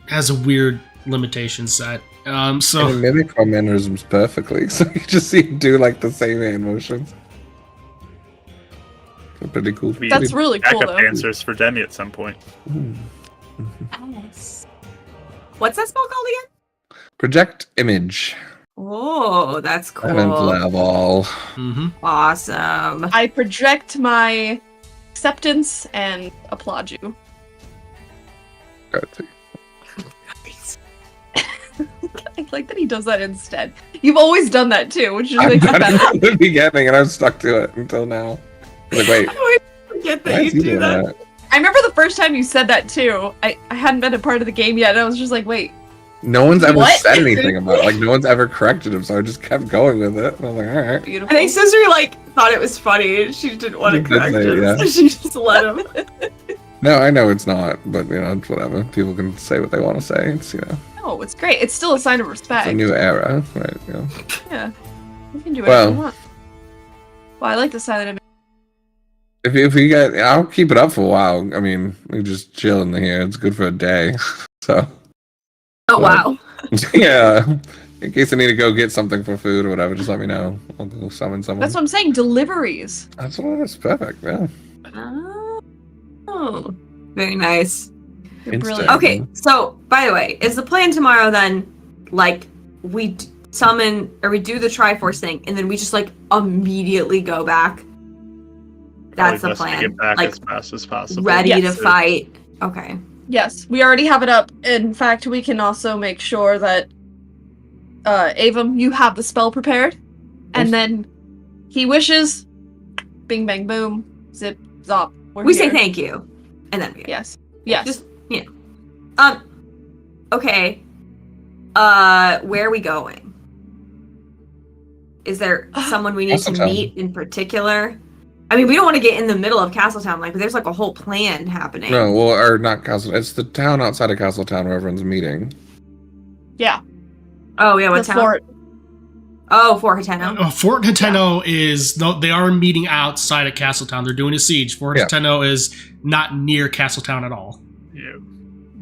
has a weird limitation set. and So it mimic our mannerisms perfectly, so you just see it do like the same hand motions. Pretty cool. That's really cool, Backup though. answers for Demi at some point. Yes. What's that spell called again? Project image. Oh, that's cool. 7th level. mhm. Awesome. I project my acceptance and applaud you. I like that he does that instead. You've always done that too, which just I've makes it done it better. from the beginning, and I've stuck to it until now. I was like, wait, I always forget why that is you he do doing that. that? I remember the first time you said that too. I hadn't been a part of the game yet, and I was just like, wait. No one's ever What? said anything about it. Like, no one's ever corrected him, so I just kept going with it. And I was like, all right. Beautiful. I think Scissory thought it was funny and she didn't want to You did correct say it, him, yeah. so she just let him. No, I know it's not, but it's whatever. People can say what they want to say. It's No, it's great. It's still a sign of respect. it's a new era, right? Yeah. You can do whatever Well- you want. Well, I like the silent image. If you get, I'll keep it up for a while. I mean, we just chill in here. It's good for a day. So Oh, wow. yeah, in case I need to go get something for food or whatever, just let me know. I'll go summon someone. That's what I'm saying. Deliveries. That's perfect. Yeah. Oh, very nice. You're Instant. brilliant. Okay, so by the way, is the plan tomorrow then, like, we summon or we do the Triforce thing and then we just like immediately go back? That's Probably the best to plan. Get back Like, as fast as possible. ready Yes. to fight. Okay. Yes, we already have it up. In fact, we can also make sure that Avum, you have the spell prepared, and then he wishes, bing bang boom, zip zop. We say here. thank you, and then we go. Yes. Yes. Just okay. Where are we going? Is there someone we need to Castletown. meet in particular? I mean, we don't want to get in the middle of Castletown. Like, there's like a whole plan happening. No, well, or not Castle. It's the town outside of Castletown where everyone's meeting. yeah. Oh yeah, what The town? fort. Oh, Fort Hateno. Fort Hateno is they are meeting outside of Castletown. They're doing a siege. Fort Yeah. Hateno is not near Castletown at all. Yeah.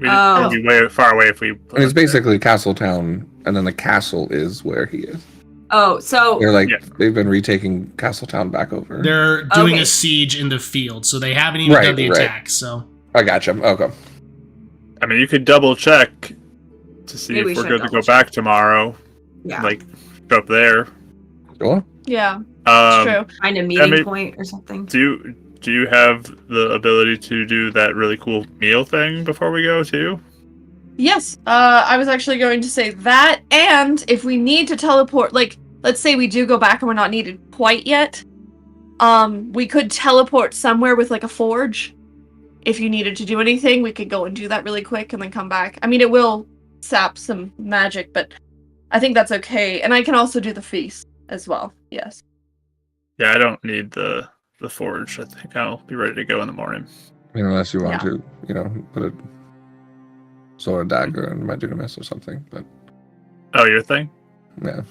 Oh. We'd be way far away if we. I mean, it's basically Castletown, and then the castle is where he is. Oh, so They're like Yeah. they've been retaking Castletown back over. They're doing Okay. a siege in the field, so they haven't even Right, done the right. attack. So I gotcha. Okay. I mean, you could double check to see Maybe we if we're should good to go double back tomorrow. yeah, Like, go up there. Sure. Yeah, it's true. find a meeting mean- point or something. Do you have the ability to do that really cool meal thing before we go too? Yes. I was actually going to say that, and if we need to teleport, like, let's say we do go back and we're not needed quite yet, we could teleport somewhere with like a forge. If you needed to do anything, we could go and do that really quick and then come back. I mean, it will sap some magic, but I think that's okay. And I can also do the feast as well. Yes. Yeah, I don't need the forge. I think I'll be ready to go in the morning. I mean, unless you want Yeah. to, put a sword dagger in my dunamis or something. But Oh, your thing? yeah,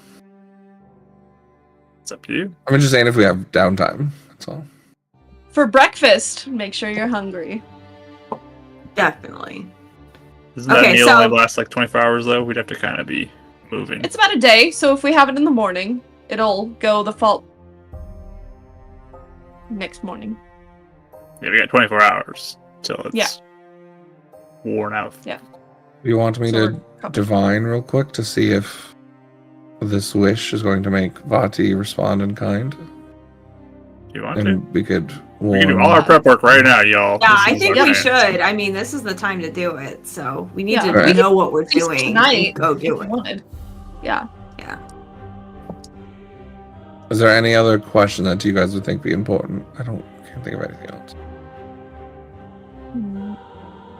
It's up to you. I'm just saying if we have downtime, that's all. For breakfast, make sure you're hungry. Definitely. Doesn't that Okay, meal so- only last like 24 hours though? We'd have to kind of be moving. It's about a day, so if we have it in the morning, it'll go the fault next morning. Yeah, we got 24 hours till it's Yeah. worn out. You want me So to we're covered. divine real quick to see if this wish is going to make Vati respond in kind? Do you want to? And we could We can do warn. all our prep work right now, y'all. Yeah, This I is think our we chance. should. I mean, this is the time to do it. So we need Yeah. to Right. know what we're Feast doing. tonight, and go if do you it. wanted. Yeah. Is there any other question that you guys would think be important? Can't think of anything else.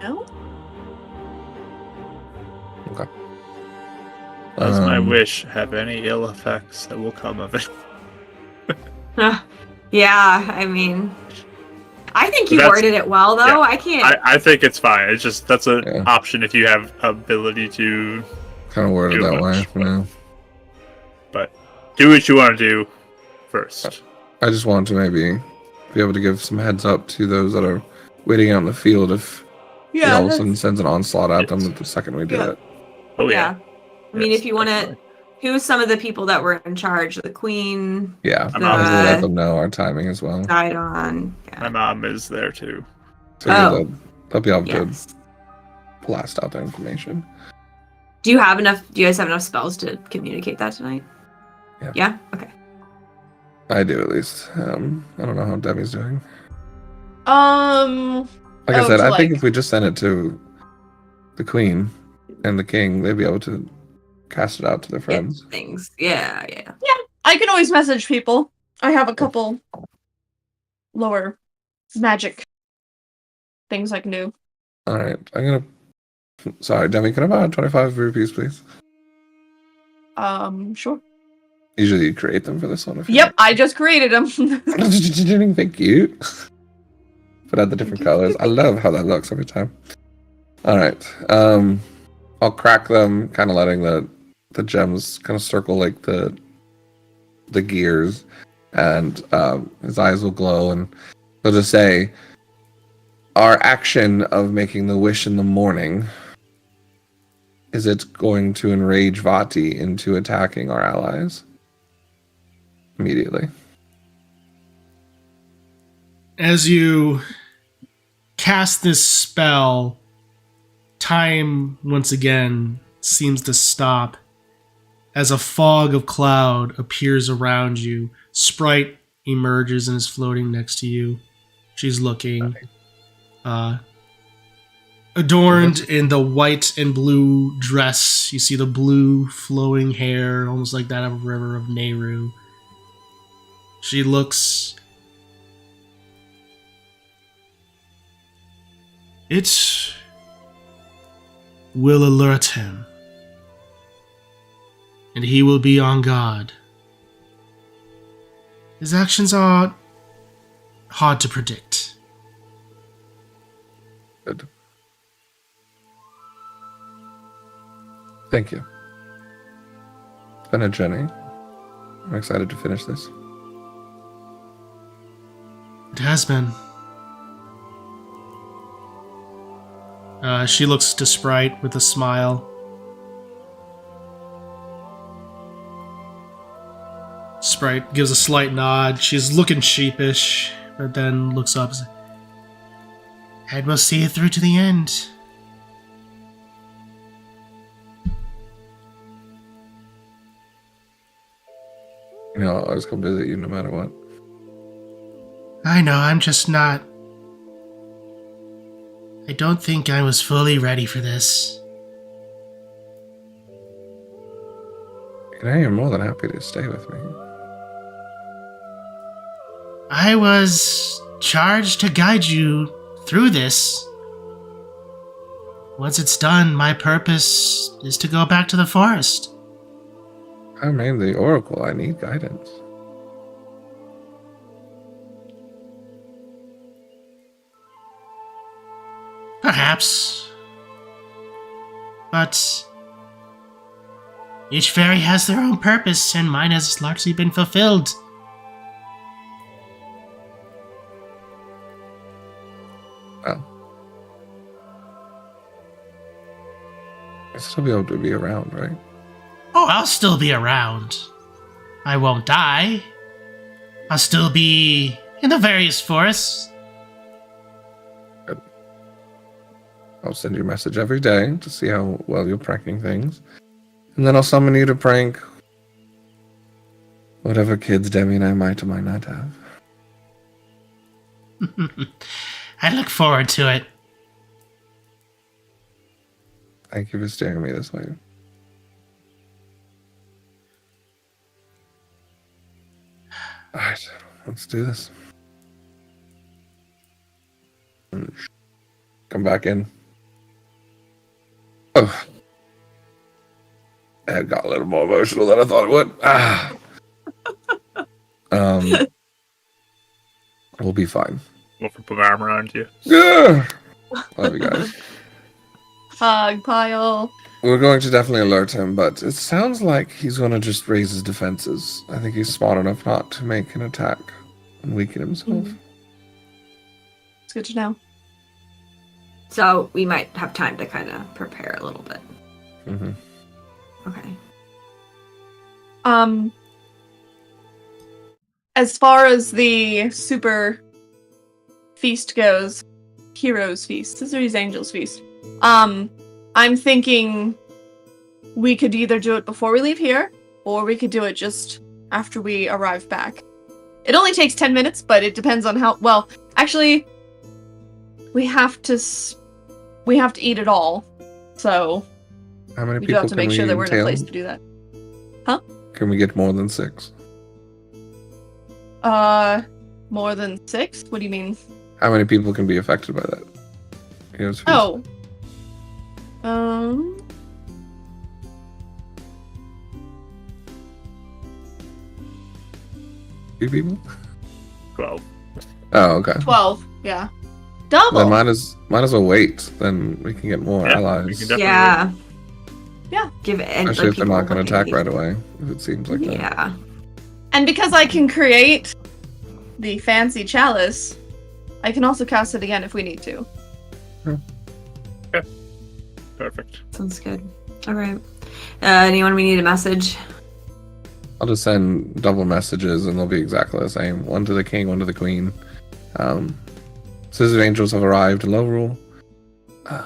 No? Okay. Does my wish have any ill effects that will come of it? Yeah, I mean, I think you That's- worded it well, though. yeah, I can't. I think it's fine. It's just that's an Yeah. option if you have ability to. Kind of worded Do that much, way for now. But do what you want to do first. I just want to maybe be able to give some heads up to those that are waiting out in the field if he all of a sudden sends an onslaught at them the second we do Yeah. it. Oh yeah. I mean, Yes, if you want to, definitely. who's some of the people that were in charge? The queen Yeah, I'm I'll not- let them know our timing as well. died on. My Yeah. mom is there too. So yeah, Oh. they'll be able to Yes. blast out the information. Do you have enough? Do you guys have enough spells to communicate that tonight? Yeah. Yeah. Okay. I do at least. I don't know how Demi's doing. Um, Like I Oh, said, to, I think like- if we just send it to the queen and the king, they'd be able to cast it out to their friends. Things. Yeah. I can always message people. I have a couple lower magic things I can do. All right, I'm gonna. Sorry, Demi, can I buy 25 rupees, please? Sure. Usually you create them for this one. If you Yep, I just created them. Thank you. Put out the different colors. I love how that looks every time. All right. I'll crack them, kind of letting the gems kind of circle like the gears, and his eyes will glow, and he'll just say, "Our action of making the wish in the morning is it going to enrage Vati into attacking our allies immediately." As you cast this spell, time once again seems to stop as a fog of cloud appears around you. Sprite emerges and is floating next to you. She's looking adorned in the white and blue dress. You see the blue flowing hair, almost like that of a river of Nehru. She looks... It will alert him, and he will be on guard. His actions are hard to predict. Good. Thank you. It's been a journey. I'm excited to finish this. It has been. She looks to Sprite with a smile. Sprite gives a slight nod. She's looking sheepish, but then looks up and says, "And we'll see it through to the end." You know, I'll always come visit you no matter what. I know, I'm just not... I don't think I was fully ready for this. And I am more than happy to stay with me. I was charged to guide you through this. Once it's done, my purpose is to go back to the forest. I made the oracle. I need guidance. Perhaps. But each fairy has their own purpose, and mine has largely been fulfilled. Well, I'll still be able to be around, right? Oh, I'll still be around. I won't die. I'll still be in the various forests. I'll send you a message every day to see how well you're pranking things. And then I'll summon you to prank whatever kids Demi and I might or might not have. I look forward to it. Thank you for steering me this way. Let's do this. Come back in. Oh. It got a little more emotional than I thought it would. We'll be fine. We'll put my arm around you. Yeah. Love you guys. Hug pile. We're going to definitely alert him, but it sounds like he's going to just raise his defenses. I think he's smart enough not to make an attack and weaken himself. It's good to know. So we might have time to kind of prepare a little bit. Mm-hmm. Okay. As far as the super feast goes, Heroes Feast, Scissors Angels Feast, I'm thinking we could either do it before we leave here, or we could do it just after we arrive back. It only takes 10 minutes, but it depends on how... Well, actually, we have to eat it all, so How many we people do have to can make sure we that we're in a entail? place to do that. Can we get more than 6? More than 6? What do you mean? How many people can be affected by that? Heroes Feast. Oh. 2 people? 12. Oh, okay. 12, yeah. Double! Then might as well wait. Then we can get more Yeah, we allies. can definitely Yeah. Yeah. Give it. Especially if they're not going to attack right away. If it seems like that. Yeah. And because I can create the fancy chalice, I can also cast it again if we need to. Perfect. Sounds good. All right. Anyone we need a message? I'll just send double messages and they'll be exactly the same. One to the king, one to the queen. Scissor Angels have arrived in Lorule.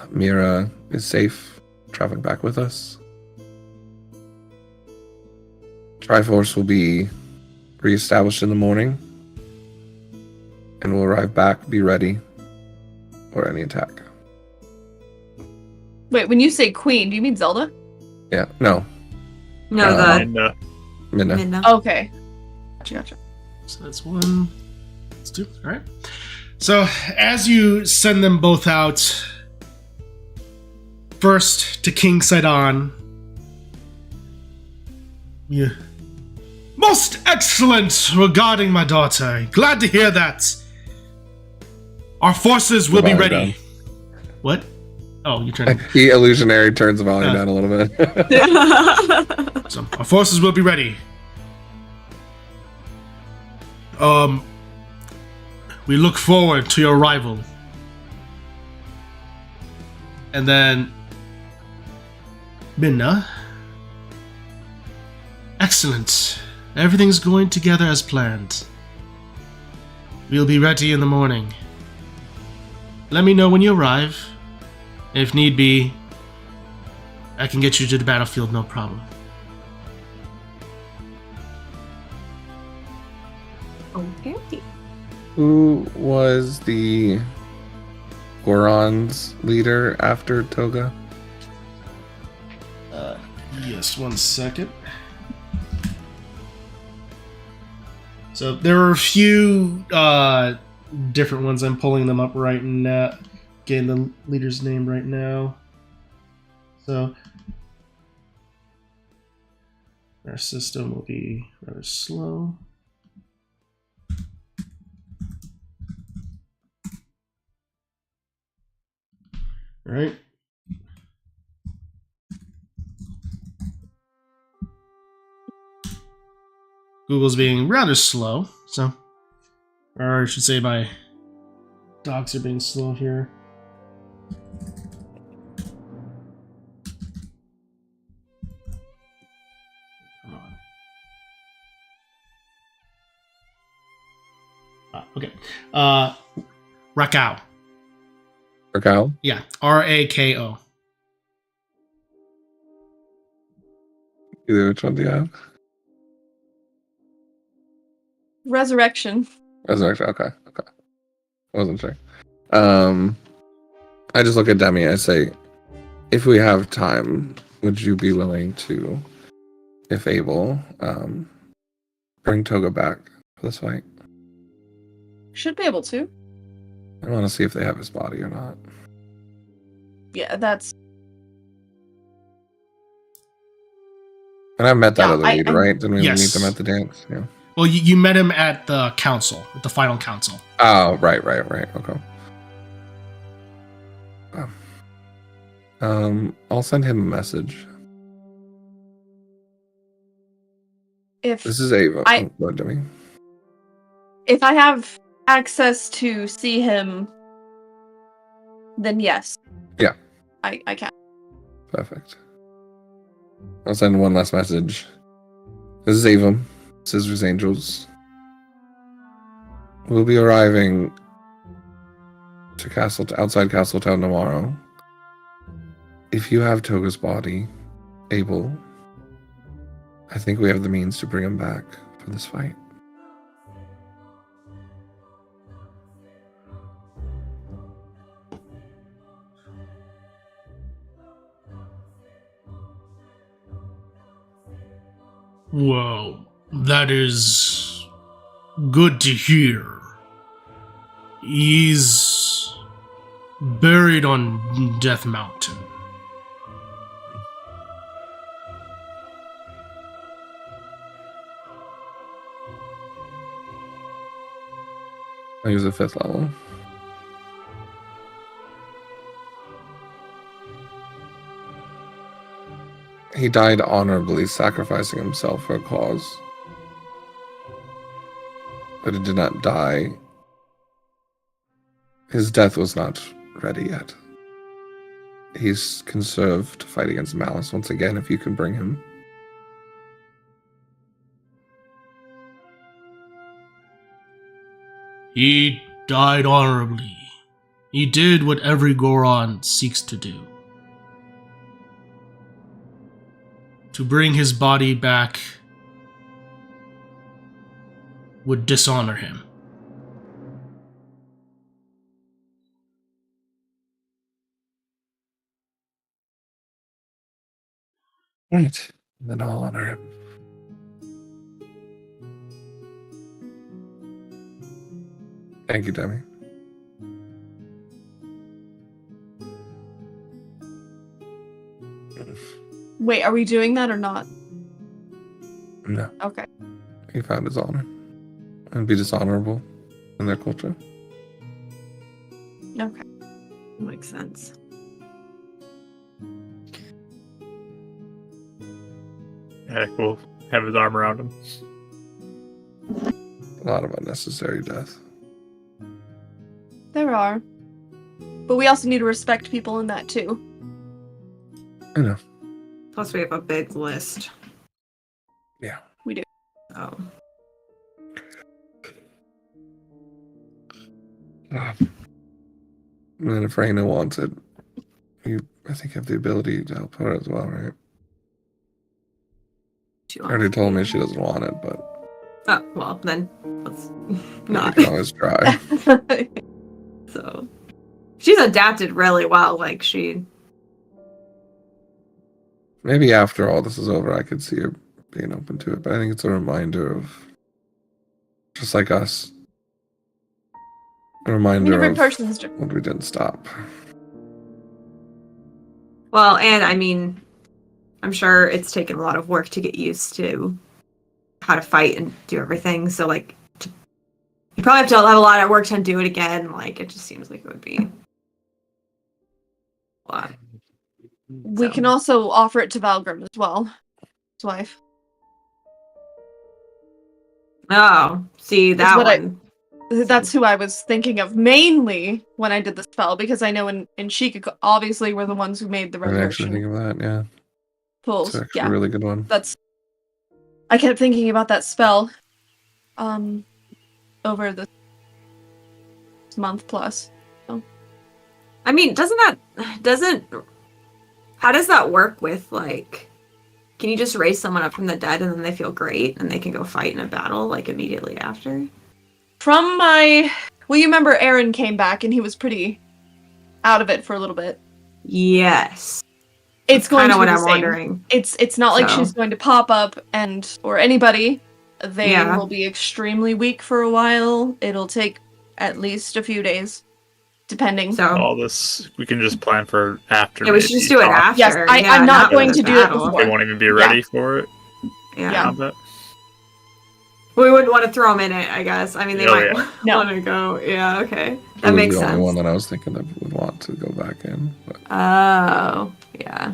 Mira is safe, traveling back with us. Triforce will be reestablished in the morning. And will arrive back, be ready for any attack. Wait, when you say queen, do you mean Zelda? Yeah, no. No, the And Minna. Midna. Okay. Gotcha. So that's 1. That's 2. All right. So as you send them both out, first to King Sidon. Yeah. Most excellent regarding my daughter. Glad to hear that. Our forces will be Volume ready. down. What? Oh, you're trying to... He illusionary turns the volume down a little bit. So, our forces will be ready. We look forward to your arrival. And then... Minna. Excellent. Everything's going together as planned. We'll be ready in the morning. Let me know when you arrive. If need be, I can get you to the battlefield, no problem. Okay. Who was the Goron's leader after Toga? Yes, 1 second. So there are a few different ones. I'm pulling them up right now. Getting the leader's name right now. So our system will be rather slow. All right. Google's being rather slow, so, or I should say my dogs are being slow here. Come on. Okay. Rakao. Rakao? Yeah, Rako. Either which one do you have? Resurrection. Resurrection. Okay. I wasn't sure. I just look at Demi. I say, if we have time, would you be willing to, if able, bring Toga back for this fight? Should be able to. I want to see if they have his body or not. Yeah, that's... And I met that Yeah, other lead, right? Didn't we Yes. meet them at the dance? Yeah. Well, you met him at the council, at the final council. Oh, right. Okay. I'll send him a message. If This is Ava. I- What do we? if I have access to see him, then yes. Yeah. I can. Perfect. I'll send one last message. This is Ava, Scissors Angels. We'll be arriving to outside Castletown tomorrow. If you have Toga's body, Abel, I think we have the means to bring him back for this fight. Well, that is good to hear. He's buried on Death Mountain. He was a 5th level. He died honorably, sacrificing himself for a cause. But he did not die. His death was not ready yet. He's conserved to fight against malice once again if you can bring him. He died honorably. He did what every Goron seeks to do. To bring his body back would dishonor him. Right. Then I'll honor him. Thank you, Demi. Wait, are we doing that or not? No. Okay. He found his honor. And be dishonorable in their culture. Okay. Makes sense. Yeah, we'll have his arm around him. A lot of unnecessary death. There are. But we also need to respect people in that too. I know. Plus, we have a big list. Yeah. We do. Oh. And then if Raina wants it, you, I think, have the ability to help her as well, right? She already told me she doesn't want it, but... Oh, well, then let's not. We can always try. So, she's adapted really well. Like, she... Maybe after all this is over, I could see her being open to it, but I think it's a reminder of... Just like us. A reminder Every of person's different. what we didn't stop. Well, and I mean, I'm sure it's taken a lot of work to get used to how to fight and do everything. So, like, you probably have to have a lot of work to do it again. Like, it just seems like it would be a lot. We can also offer it to Valgrim as well. His wife. Oh, see, that what one. That's who I was thinking of mainly when I did the spell, because I know in Sheikah obviously we're the ones who made the I didn't actually think resurrection of that, yeah. pulls. It's actually Yeah, a really good one. I kept thinking about that spell over the month plus. I mean, how does that work with, like, can you just raise someone up from the dead and then they feel great and they can go fight in a battle, like, immediately after? You remember Aaron came back and he was pretty out of it for a little bit. Yes. It's going kind to of be what the I'm same. wondering. It's not like So. she's going to pop up or anybody. They Yeah. will be extremely weak for a while. It'll take at least a few days, depending. So All this we can just plan for after. yeah, we should maybe just do it combat. after. Yes, I'm not going during to the do it battle. before. They won't even be ready for it. Yeah. Combat. We wouldn't want to throw them in it, I guess. I mean, they Oh, might yeah. No. want to go. Yeah, okay. He That was makes the sense. only one that I was thinking that would want to go back in. But Oh, yeah.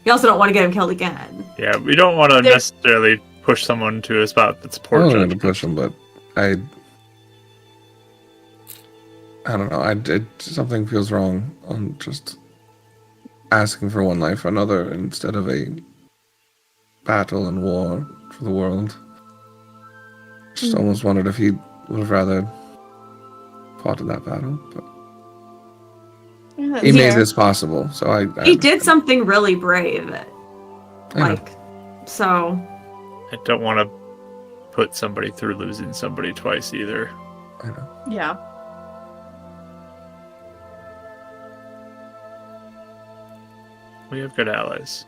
You also don't want to get him killed again. Yeah, we don't want to There- necessarily push someone to a spot that's I poor wasn't going to judgment. push him, but I don't know. Something feels wrong on just asking for one life for another instead of a battle and war for the world. Just almost wondered if he would have rather fought in that battle, but he made this possible. So I He did something really brave. I know. Like, so. I don't want to put somebody through losing somebody twice either. I know. Yeah. We have good allies.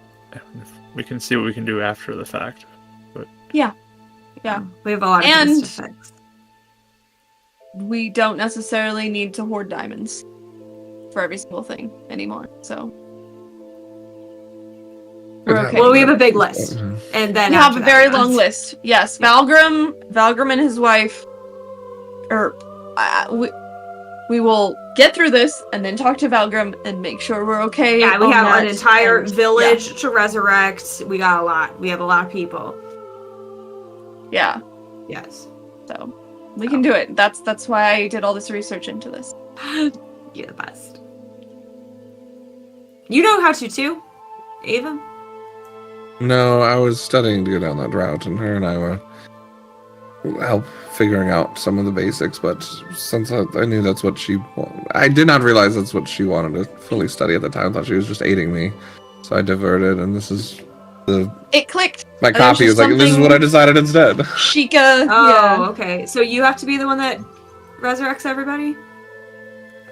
We can see what we can do after the fact. Yeah. We have a lot of things to And- fix. We don't necessarily need to hoard diamonds for every single thing anymore. So we're okay. Well, we have a big list. Mhm. And then We have after a that, very that's- long list. Yes, Valgrim and his wife, or we will get through this and then talk to Valgrim and make sure we're okay. Yeah, we on have that, an entire and- village to resurrect. We got a lot. We have a lot of people. Yeah, Yes. so we can do it. That's why I did all this research into this. You're the best. You know how to too, Ava? No, I was studying to go down that route, and her and I were help figuring out some of the basics. But since I knew that's what she, I did not realize that's what she wanted to fully study at the time. I thought she was just aiding me, so I diverted. And this is It clicked. my There's copy just was like, this is something- what I decided instead. Sheikah. Oh, Yeah. okay. So you have to be the one that resurrects everybody?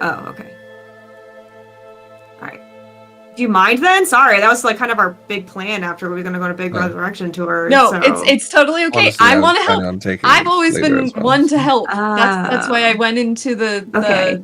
Oh, okay. Alright. Do you mind then? Sorry, that was like kind of our big plan after we were gonna go on a big Oh. resurrection tour. No, so. it's totally okay. Honestly, I was want to help. planning on taking I've always later been as well. one to help. That's why I went into the Okay.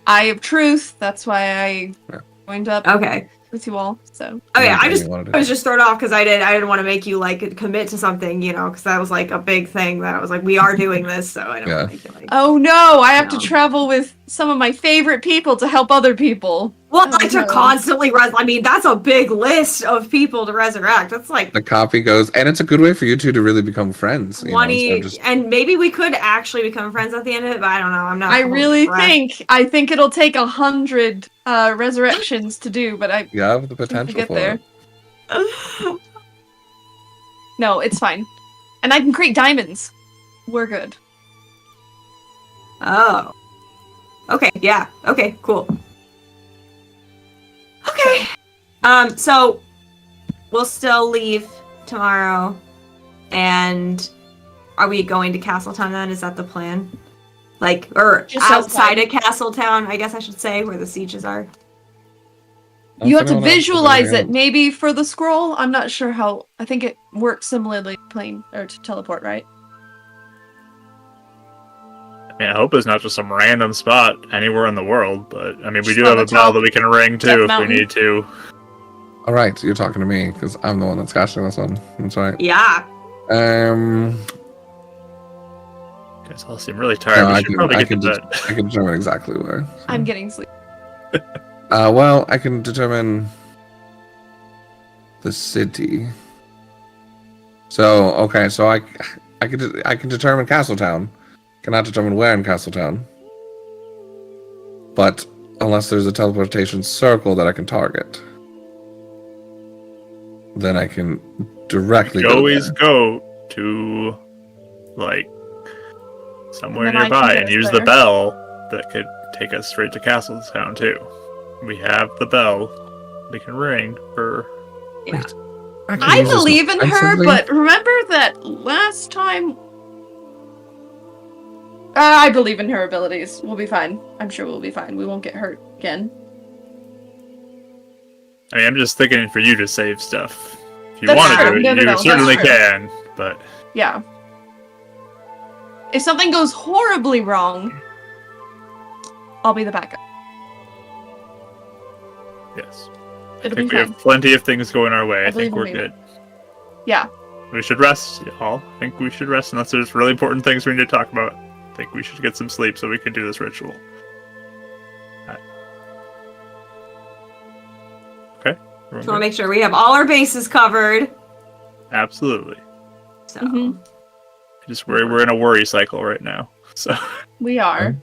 Eye of Truth. That's why I Yeah. joined up Okay. with you all. So Oh yeah, Not I that just you wanted to- I was just thrown off because I didn't want to make you like commit to something, you know, because that was like a big thing that I was like, we are doing this, so I don't Yeah. want to make you like. oh no, I have to No. travel with some of my favorite people to help other people. Well, Oh, like to no. constantly I mean, that's a big list of people to resurrect. That's like The copy goes, and it's a good way for you two to really become friends. You know, 20, instead of just- and maybe we could actually become friends at the end of it, but I don't know. I'm not. I holding really my breath. I think it'll take 100 resurrections to do, but I you have the think potential we'll get for there. it. No, it's fine. And I can create diamonds. We're good. Oh. Okay. Yeah. Okay. Cool. Okay. So we'll still leave tomorrow, and are we going to Castletown then? Is that the plan? Like, or Just outside outside. of Castletown, I guess I should say, where the sieges are. You have to Anyone else with visualize anything it. Maybe for the scroll, I'm not sure how. I think it works similarly to plane or to teleport, right? I mean, I hope it's not just some random spot anywhere in the world, but I mean, we Just do on have the a bell top that we can ring Death too if Mountain. we need to. All right, you're talking to me because I'm the one that's casting this one. That's right. Yeah. Um, You guys all seem really tired. No, we I should can- probably I get to can bed. I can determine exactly where. I'm getting sleep. Well, I can determine the city. So okay, so I can determine Castletown. Cannot determine where in Castletown. But unless there's a teleportation circle that I can target, then I can directly You go always there. go to, like, somewhere And then I can nearby get and us use the there. bell that could take us straight to Castletown too. We have the bell we can ring for. Yeah. can I use this believe in her, offensively. but remember that last time. I believe in her abilities. We'll be fine. I'm sure we'll be fine. We won't get hurt again. I mean, I'm just thinking for you to save stuff. If you That's want to true. do it, No, no, you no, that's certainly true. can. But Yeah. If something goes horribly wrong, I'll be the backup. Yes. I It'll be think we fine. have plenty of things going our way. I believe think in we're me. good. Yeah. We should rest, y'all. I think we should rest unless there's really important things we need to talk about. I think we should get some sleep so we can do this ritual. Okay. Just want to make sure we have all our bases covered. Absolutely. So Mhm. We're in a worry cycle right now. So We are.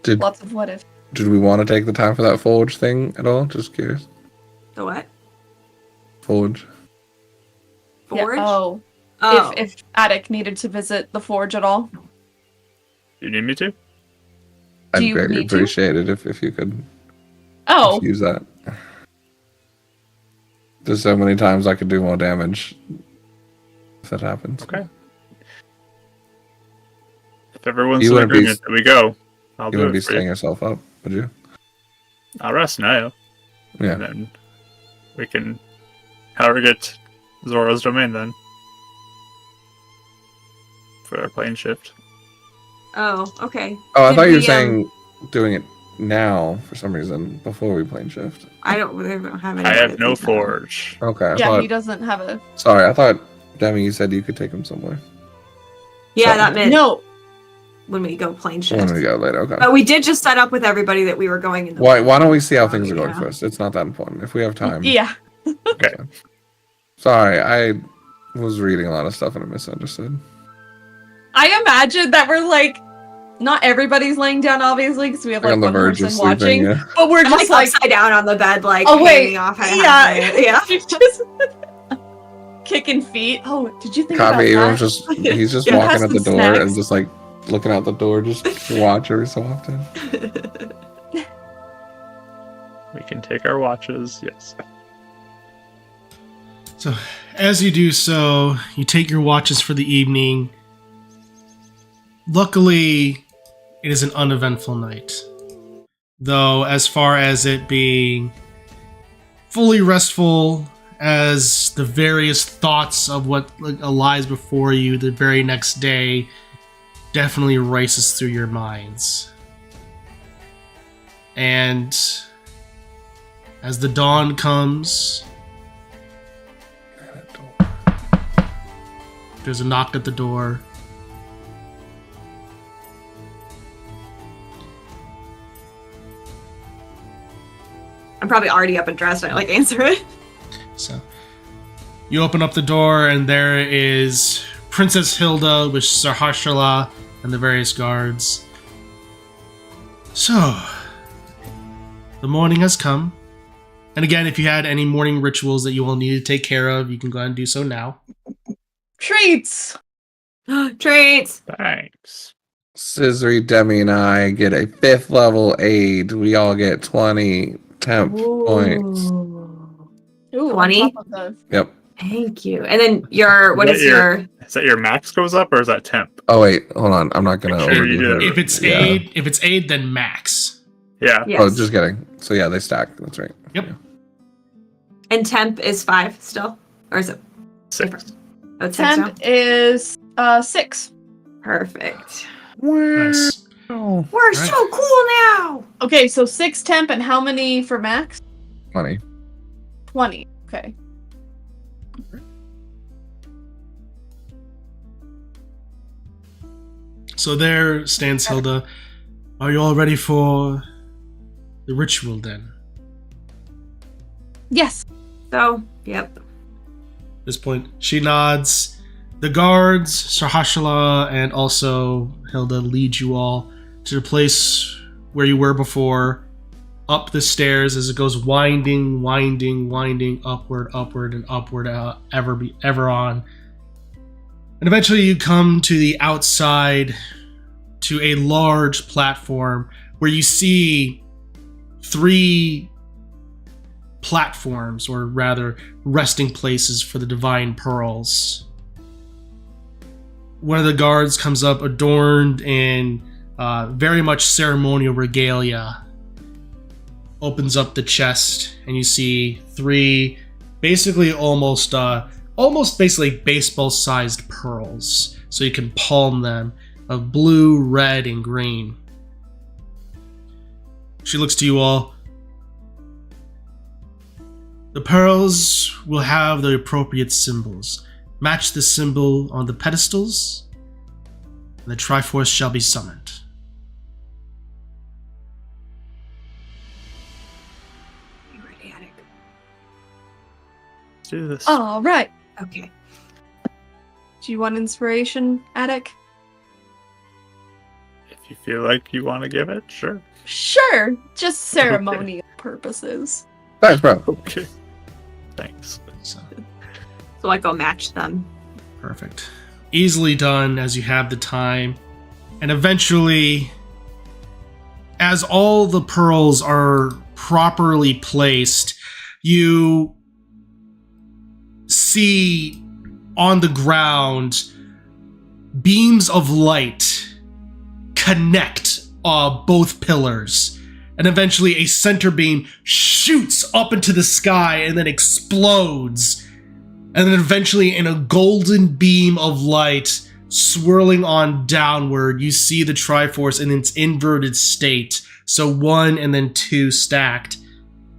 Did Lots of what if. did we want to take the time for that forge thing at all? Just curious. the what? Forge. Forge? Yeah. Oh. Oh. If Attic needed to visit the forge at all. you need me to? I'd you greatly need to? appreciate it if you could Oh. use that. There's so many times I could do more damage if that happens. Okay. If everyone's You in wouldn't be- agreement that we go, I'll You do wouldn't be it for staying you. yourself up, would you? I'll rest now. Yeah. And then we can get Zoro's domain then. For our plane shift. Oh, okay. Oh, I Did thought you were we, saying doing it now for some reason before we plane shift. I don't have any. I way have to no think now. forge. Okay, I Yeah, thought. he doesn't have a. Sorry, I thought Demi, you said you could take him somewhere. Yeah, Sorry. that meant No. when we go plane When shift. we go later, okay. But we did just set up with everybody that we were going in the Why don't we see how things are going Yeah. first? It's not that important. If we have time. Yeah. Sorry, I was reading a lot of stuff and I misunderstood. I imagine that we're like, not everybody's laying down, obviously, because we have Like like on the one verge of person sleeping, watching. yeah. But we're I'm just like like, upside down on the bed, like oh wait, hanging off. yeah, Yeah. just kicking feet. Oh, did you think Copy, about even that? he's just Yeah, walking have at the some door and snacks. just like looking out the door just to watch every so often. We can take our watches, yes. So, as you do so, you take your watches for the evening. Luckily, it is an uneventful night. Though, as far as it being fully restful, as the various thoughts of what lies before you the very next day definitely races through your minds. And as the dawn comes, there's a knock at the door. I'm probably already up and dressed and I like answer it. So you open up the door and there is Princess Hilda with Sarhashala and the various guards. So, the morning has come. And again, if you had any morning rituals that you will need to take care of, you can go ahead and do so now. Treats. Treats. Thanks. Scissory, Demi, and I get a 5th level aid. We all get 20 temp points. Ooh. Ooh, 20? on top of the- Yep. Thank you. And then what Is is that your Is that your max goes up or is that temp? Oh wait, hold on. I'm not gonna Make sure you overdo do her. that. If it's aid, then max. Yeah. yes. Oh, just kidding. So yeah, they stack. That's right. Yep. And temp is 5 still? Or is it 6. oh, it's 6 now? Temp is 6. Perfect. Nice. We're Right. so cool now. Okay, so 6 temp and how many for max? Money. 20. Okay. So there stands Hilda. Are you all ready for the ritual then? Yes. So, yep. At this point, she nods. The guards, Sarhashala, and also Hilda lead you all to the place where you were before, up the stairs as it goes winding, upward, and upward, ever on. And eventually you come to the outside, to a large platform where you see 3 platforms, or rather resting places for the divine pearls. One of the guards comes up adorned in very much ceremonial regalia, opens up the chest, and you see 3 basically almost basically baseball-sized pearls, so you can palm them, of blue, red, and green. She looks to you all. The pearls will have the appropriate symbols. Match the symbol on the pedestals, and the Triforce shall be summoned. You ready, Attic? Let's do this. All right. Okay. Do you want inspiration, Attic? If you feel like you want to give it, sure. Sure. Just ceremonial purposes. Thanks, bro. Okay. Thanks. So I go match them. Perfect. Easily done as you have the time. And eventually, as all the pearls are properly placed, you see on the ground beams of light connect both pillars. And eventually a center beam shoots up into the sky and then explodes. And then eventually in a golden beam of light swirling on downward, you see the Triforce in its inverted state. So 1 and then 2 stacked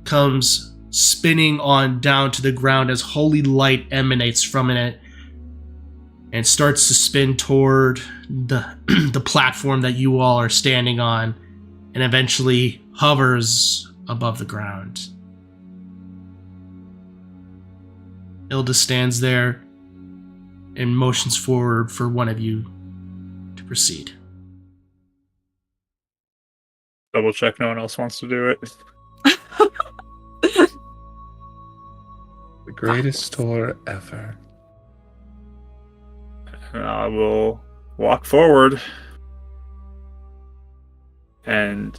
comes spinning on down to the ground as holy light emanates from it and starts to spin toward the platform that you all are standing on and eventually hovers above the ground. Ilda stands there and motions forward for one of you to proceed. Double check no one else wants to do it. The greatest tour ever. And I will walk forward and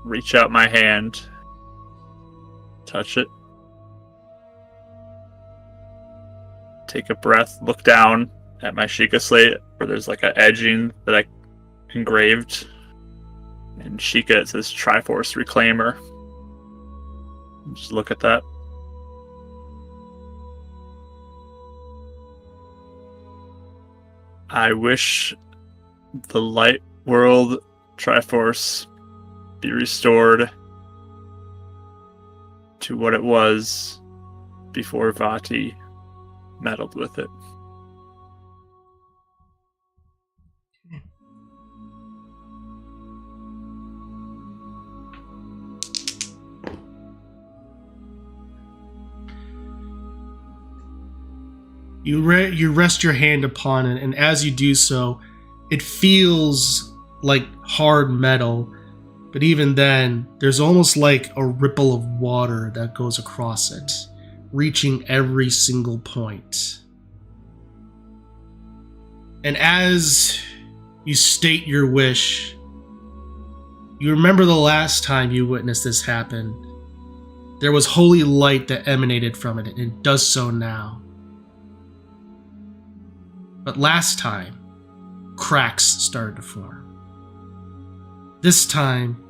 reach out my hand, touch it, take a breath, look down at my Sheikah slate where there's like an edging that I engraved. And Sheikah, it says Triforce Reclaimer. Just look at that. I wish the light world Triforce be restored to what it was before Vati meddled with it. You rest your hand upon it, and as you do so, it feels like hard metal, but even then, there's almost like a ripple of water that goes across it, reaching every single point. And as you state your wish, you remember the last time you witnessed this happen. There was holy light that emanated from it, and it does so now. But last time, cracks started to form. This time,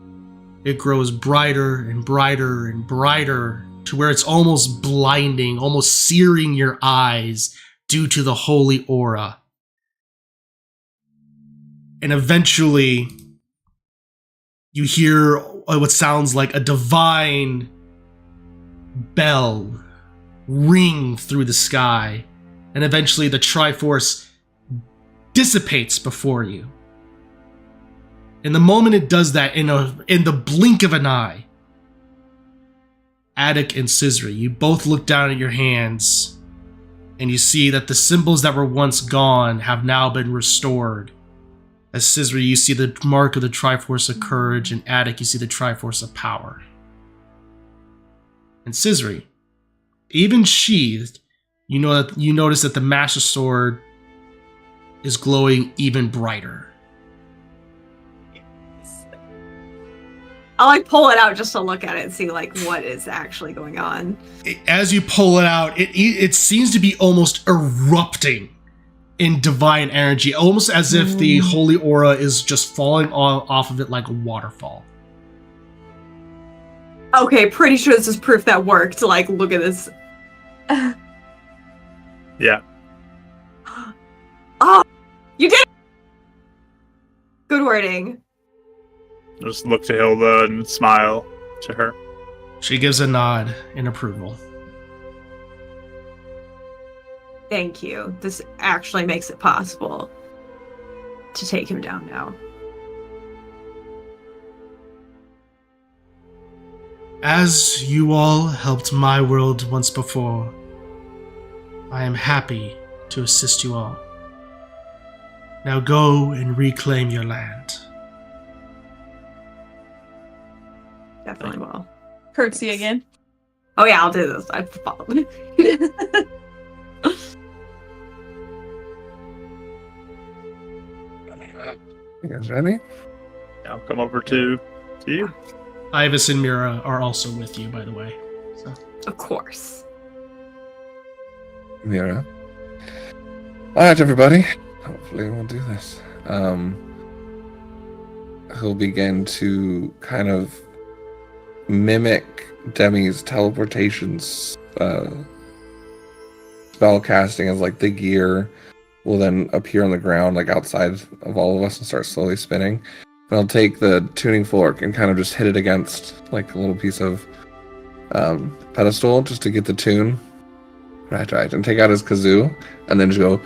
it grows brighter and brighter and brighter to where it's almost blinding, almost searing your eyes due to the holy aura. And eventually, you hear what sounds like a divine bell ring through the sky. And eventually the Triforce dissipates before you. And the moment it does that, in the blink of an eye, Attic and Scisri, you both look down at your hands, and you see that the symbols that were once gone have now been restored. As Scisri, you see the mark of the Triforce of Courage, and Attic, you see the Triforce of Power. And Scisri, even sheathed, you notice that the Master Sword is glowing even brighter. I'll like pull it out just to look at it and see like what is actually going on. As you pull it out, it seems to be almost erupting in divine energy, almost as if the holy aura is just falling off of it like a waterfall. Okay, pretty sure this is proof that worked. Like, look at this. Yeah. Oh, you did it! Good wording. Just look to Hilda and smile to her. She gives a nod in approval. Thank you. This actually makes it possible to take him down now. As you all helped my world once before, I am happy to assist you all. Now go and reclaim your land. Definitely will. Curtsy again. Oh yeah, I'll do this. I followed. You guys ready? I'll come over to you. Ivis and Mira are also with you, by the way. So. Of course. Mira. Alright, everybody. Hopefully we'll do this. He'll begin to kind of mimic Demi's teleportations spell casting as like the gear will then appear on the ground like outside of all of us and start slowly spinning. And I'll take the tuning fork and kind of just hit it against like a little piece of pedestal just to get the tune. Right. And take out his kazoo and then just go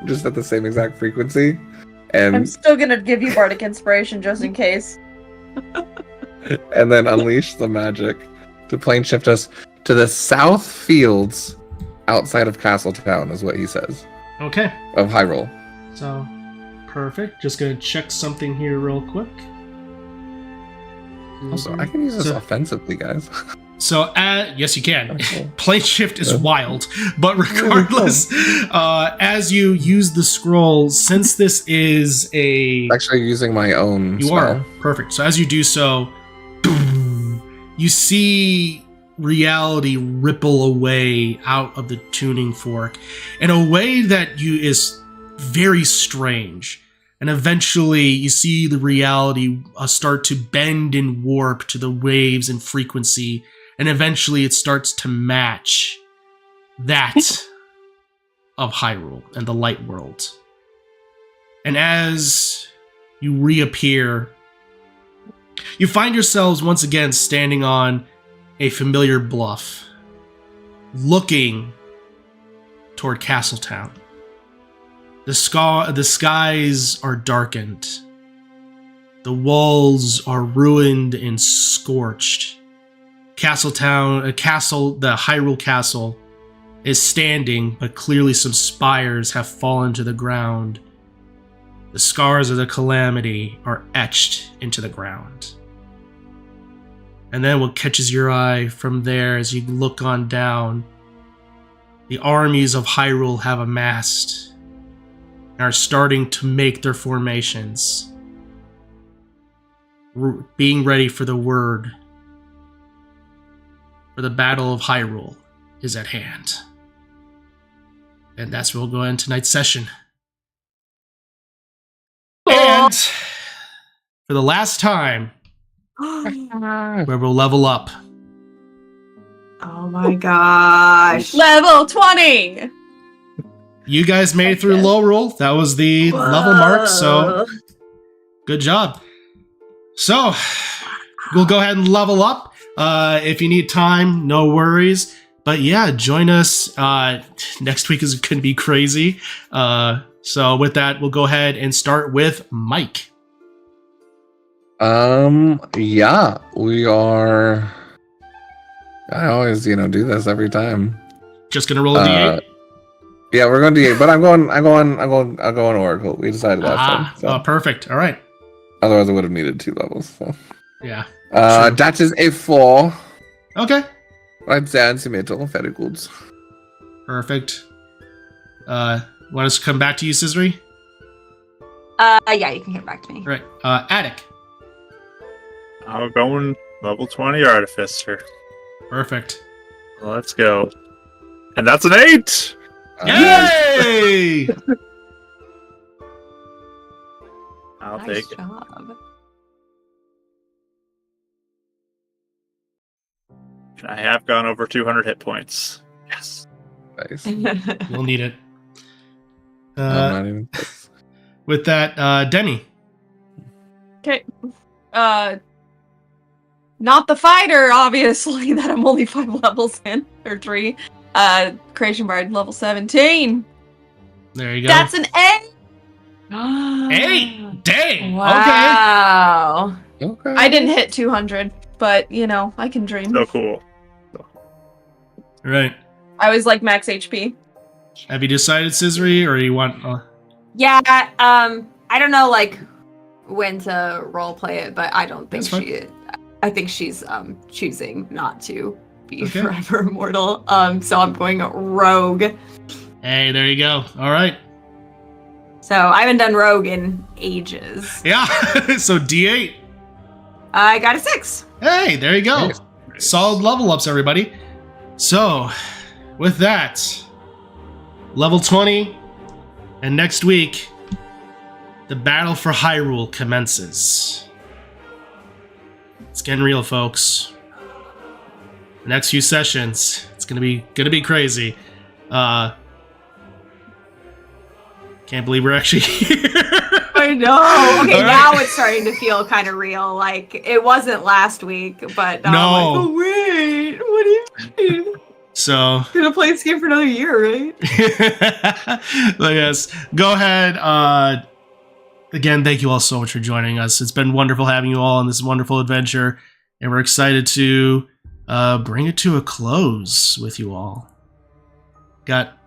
just at the same exact frequency. And I'm still gonna give you bardic inspiration just in case. and then unleash the magic to plane shift us to the south fields outside of Castletown, is what he says. Okay. Of Hyrule. So, perfect. Just gonna check something here real quick. Also, I can use this offensively, guys. So, yes, you can. Plane shift is wild, but regardless, as you use the scroll, since this is a Actually, using my own you spell. are perfect. So, as you do so, you see reality ripple away out of the tuning fork in a way that is very strange. And eventually you see the reality start to bend and warp to the waves and frequency, and eventually it starts to match that of Hyrule and the light world. And as you reappear, you find yourselves once again standing on a familiar bluff, looking toward Castletown. The skies are darkened. The walls are ruined and scorched. The Hyrule Castle is standing, but clearly some spires have fallen to the ground. The scars of the Calamity are etched into the ground. And then what catches your eye from there as you look on down, the armies of Hyrule have amassed and are starting to make their formations, being ready for the word, for the Battle of Hyrule is at hand. And that's where we'll go into tonight's session. And for the last time, where we'll level up. Oh my gosh. Level 20! You guys made it through Lorule. That was the level mark, so good job. So, we'll go ahead and level up. If you need time, no worries. But yeah, join us. Next week is going to be crazy. So with that, we'll go ahead and start with Mike. Yeah, we are. I always, do this every time. Just gonna roll a d8. Yeah, we're going D8, but I'm going Oracle. We decided last time. So. Perfect. All right. Otherwise, I would have needed 2 levels. So. Yeah. True. That is a 4. Okay. Right there, metal. Very good. Perfect. Want us to come back to you, Scissory? Yeah, you can get back to me. All right. Attic. I'll go in level 20 Artificer. Perfect. Let's go. And that's an 8! Yay! I'll Nice take it. job. I have gone over 200 hit points. Yes. Nice. We'll need it. I'm not even. With that, Denny. Okay. Not the fighter, obviously, that I'm only 5 levels in, or 3. Creation Bard, level 17. There you go. That's an A! Hey! Dang! Wow. Okay. I didn't hit 200, but, you know, I can dream. So cool. Okay. Right. I was like max HP. Have you decided, Scissory, or you want... Yeah, I don't know, like, when to role play it, but I don't think That's fine. I think she's choosing not to be Okay. forever immortal. So I'm going rogue. Hey, there you go. All right. So I haven't done rogue in ages. Yeah. So D8. I got a 6. Hey, there you go. Nice. Solid level ups, everybody. So, with that, level 20, and next week, the battle for Hyrule commences. It's getting real, folks. The next few sessions, it's gonna be crazy. Can't believe we're actually here. I know. Okay, All right. now it's starting to feel kind of real. Like, it wasn't last week, but now I'm like, oh, wait, what do you mean? So, Gonna play this game for another year, right? but yes, go ahead. Again, thank you all so much for joining us. It's been wonderful having you all on this wonderful adventure, and we're excited to bring it to a close with you all. Got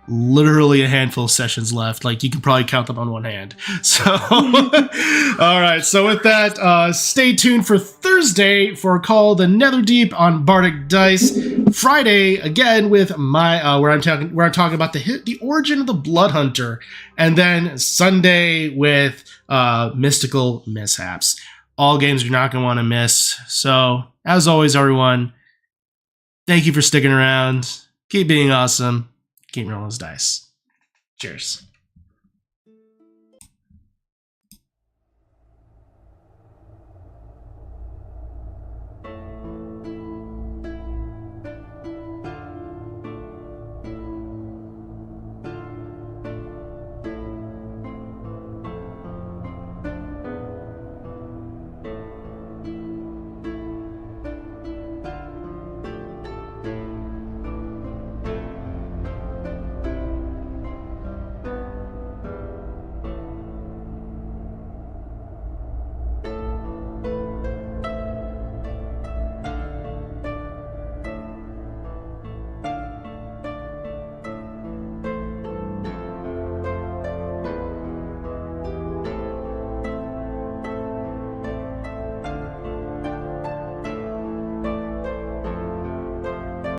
literally a handful of sessions left. Like, you can probably count them on one hand. So, all right. So with that, stay tuned for Thursday for Call the Netherdeep on Bardic Dice. Friday again with my where I'm talking about the origin of the Blood Hunter, and then Sunday with Mystical Mishaps. All games you're not gonna want to miss. So as always, everyone, thank you for sticking around. Keep being awesome. Keep rolling those dice. Cheers.